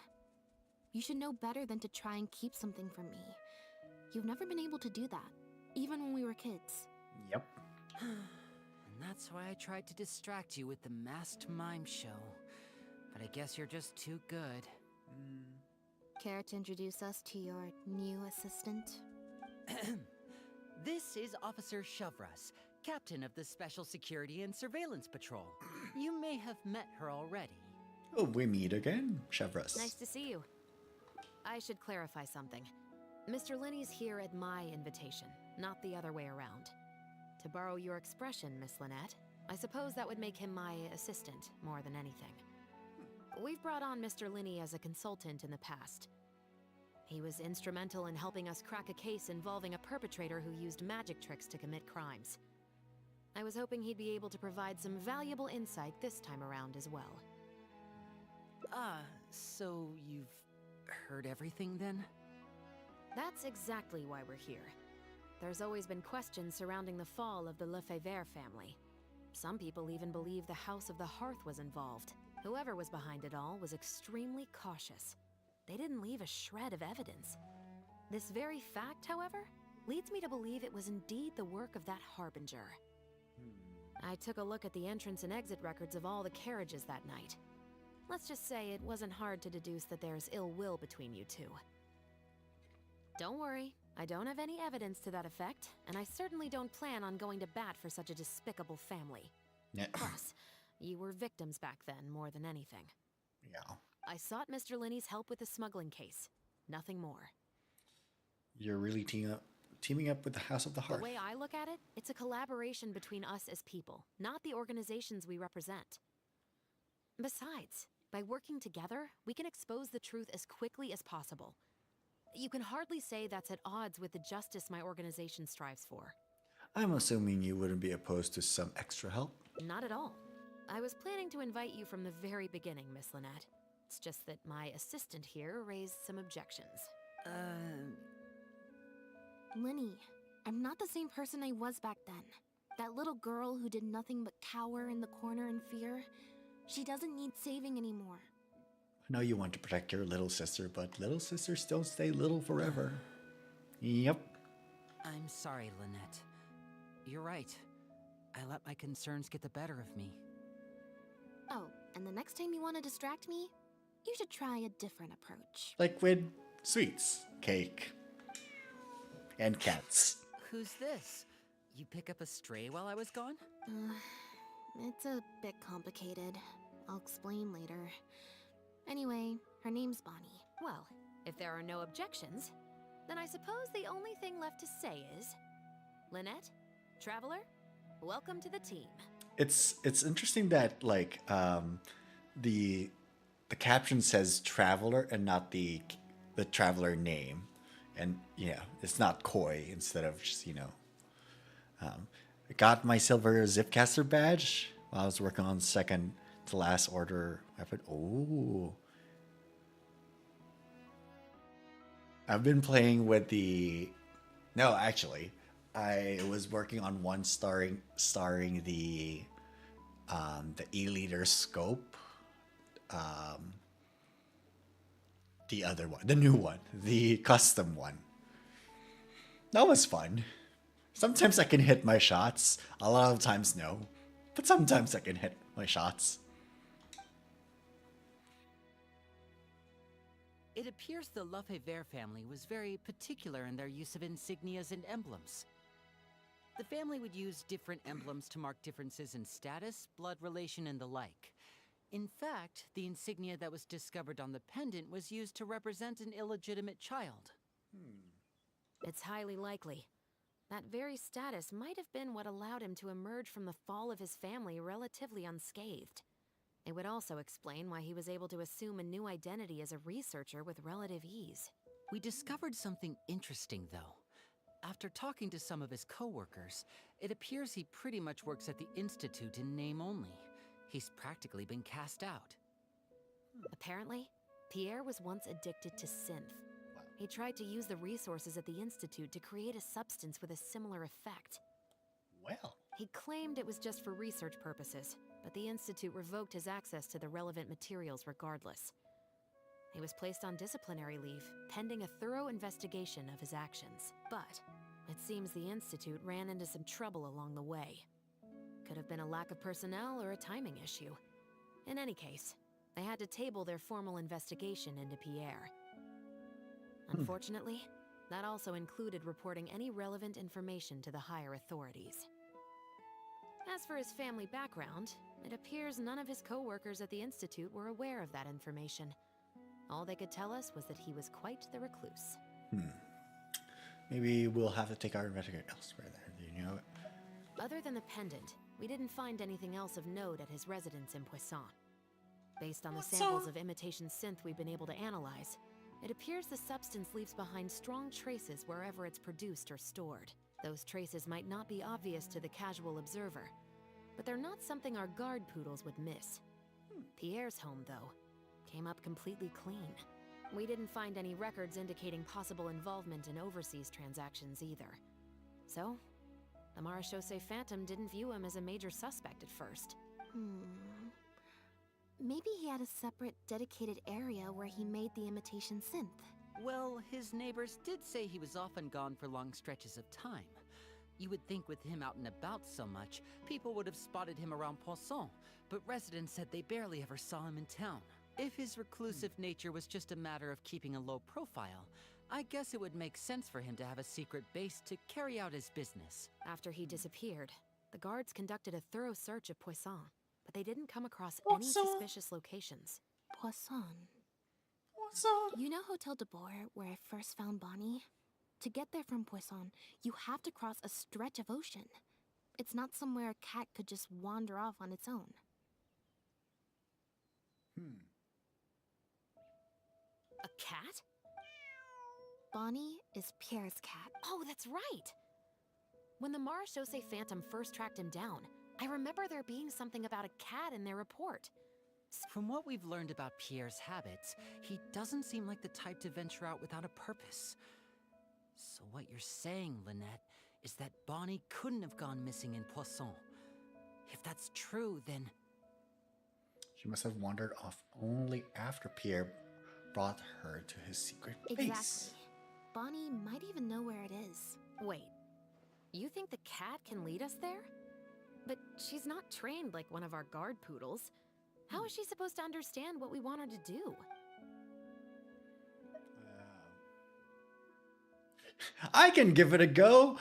You should know better than to try and keep something from me. You've never been able to do that, even when we were kids. Yep. And that's why I tried to distract you with the masked mime show. But I guess you're just too good. Care to introduce us to your new assistant? This is Officer Shavras, captain of the Special Security and Surveillance Patrol. You may have met her already. Oh, we meet again, Chevros. Nice to see you. I should clarify something. Mr. Linney's here at my invitation, not the other way around. To borrow your expression, Miss Lynette, I suppose that would make him my assistant more than anything. We've brought on Mr. Linney as a consultant in the past. He was instrumental in helping us crack a case involving a perpetrator who used magic tricks to commit crimes. I was hoping he'd be able to provide some valuable insight this time around as well. So you've heard everything then? That's exactly why we're here. There's always been questions surrounding the fall of the Lefebvre family. Some people even believe the House of the Hearth was involved. Whoever was behind it all was extremely cautious. They didn't leave a shred of evidence. This very fact, however, leads me to believe it was indeed the work of that Harbinger. I took a look at the entrance and exit records of all the carriages that night. Let's just say it wasn't hard to deduce that there's ill will between you two. Don't worry, I don't have any evidence to that effect, and I certainly don't plan on going to bat for such a despicable family. Plus, you were victims back then more than anything. Yeah. I sought Mr. Linney's help with the smuggling case. Nothing more. You're really teaming up with the House of the Hearth. The way I look at it, it's a collaboration between us as people, not the organizations we represent. Besides, by working together, we can expose the truth as quickly as possible. You can hardly say that's at odds with the justice my organization strives for. I'm assuming you wouldn't be opposed to some extra help? Not at all. I was planning to invite you from the very beginning, Miss Lynette. It's just that my assistant here raised some objections. Linny, I'm not the same person I was back then. That little girl who did nothing but cower in the corner in fear, she doesn't need saving anymore. I know you want to protect your little sister, but little sisters don't stay little forever. Yep. I'm sorry, Lynette. You're right. I let my concerns get the better of me. Oh, and the next time you want to distract me, you should try a different approach. Like with sweets, cake, and cats. Who's this? You pick up a stray while I was gone? It's a bit complicated. I'll explain later. Anyway, her name's Bonnie. Well, if there are no objections, then I suppose the only thing left to say is... Lynette, Traveler, welcome to the team. It's interesting that like the caption says Traveler and not the Traveler name, and yeah, it's not Koi instead of just I got my silver Zipcaster badge while I was working on second to last order weapon. Oh, I've been playing with the. No, actually, I was working on one starring the E-liter scope. The other one, the new one, the custom one. That was fun. Sometimes I can hit my shots. A lot of times no, but sometimes I can hit my shots. It appears the Lefebvre family was very particular in their use of insignias and emblems. The family would use different emblems to mark differences in status, blood relation, and the like. In fact, the insignia that was discovered on the pendant was used to represent an illegitimate child. It's highly likely. That very status might have been what allowed him to emerge from the fall of his family relatively unscathed. It would also explain why he was able to assume a new identity as a researcher with relative ease. We discovered something interesting, though. After talking to some of his co-workers, it appears he pretty much works at the Institute in name only. He's practically been cast out. Apparently, Pierre was once addicted to synth. He tried to use the resources at the Institute to create a substance with a similar effect. Well. He claimed it was just for research purposes, but the Institute revoked his access to the relevant materials regardless. He was placed on disciplinary leave, pending a thorough investigation of his actions. But it seems the Institute ran into some trouble along the way. Could have been a lack of personnel or a timing issue. In any case, they had to table their formal investigation into Pierre. Unfortunately, that also included reporting any relevant information to the higher authorities. As for his family background, it appears none of his co-workers at the Institute were aware of that information. All they could tell us was that he was quite the recluse. Maybe we'll have to take our investigation elsewhere there. Do you know it? Other than the pendant, we didn't find anything else of note at his residence in Poisson. Based on the samples of imitation synth we've been able to analyze, it appears the substance leaves behind strong traces wherever it's produced or stored. Those traces might not be obvious to the casual observer, but they're not something our guard poodles would miss. Pierre's home, though. came up completely clean. We didn't find any records indicating possible involvement in overseas transactions either. So, the Marechaussee Phantom didn't view him as a major suspect at first. Maybe he had a separate, dedicated area where he made the imitation synth. Well, his neighbors did say he was often gone for long stretches of time. You would think with him out and about so much, people would have spotted him around Poisson, but residents said they barely ever saw him in town. If his reclusive nature was just a matter of keeping a low profile, I guess it would make sense for him to have a secret base to carry out his business. After he disappeared, the guards conducted a thorough search of Poisson, but they didn't come across any suspicious locations. Poisson. You know Hotel de Boer, where I first found Bonnie? To get there from Poisson, you have to cross a stretch of ocean. It's not somewhere a cat could just wander off on its own. A cat? Bonnie is Pierre's cat. Oh, that's right! When the Marechaussee Phantom first tracked him down, I remember there being something about a cat in their report. From what we've learned about Pierre's habits, he doesn't seem like the type to venture out without a purpose. So what you're saying, Lynette, is that Bonnie couldn't have gone missing in Poisson. If that's true, then... She must have wandered off only after Pierre brought her to his secret base. Exactly. Bonnie might even know where it is. Wait, you think the cat can lead us there? But she's not trained like one of our guard poodles. How is she supposed to understand what we want her to do? I can give it a go.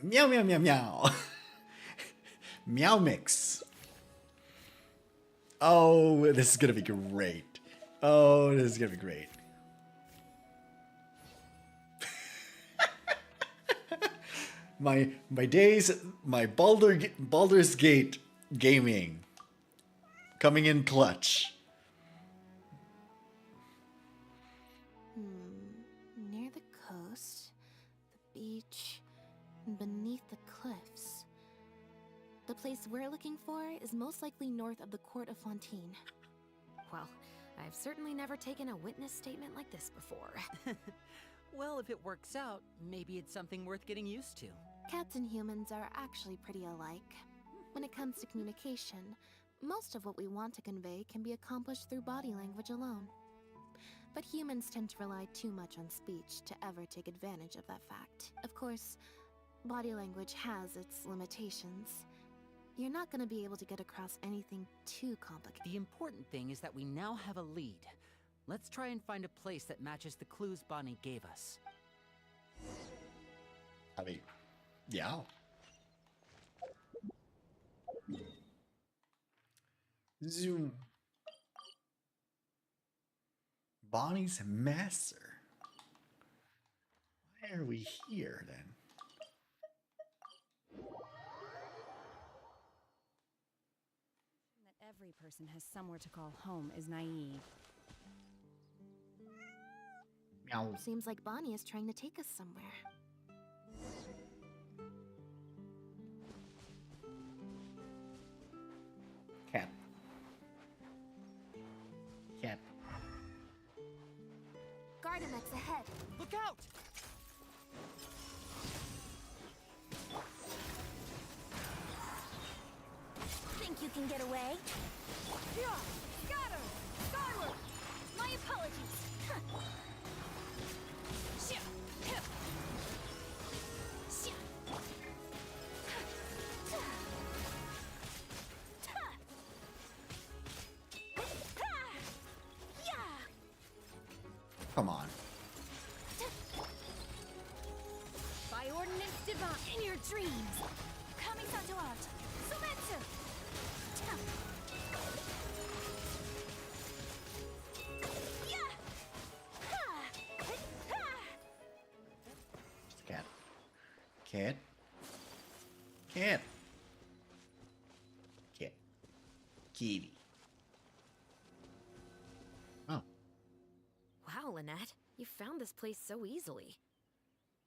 Meow, meow, meow, meow. Meow mix. Oh, this is going to be great. Oh, this is going to be great. my days, my Baldur's Gate gaming coming in clutch. Near the coast, the beach, and beneath the cliffs. The place we're looking for is most likely north of the Court of Fontaine. Well, I've certainly never taken a witness statement like this before. Well, if it works out, maybe it's something worth getting used to. Cats and humans are actually pretty alike. When it comes to communication, most of what we want to convey can be accomplished through body language alone. But humans tend to rely too much on speech to ever take advantage of that fact. Of course, body language has its limitations. You're not going to be able to get across anything too complicated. The important thing is that we now have a lead. Let's try and find a place that matches the clues Bonnie gave us. I mean, yeah. Zoom. Bonnie's master. Why are we here then? That every person has somewhere to call home is naive. Meow. Seems like Bonnie is trying to take us somewhere. Cat. Cat. Gardamex ahead. Look out! Think you can get away? Yeah! Got her! Skyward! My apologies! Come on. By ordinance divine in your dreams! Coming to art! Sumetsu! Cat. Cat. Cat. Cat. Kitty. Oh. Wow, Lynette, you found this place so easily.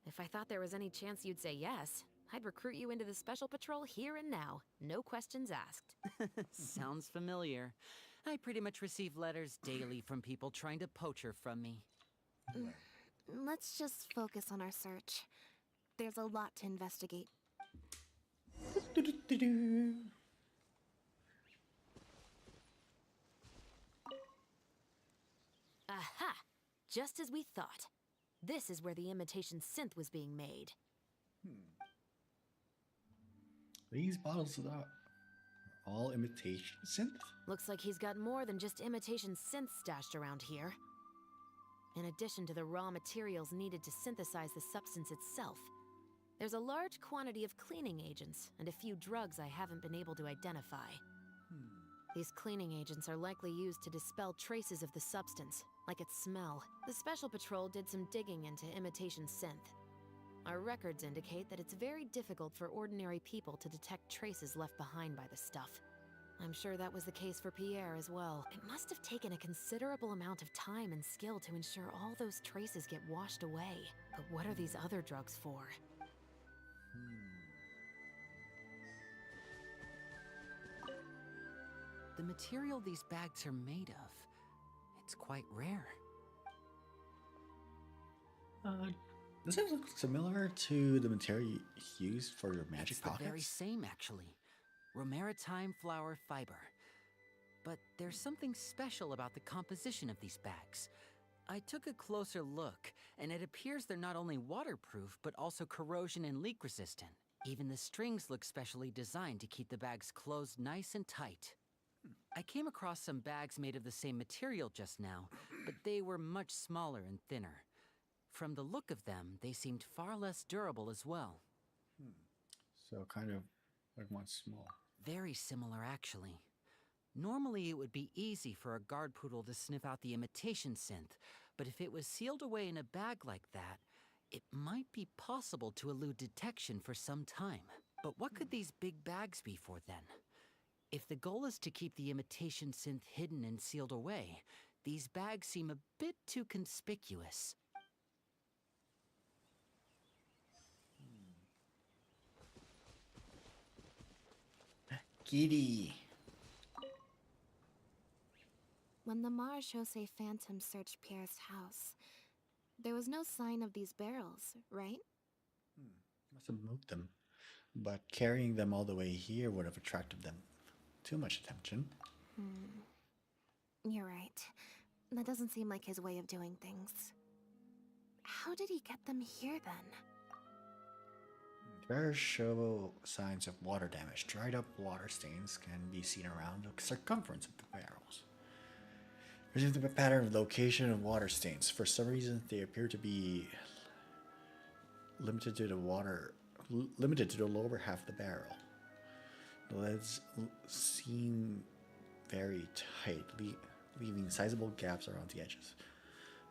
If I thought there was any chance you'd say yes, I'd recruit you into the Special Patrol here and now. No questions asked. Sounds familiar. I pretty much receive letters daily from people trying to poach her from me. Let's just focus on our search. There's a lot to investigate. Aha! Just as we thought. This is where the imitation synth was being made. These bottles are all imitation synth? Looks like he's got more than just imitation synth stashed around here. In addition to the raw materials needed to synthesize the substance itself, there's a large quantity of cleaning agents and a few drugs I haven't been able to identify. These cleaning agents are likely used to dispel traces of the substance, like its smell. The Special Patrol did some digging into imitation synth. Our records indicate that it's very difficult for ordinary people to detect traces left behind by the stuff. I'm sure that was the case for Pierre as well. It must have taken a considerable amount of time and skill to ensure all those traces get washed away. But what are these other drugs for? The material these bags are made of, it's quite rare. Does it look similar to the material used for your magic It's pockets? the very same, actually. Romaritime flower fiber. But there's something special about the composition of these bags. I took a closer look, and it appears they're not only waterproof, but also corrosion and leak resistant. Even the strings look specially designed to keep the bags closed nice and tight. I came across some bags made of the same material just now, but they were much smaller and thinner. From the look of them, they seemed far less durable as well. So kind of like one small. Very similar, actually. Normally, it would be easy for a guard poodle to sniff out the imitation synth, but if it was sealed away in a bag like that, it might be possible to elude detection for some time. But what could these big bags be for then? If the goal is to keep the imitation synth hidden and sealed away, these bags seem a bit too conspicuous. Giddy. When the Marechaussee Phantom searched Pierre's house, there was no sign of these barrels, right? Must have moved them. But carrying them all the way here would have attracted them too much attention. You're right. That doesn't seem like his way of doing things. How did he get them here then? Barrels show signs of water damage. Dried up water stains can be seen around the circumference of the barrels. There's a pattern of location of water stains. For some reason, they appear to be limited to the lower half of the barrel. The leads seem very tight, leaving sizable gaps around the edges.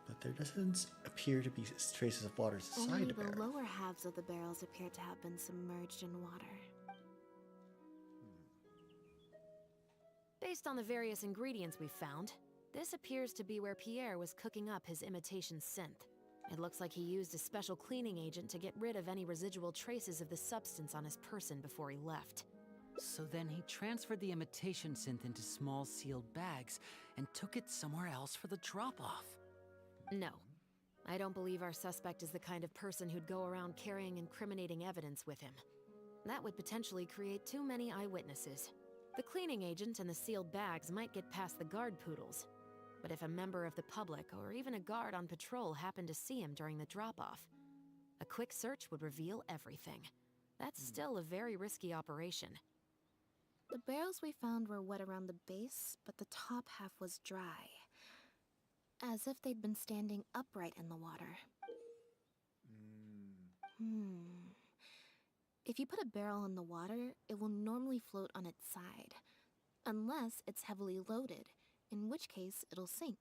But there doesn't appear to be traces of water inside Only the barrel. the lower halves of the barrels appear to have been submerged in water. Based on the various ingredients we've found, this appears to be where Pierre was cooking up his imitation synth. It looks like he used a special cleaning agent to get rid of any residual traces of the substance on his person before he left. So then he transferred the imitation synth into small sealed bags and took it somewhere else for the drop-off. No. I don't believe our suspect is the kind of person who'd go around carrying incriminating evidence with him. That would potentially create too many eyewitnesses. The cleaning agent and the sealed bags might get past the guard poodles. But if a member of the public or even a guard on patrol happened to see him during the drop-off, a quick search would reveal everything. That's still a very risky operation. The barrels we found were wet around the base, but the top half was dry. As if they'd been standing upright in the water. If you put a barrel in the water, it will normally float on its side. Unless it's heavily loaded, in which case it'll sink.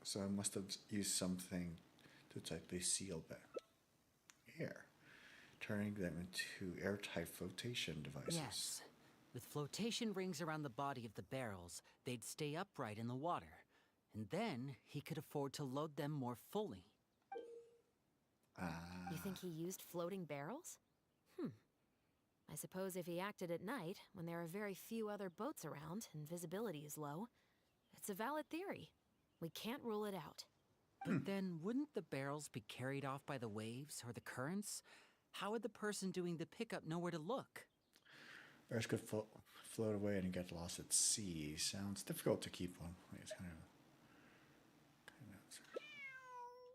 So I must have used something to tightly seal back air, turning them into airtight flotation devices. Yes. With flotation rings around the body of the barrels, they'd stay upright in the water. And then he could afford to load them more fully. You think he used floating barrels? I I suppose if he acted at night, when there are very few other boats around and visibility is low, it's a valid theory. We can't rule it out. But then, wouldn't the barrels be carried off by the waves or the currents? How would the person doing the pickup know where to look? Bears could float away and get lost at sea. Sounds difficult to keep on. It's kind of.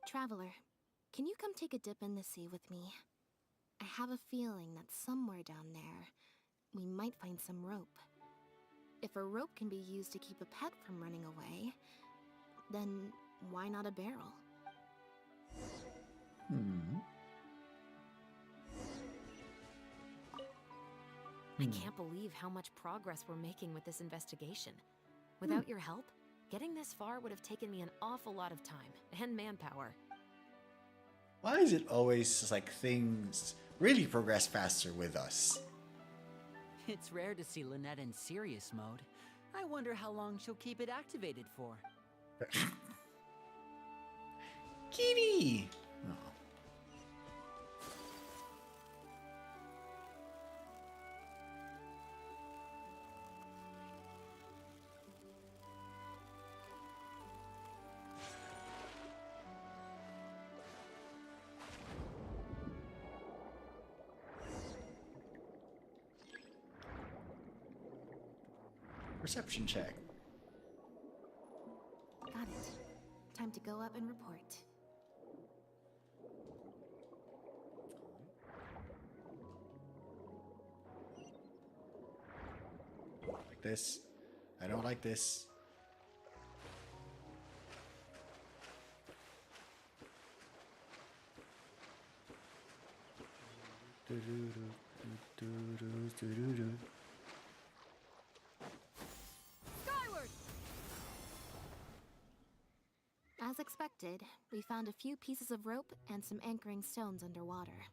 Traveler, can you come take a dip in the sea with me? I have a feeling that somewhere down there, we might find some rope. If a rope can be used to keep a pet from running away, then why not a barrel? I can't believe how much progress we're making with this investigation. Without your help, getting this far would have taken me an awful lot of time and manpower. Why is it always like things really progress faster with us? It's rare to see Lynette in serious mode. I wonder how long she'll keep it activated for. Kitty! Oh. Perception check. Got it. Time to go up and report. Like this. I don't like this. Skyward! As expected, we found a few pieces of rope and some anchoring stones underwater.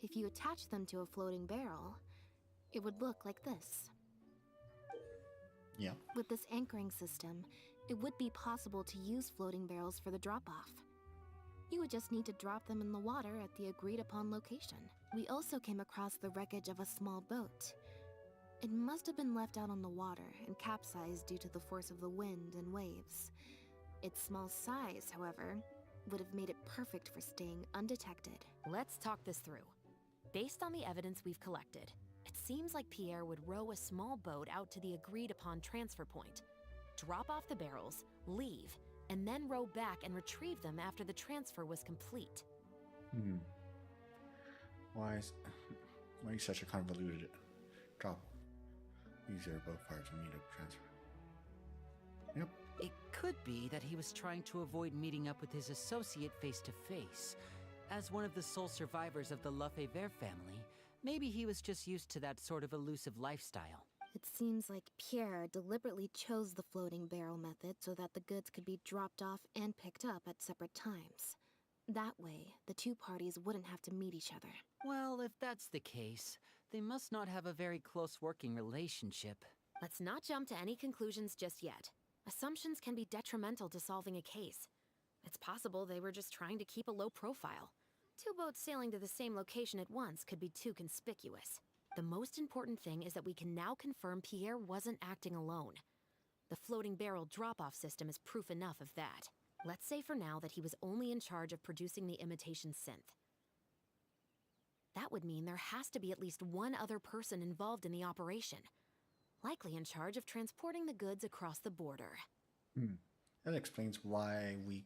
If you attach them to a floating barrel, it would look like this. Yeah. With this anchoring system, it would be possible to use floating barrels for the drop-off. You would just need to drop them in the water at the agreed-upon location. We also came across the wreckage of a small boat. It must have been left out on the water and capsized due to the force of the wind and waves. Its small size, however, would have made it perfect for staying undetected. Let's talk this through. Based on the evidence we've collected, it seems like Pierre would row a small boat out to the agreed-upon transfer point, drop off the barrels, leave, and then row back and retrieve them after the transfer was complete. Why is such a convoluted drop? These are both parts of need a transfer. Yep. It could be that he was trying to avoid meeting up with his associate face to face. As one of the sole survivors of the Lefebvre family, maybe he was just used to that sort of elusive lifestyle. It seems like Pierre deliberately chose the floating barrel method so that the goods could be dropped off and picked up at separate times. That way, the two parties wouldn't have to meet each other. Well, if that's the case, they must not have a very close working relationship. Let's not jump to any conclusions just yet. Assumptions can be detrimental to solving a case. It's possible they were just trying to keep a low profile. Two boats sailing to the same location at once could be too conspicuous. The most important thing is that we can now confirm Pierre wasn't acting alone. The floating barrel drop-off system is proof enough of that. Let's say for now that he was only in charge of producing the imitation synth. That would mean there has to be at least one other person involved in the operation, likely in charge of transporting the goods across the border. That explains why we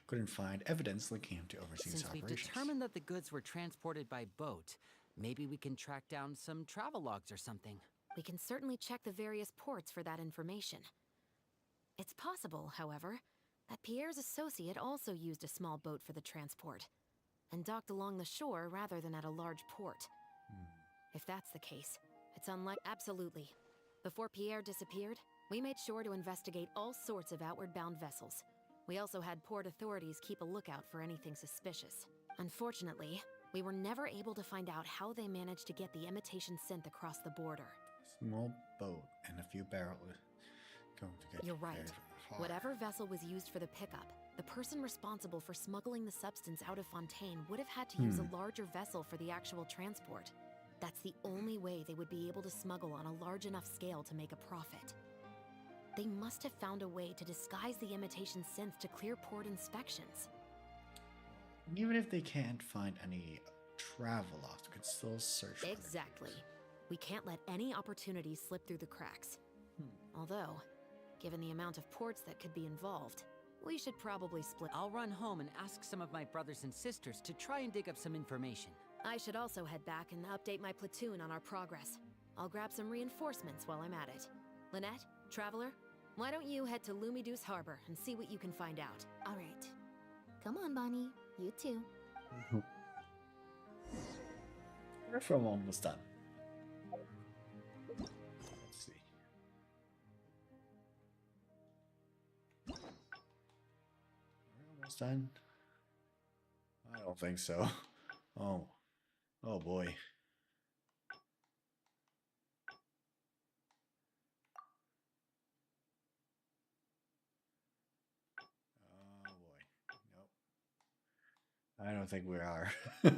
couldn't find evidence linking him to overseas Since operations. we've determined that the goods were transported by boat, maybe we can track down some travel logs or something. We can certainly check the various ports for that information. It's possible, however, that Pierre's associate also used a small boat for the transport, and docked along the shore rather than at a large port. If that's the case, it's unlikely. Absolutely. Before Pierre disappeared, we made sure to investigate all sorts of outward-bound vessels. We also had port authorities keep a lookout for anything suspicious. Unfortunately, we were never able to find out how they managed to get the imitation synth across the border. Small boat and a few barrels going to get You're right. very far. Whatever vessel was used for the pickup, the person responsible for smuggling the substance out of Fontaine would have had to use a larger vessel for the actual transport. That's the only way they would be able to smuggle on a large enough scale to make a profit. They must have found a way to disguise the imitation synth to clear port inspections. Even if they can't find any travel logs, we could still search for Exactly. We can't let any opportunities slip through the cracks. Although, given the amount of ports that could be involved, we should probably split. I'll run home and ask some of my brothers and sisters to try and dig up some information. I should also head back and update my platoon on our progress. I'll grab some reinforcements while I'm at it. Lynette, Traveler, why don't you head to Lumiduce Harbor and see what you can find out? All right. Come on, Bonnie. You too. We're from almost done. Let's see. We're almost done. I don't think so. Oh. Oh boy. I don't think we are. I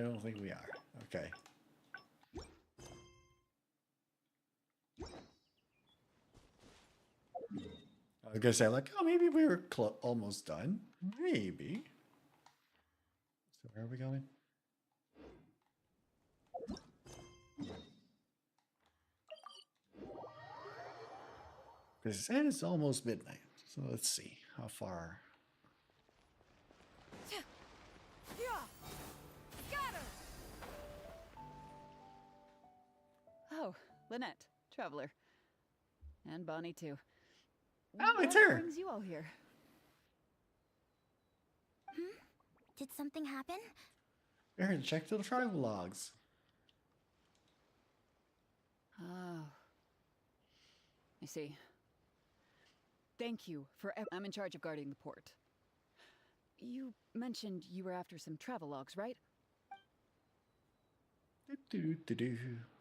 don't think we are. Okay. I was gonna say, like, oh, maybe we were almost done. Maybe. So where are we going? Because it's almost midnight. So let's see how far. Oh, Lynette, Traveler. And Bonnie, too. Oh, it's What her. brings you all here? Did something happen? We're here to check the travel logs. Oh. I see. Thank you for... I'm in charge of guarding the port. You mentioned you were after some travel logs, right?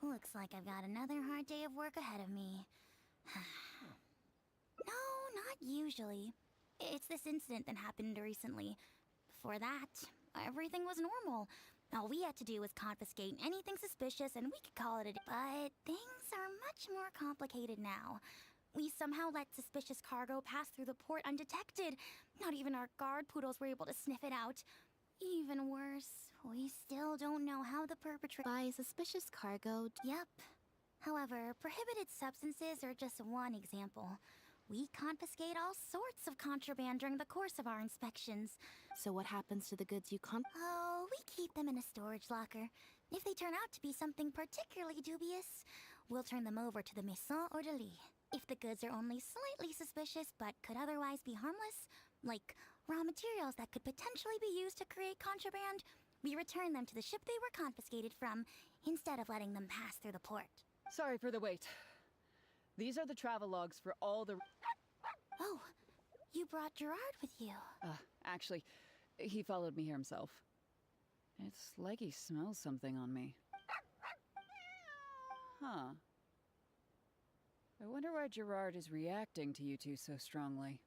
Looks like I've got another hard day of work ahead of me. No, not usually. It's this incident that happened recently. Before that, everything was normal. All we had to do was confiscate anything suspicious and we could call it a day. But things are much more complicated now. We somehow let suspicious cargo pass through the port undetected. Not even our guard poodles were able to sniff it out. Even worse, we still don't know how the perpetrator... By suspicious cargo... Yep. However, prohibited substances are just one example. We confiscate all sorts of contraband during the course of our inspections. So what happens to the goods you Oh, we keep them in a storage locker. If they turn out to be something particularly dubious, we'll turn them over to the Maison Orderly. If the goods are only slightly suspicious but could otherwise be harmless, like raw materials that could potentially be used to create contraband, we return them to the ship they were confiscated from, instead of letting them pass through the port. Sorry for the wait. These are the travel logs for all the... Oh, you brought Gerard with you. Actually, he followed me here himself. It's like he smells something on me. Huh. I wonder why Gerard is reacting to you two so strongly.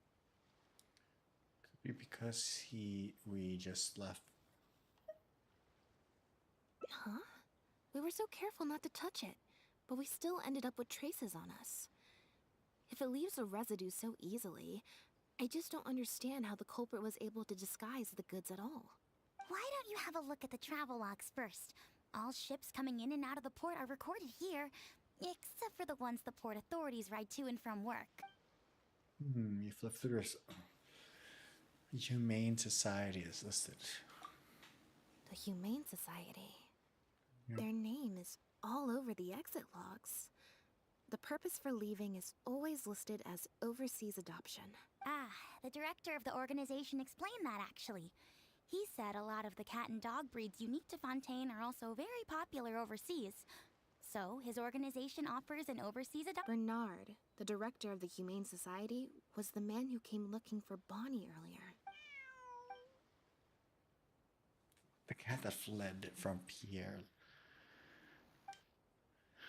Could be because we just left. Huh? We were so careful not to touch it, but we still ended up with traces on us. If it leaves a residue so easily, I just don't understand how the culprit was able to disguise the goods at all. Why don't you have a look at the travel logs first? All ships coming in and out of the port are recorded here, except for the ones the port authorities ride to and from work. You flip through this. Humane Society is listed. The Humane Society. Their name is all over the exit logs. The purpose for leaving is always listed as overseas adoption. The director of the organization explained that, actually. He said a lot of the cat and dog breeds unique to Fontaine are also very popular overseas. So, his organization offers an overseas adoption. Bernard, the director of the Humane Society, was the man who came looking for Bonnie earlier. The cat that fled from Pierre.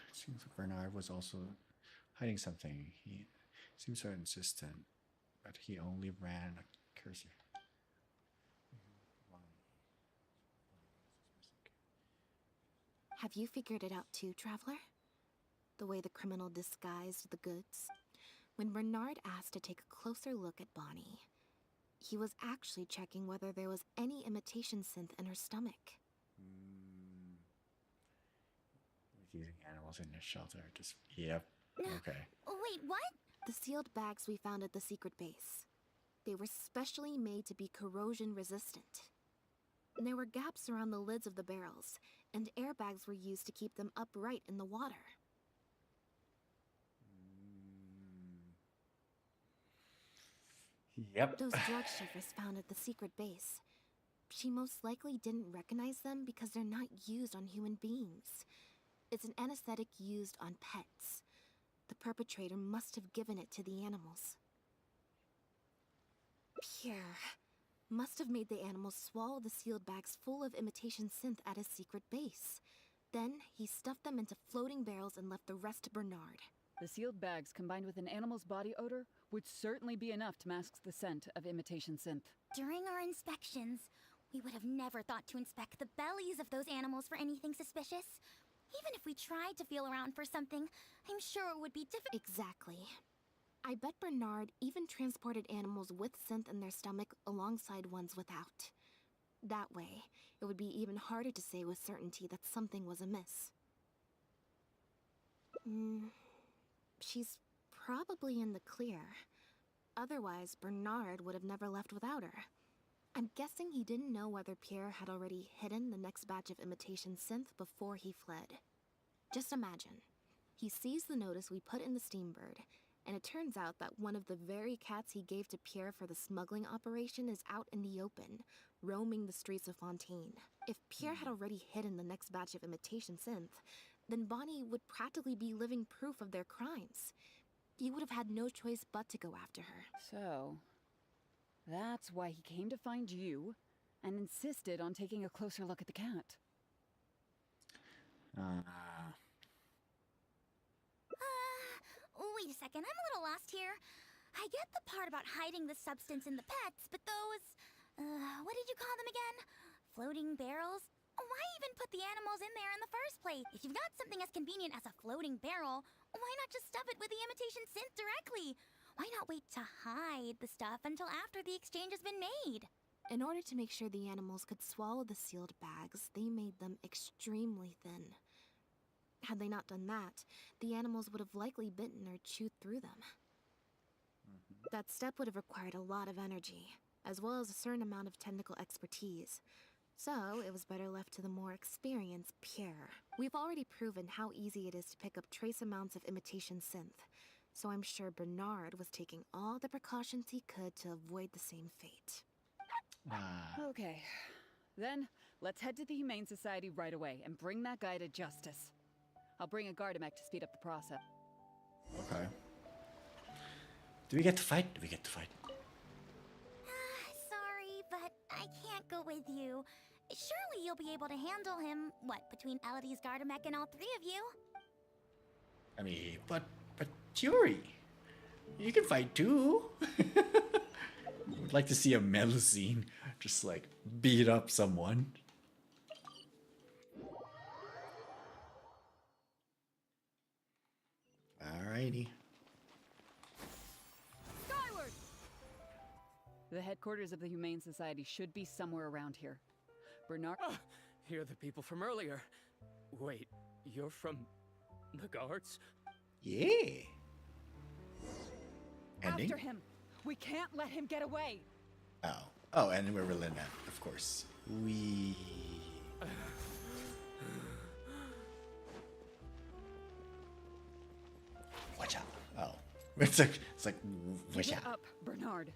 It seems like Bernard was also hiding something. He seems so insistent, but he only ran a cursor. Have you figured it out too, Traveler? The way the criminal disguised the goods? When Bernard asked to take a closer look at Bonnie, he was actually checking whether there was any imitation synth in her stomach. Using animals in their shelter. Just, yep. Okay. Wait, what? The sealed bags we found at the secret base. They were specially made to be corrosion resistant. And there were gaps around the lids of the barrels, and airbags were used to keep them upright in the water. Yep. Those drug shippers found at the secret base. She most likely didn't recognize them because they're not used on human beings. It's an anesthetic used on pets. The perpetrator must have given it to the animals. Pierre must have made the animals swallow the sealed bags full of imitation synth at his secret base. Then he stuffed them into floating barrels and left the rest to Bernard. The sealed bags combined with an animal's body odor would certainly be enough to mask the scent of imitation synth. During our inspections, we would have never thought to inspect the bellies of those animals for anything suspicious. Even if we tried to feel around for something, I'm sure it would be difficult. Exactly. I bet Bernard even transported animals with synth in their stomach alongside ones without. That way, it would be even harder to say with certainty that something was amiss. She's probably in the clear. Otherwise, Bernard would have never left without her. I'm guessing he didn't know whether Pierre had already hidden the next batch of imitation synth before he fled. Just imagine. He sees the notice we put in the Steambird, and it turns out that one of the very cats he gave to Pierre for the smuggling operation is out in the open, roaming the streets of Fontaine. If Pierre had already hidden the next batch of imitation synth, then Bonnie would practically be living proof of their crimes. He would have had no choice but to go after her. So, that's why he came to find you and insisted on taking a closer look at the cat. Wait a second, I'm a little lost here. I get the part about hiding the substance in the pets, but those, what did you call them again? Floating barrels? Why even put the animals in there in the first place? If you've got something as convenient as a floating barrel, why not just stuff it with the imitation synth directly? Why not wait to hide the stuff until after the exchange has been made? In order to make sure the animals could swallow the sealed bags, they made them extremely thin. Had they not done that, the animals would have likely bitten or chewed through them. That step would have required a lot of energy, as well as a certain amount of technical expertise. So, it was better left to the more experienced Pierre. We've already proven how easy it is to pick up trace amounts of imitation synth, so I'm sure Bernard was taking all the precautions he could to avoid the same fate. Okay. Then, let's head to the Humane Society right away and bring that guy to justice. I'll bring a Gardamek to speed up the process. Okay. Do we get to fight? Do we get to fight? Sorry, but I can't go with you. Surely you'll be able to handle him, what, between Elodie's Gardamek and all three of you? I mean, but Yuri, you can fight too. Would like to see a Melusine just like beat up someone. Alrighty. Skyward! The headquarters of the Humane Society should be somewhere around here. Bernard... You're the people from earlier. Wait, you're from the guards? Yeah. Ending? After him! We can't let him get away! Oh, and we're Lynette, of course. We... Watch out. Oh. It's like watch Give out. it up, Bernard.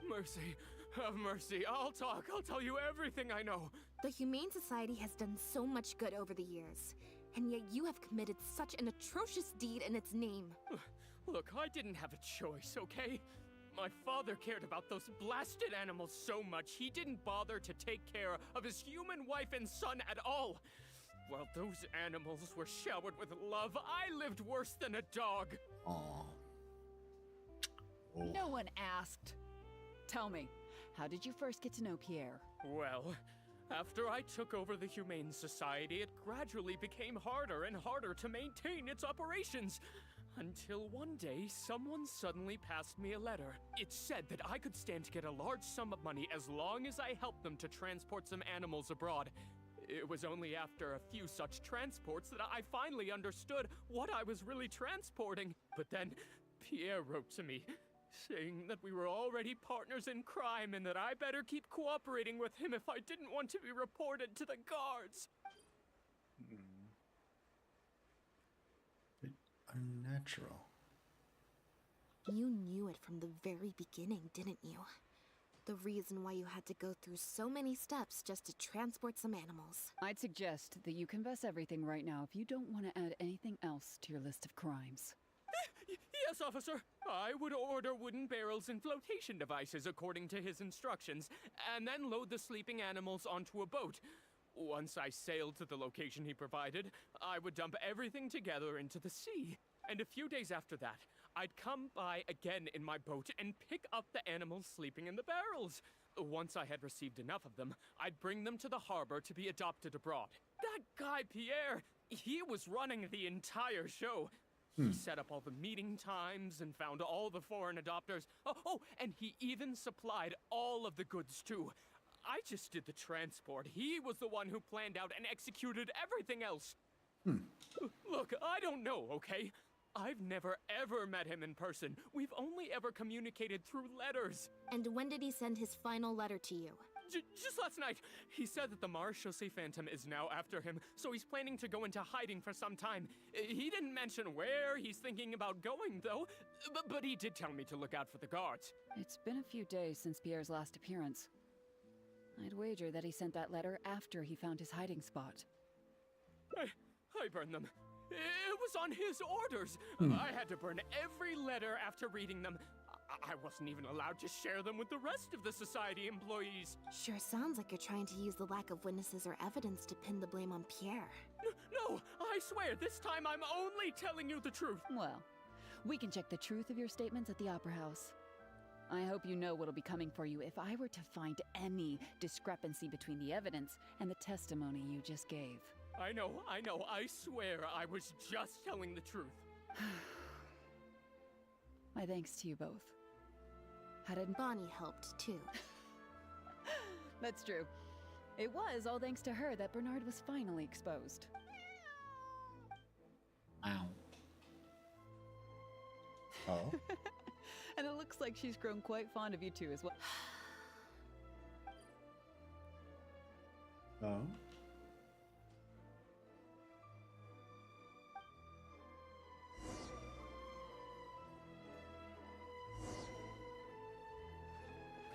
Mercy. Have mercy. I'll talk. I'll tell you everything I know. The Humane Society has done so much good over the years, and yet you have committed such an atrocious deed in its name. Look, I didn't have a choice, okay? My father cared about those blasted animals so much, he didn't bother to take care of his human wife and son at all. While those animals were showered with love, I lived worse than a dog. Aww. Oh. No one asked. Tell me, how did you first get to know Pierre? Well, After I took over the Humane Society, it gradually became harder and harder to maintain its operations. Until one day, someone suddenly passed me a letter. It said that I could stand to get a large sum of money as long as I helped them to transport some animals abroad. It was only after a few such transports that I finally understood what I was really transporting. But then, Pierre wrote to me, saying that we were already partners in crime and that I better keep cooperating with him if I didn't want to be reported to the guards. Bit unnatural. You knew it from the very beginning, didn't you? The reason why you had to go through so many steps just to transport some animals. I'd suggest that you confess everything right now if you don't want to add anything else to your list of crimes. Yes, officer. I would order wooden barrels and flotation devices according to his instructions, and then load the sleeping animals onto a boat. Once I sailed to the location he provided, I would dump everything together into the sea. And a few days after that, I'd come by again in my boat and pick up the animals sleeping in the barrels. Once I had received enough of them, I'd bring them to the harbor to be adopted abroad. That guy, Pierre, he was running the entire show. He set up all the meeting times and found all the foreign adopters. Oh, and he even supplied all of the goods, too. I just did the transport. He was the one who planned out and executed everything else. Look, I don't know, okay? I've never ever met him in person. We've only ever communicated through letters. And when did he send his final letter to you? Just last night, he said that the Marechaussee Phantom is now after him, so he's planning to go into hiding for some time. He didn't mention where he's thinking about going, though, but he did tell me to look out for the guards. It's been a few days since Pierre's last appearance. I'd wager that he sent that letter after he found his hiding spot. I burned them. It was on his orders. I had to burn every letter after reading them. I wasn't even allowed to share them with the rest of the society employees. Sure sounds like you're trying to use the lack of witnesses or evidence to pin the blame on Pierre. No, I swear, this time I'm only telling you the truth. Well, we can check the truth of your statements at the Opera House. I hope you know what'll be coming for you if I were to find any discrepancy between the evidence and the testimony you just gave. I know, I swear I was just telling the truth. My thanks to you both. Bonnie helped, too. That's true. It was all thanks to her that Bernard was finally exposed. Ow. Oh? And it looks like she's grown quite fond of you two as well. Oh?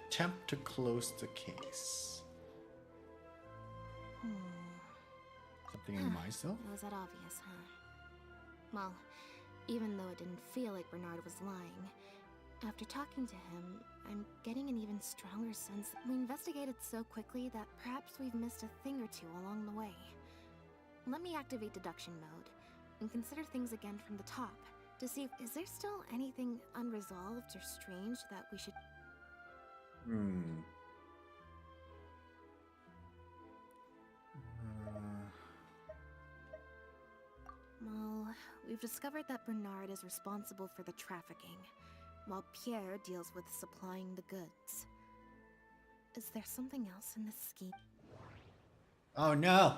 Attempt to close the case. Something in myself? It was that obvious, huh? Well, even though it didn't feel like Bernard was lying, after talking to him, I'm getting an even stronger sense that we investigated so quickly that perhaps we've missed a thing or two along the way. Let me activate deduction mode and consider things again from the top to see if is there still anything unresolved or strange that we should... Well, we've discovered that Bernard is responsible for the trafficking, while Pierre deals with supplying the goods. Is there something else in this scheme? Oh no!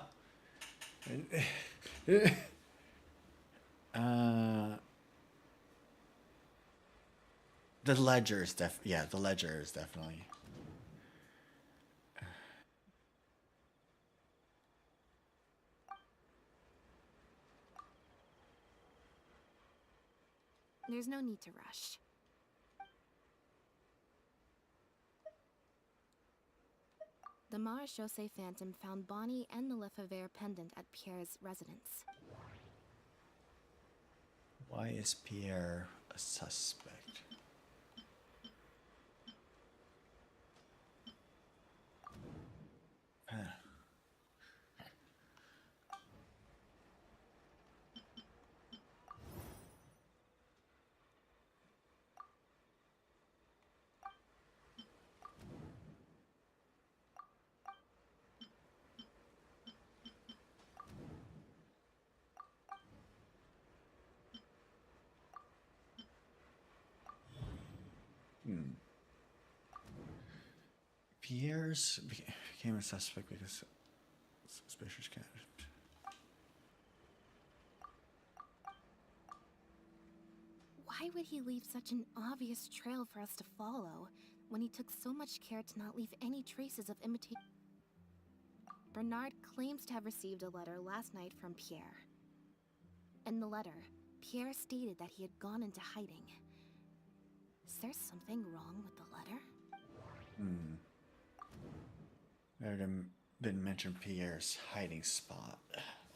The ledger is the ledger is definitely. There's no need to rush. The Marechaussee Phantom found Bonnie and the Lefebvre pendant at Pierre's residence. Why is Pierre a suspect? Pierre's became a suspect because suspicious cat. Why would he leave such an obvious trail for us to follow when he took so much care to not leave any traces of imitation? Bernard claims to have received a letter last night from Pierre. In the letter, Pierre stated that he had gone into hiding. Is there something wrong with the letter? I didn't mention Pierre's hiding spot,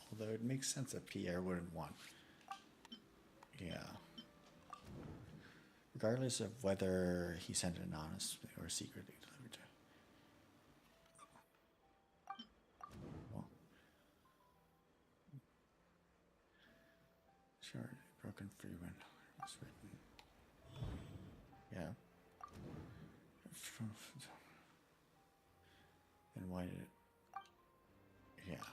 although it makes sense that Pierre wouldn't want. Yeah. Regardless of whether he sent it anonymously or secretly delivered to. Well. Sure, broken free when it was written. Yeah. And why did it? Yeah.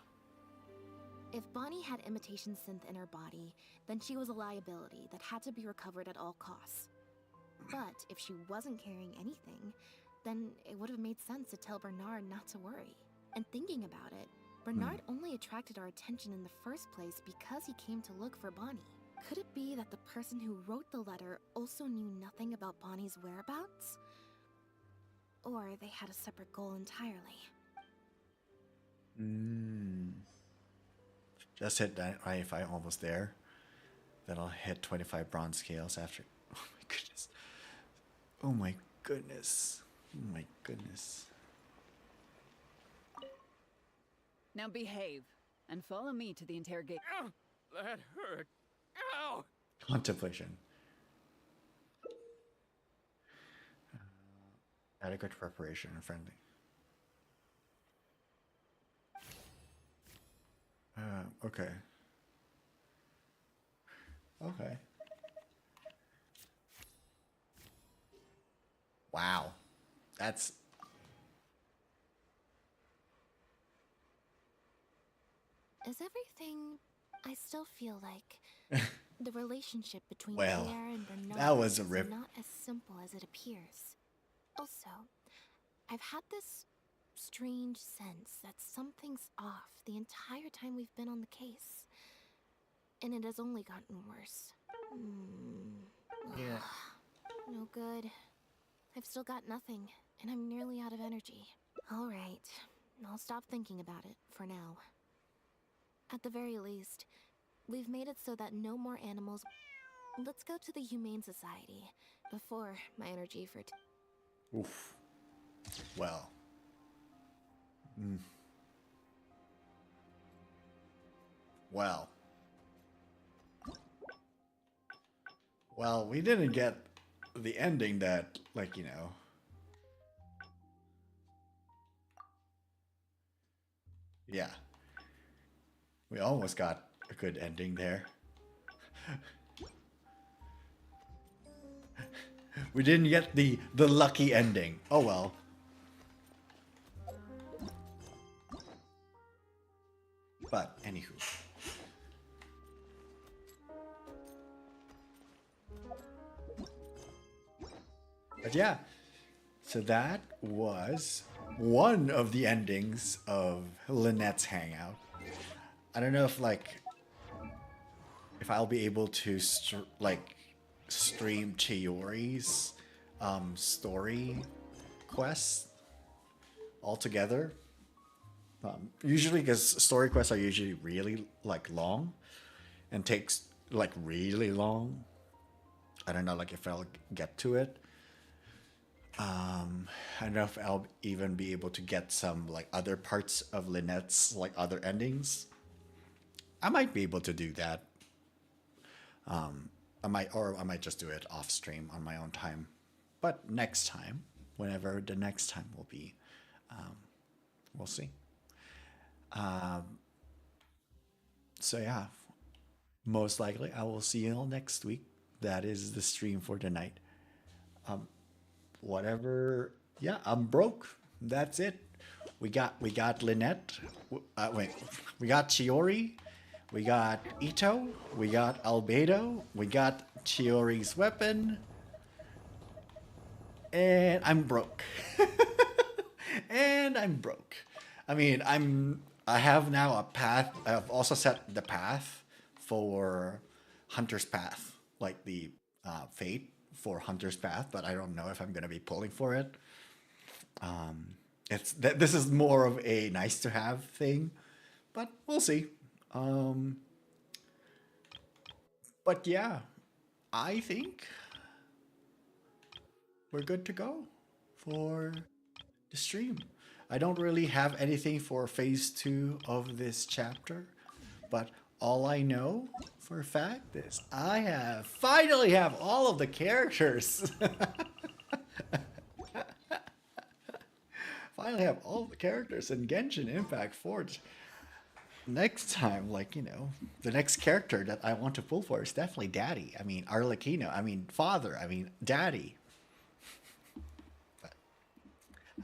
If Bonnie had imitation synth in her body, then she was a liability that had to be recovered at all costs. But if she wasn't carrying anything, then it would have made sense to tell Bernard not to worry. And thinking about it, Bernard only attracted our attention in the first place because he came to look for Bonnie. Could it be that the person who wrote the letter also knew nothing about Bonnie's whereabouts? Or they had a separate goal entirely? Just hit 95, almost there. Then I'll hit 25 bronze scales after. Oh my goodness. Oh my goodness. Oh my goodness. Now behave and follow me to the interrogation. Ow! That hurt. Ow! Contemplation. Adequate preparation and friendly. Okay. Okay. Wow. That's... Is everything... I still feel like the relationship between Well, Pierre and Bernard that was a is rip. not as simple as it appears. Also, I've had this strange sense that something's off the entire time we've been on the case. And it has only gotten worse. Yeah. No good. I've still got nothing, and I'm nearly out of energy. Alright, I'll stop thinking about it, for now. At the very least, we've made it so that no more animals... Let's go to the Humane Society, before my energy for... Oof. Well. Well. Well, we didn't get the ending that, like, you know. Yeah. We almost got a good ending there. We didn't get the lucky ending. Oh well. But anywho. But yeah. So that was one of the endings of Lynette's Hangout. I don't know if if I'll be able to stream Chiori's story quest altogether. Usually, because story quests are usually really long and takes really long. I don't know if I'll get to it. I don't know if I'll even be able to get some other parts of Lynette's other endings. I might be able to do that. I might just do it off stream on my own time. But next time, whenever the next time will be, we'll see. So yeah, most likely I will see you all next week. That is the stream for tonight. Whatever. Yeah, I'm broke. That's it. We got Lynette. We got Chiori. We got Ito. We got Albedo. We got Chiori's weapon. And I'm broke. And I'm broke. I mean, I have now a path. I've also set the path for Hunter's Path, like the fate for Hunter's Path, but I don't know if I'm gonna be pulling for it. This is more of a nice to have thing, but we'll see. But yeah, I think we're good to go for the stream. I don't really have anything for phase 2 of this chapter, but all I know for a fact is I finally have all of the characters. Finally have all the characters in Genshin Impact Forge. Next time, like, you know, the next character that I want to pull for is definitely Daddy. I mean, Arlecchino. I mean, Father. I mean, Daddy. But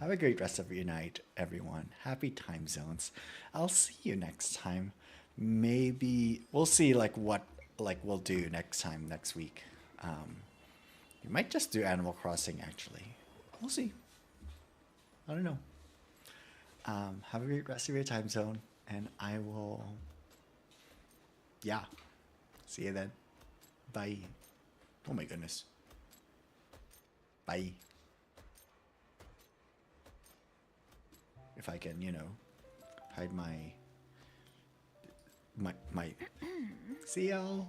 have a great rest of your night, everyone. Happy time zones. I'll see you next time. Maybe we'll see what we'll do next week. We might just do Animal Crossing, actually. We'll see. I don't know. Have a great rest of your time zone. And I will, yeah, see you then. Bye. Oh my goodness. Bye. If I can, you know, hide my see y'all.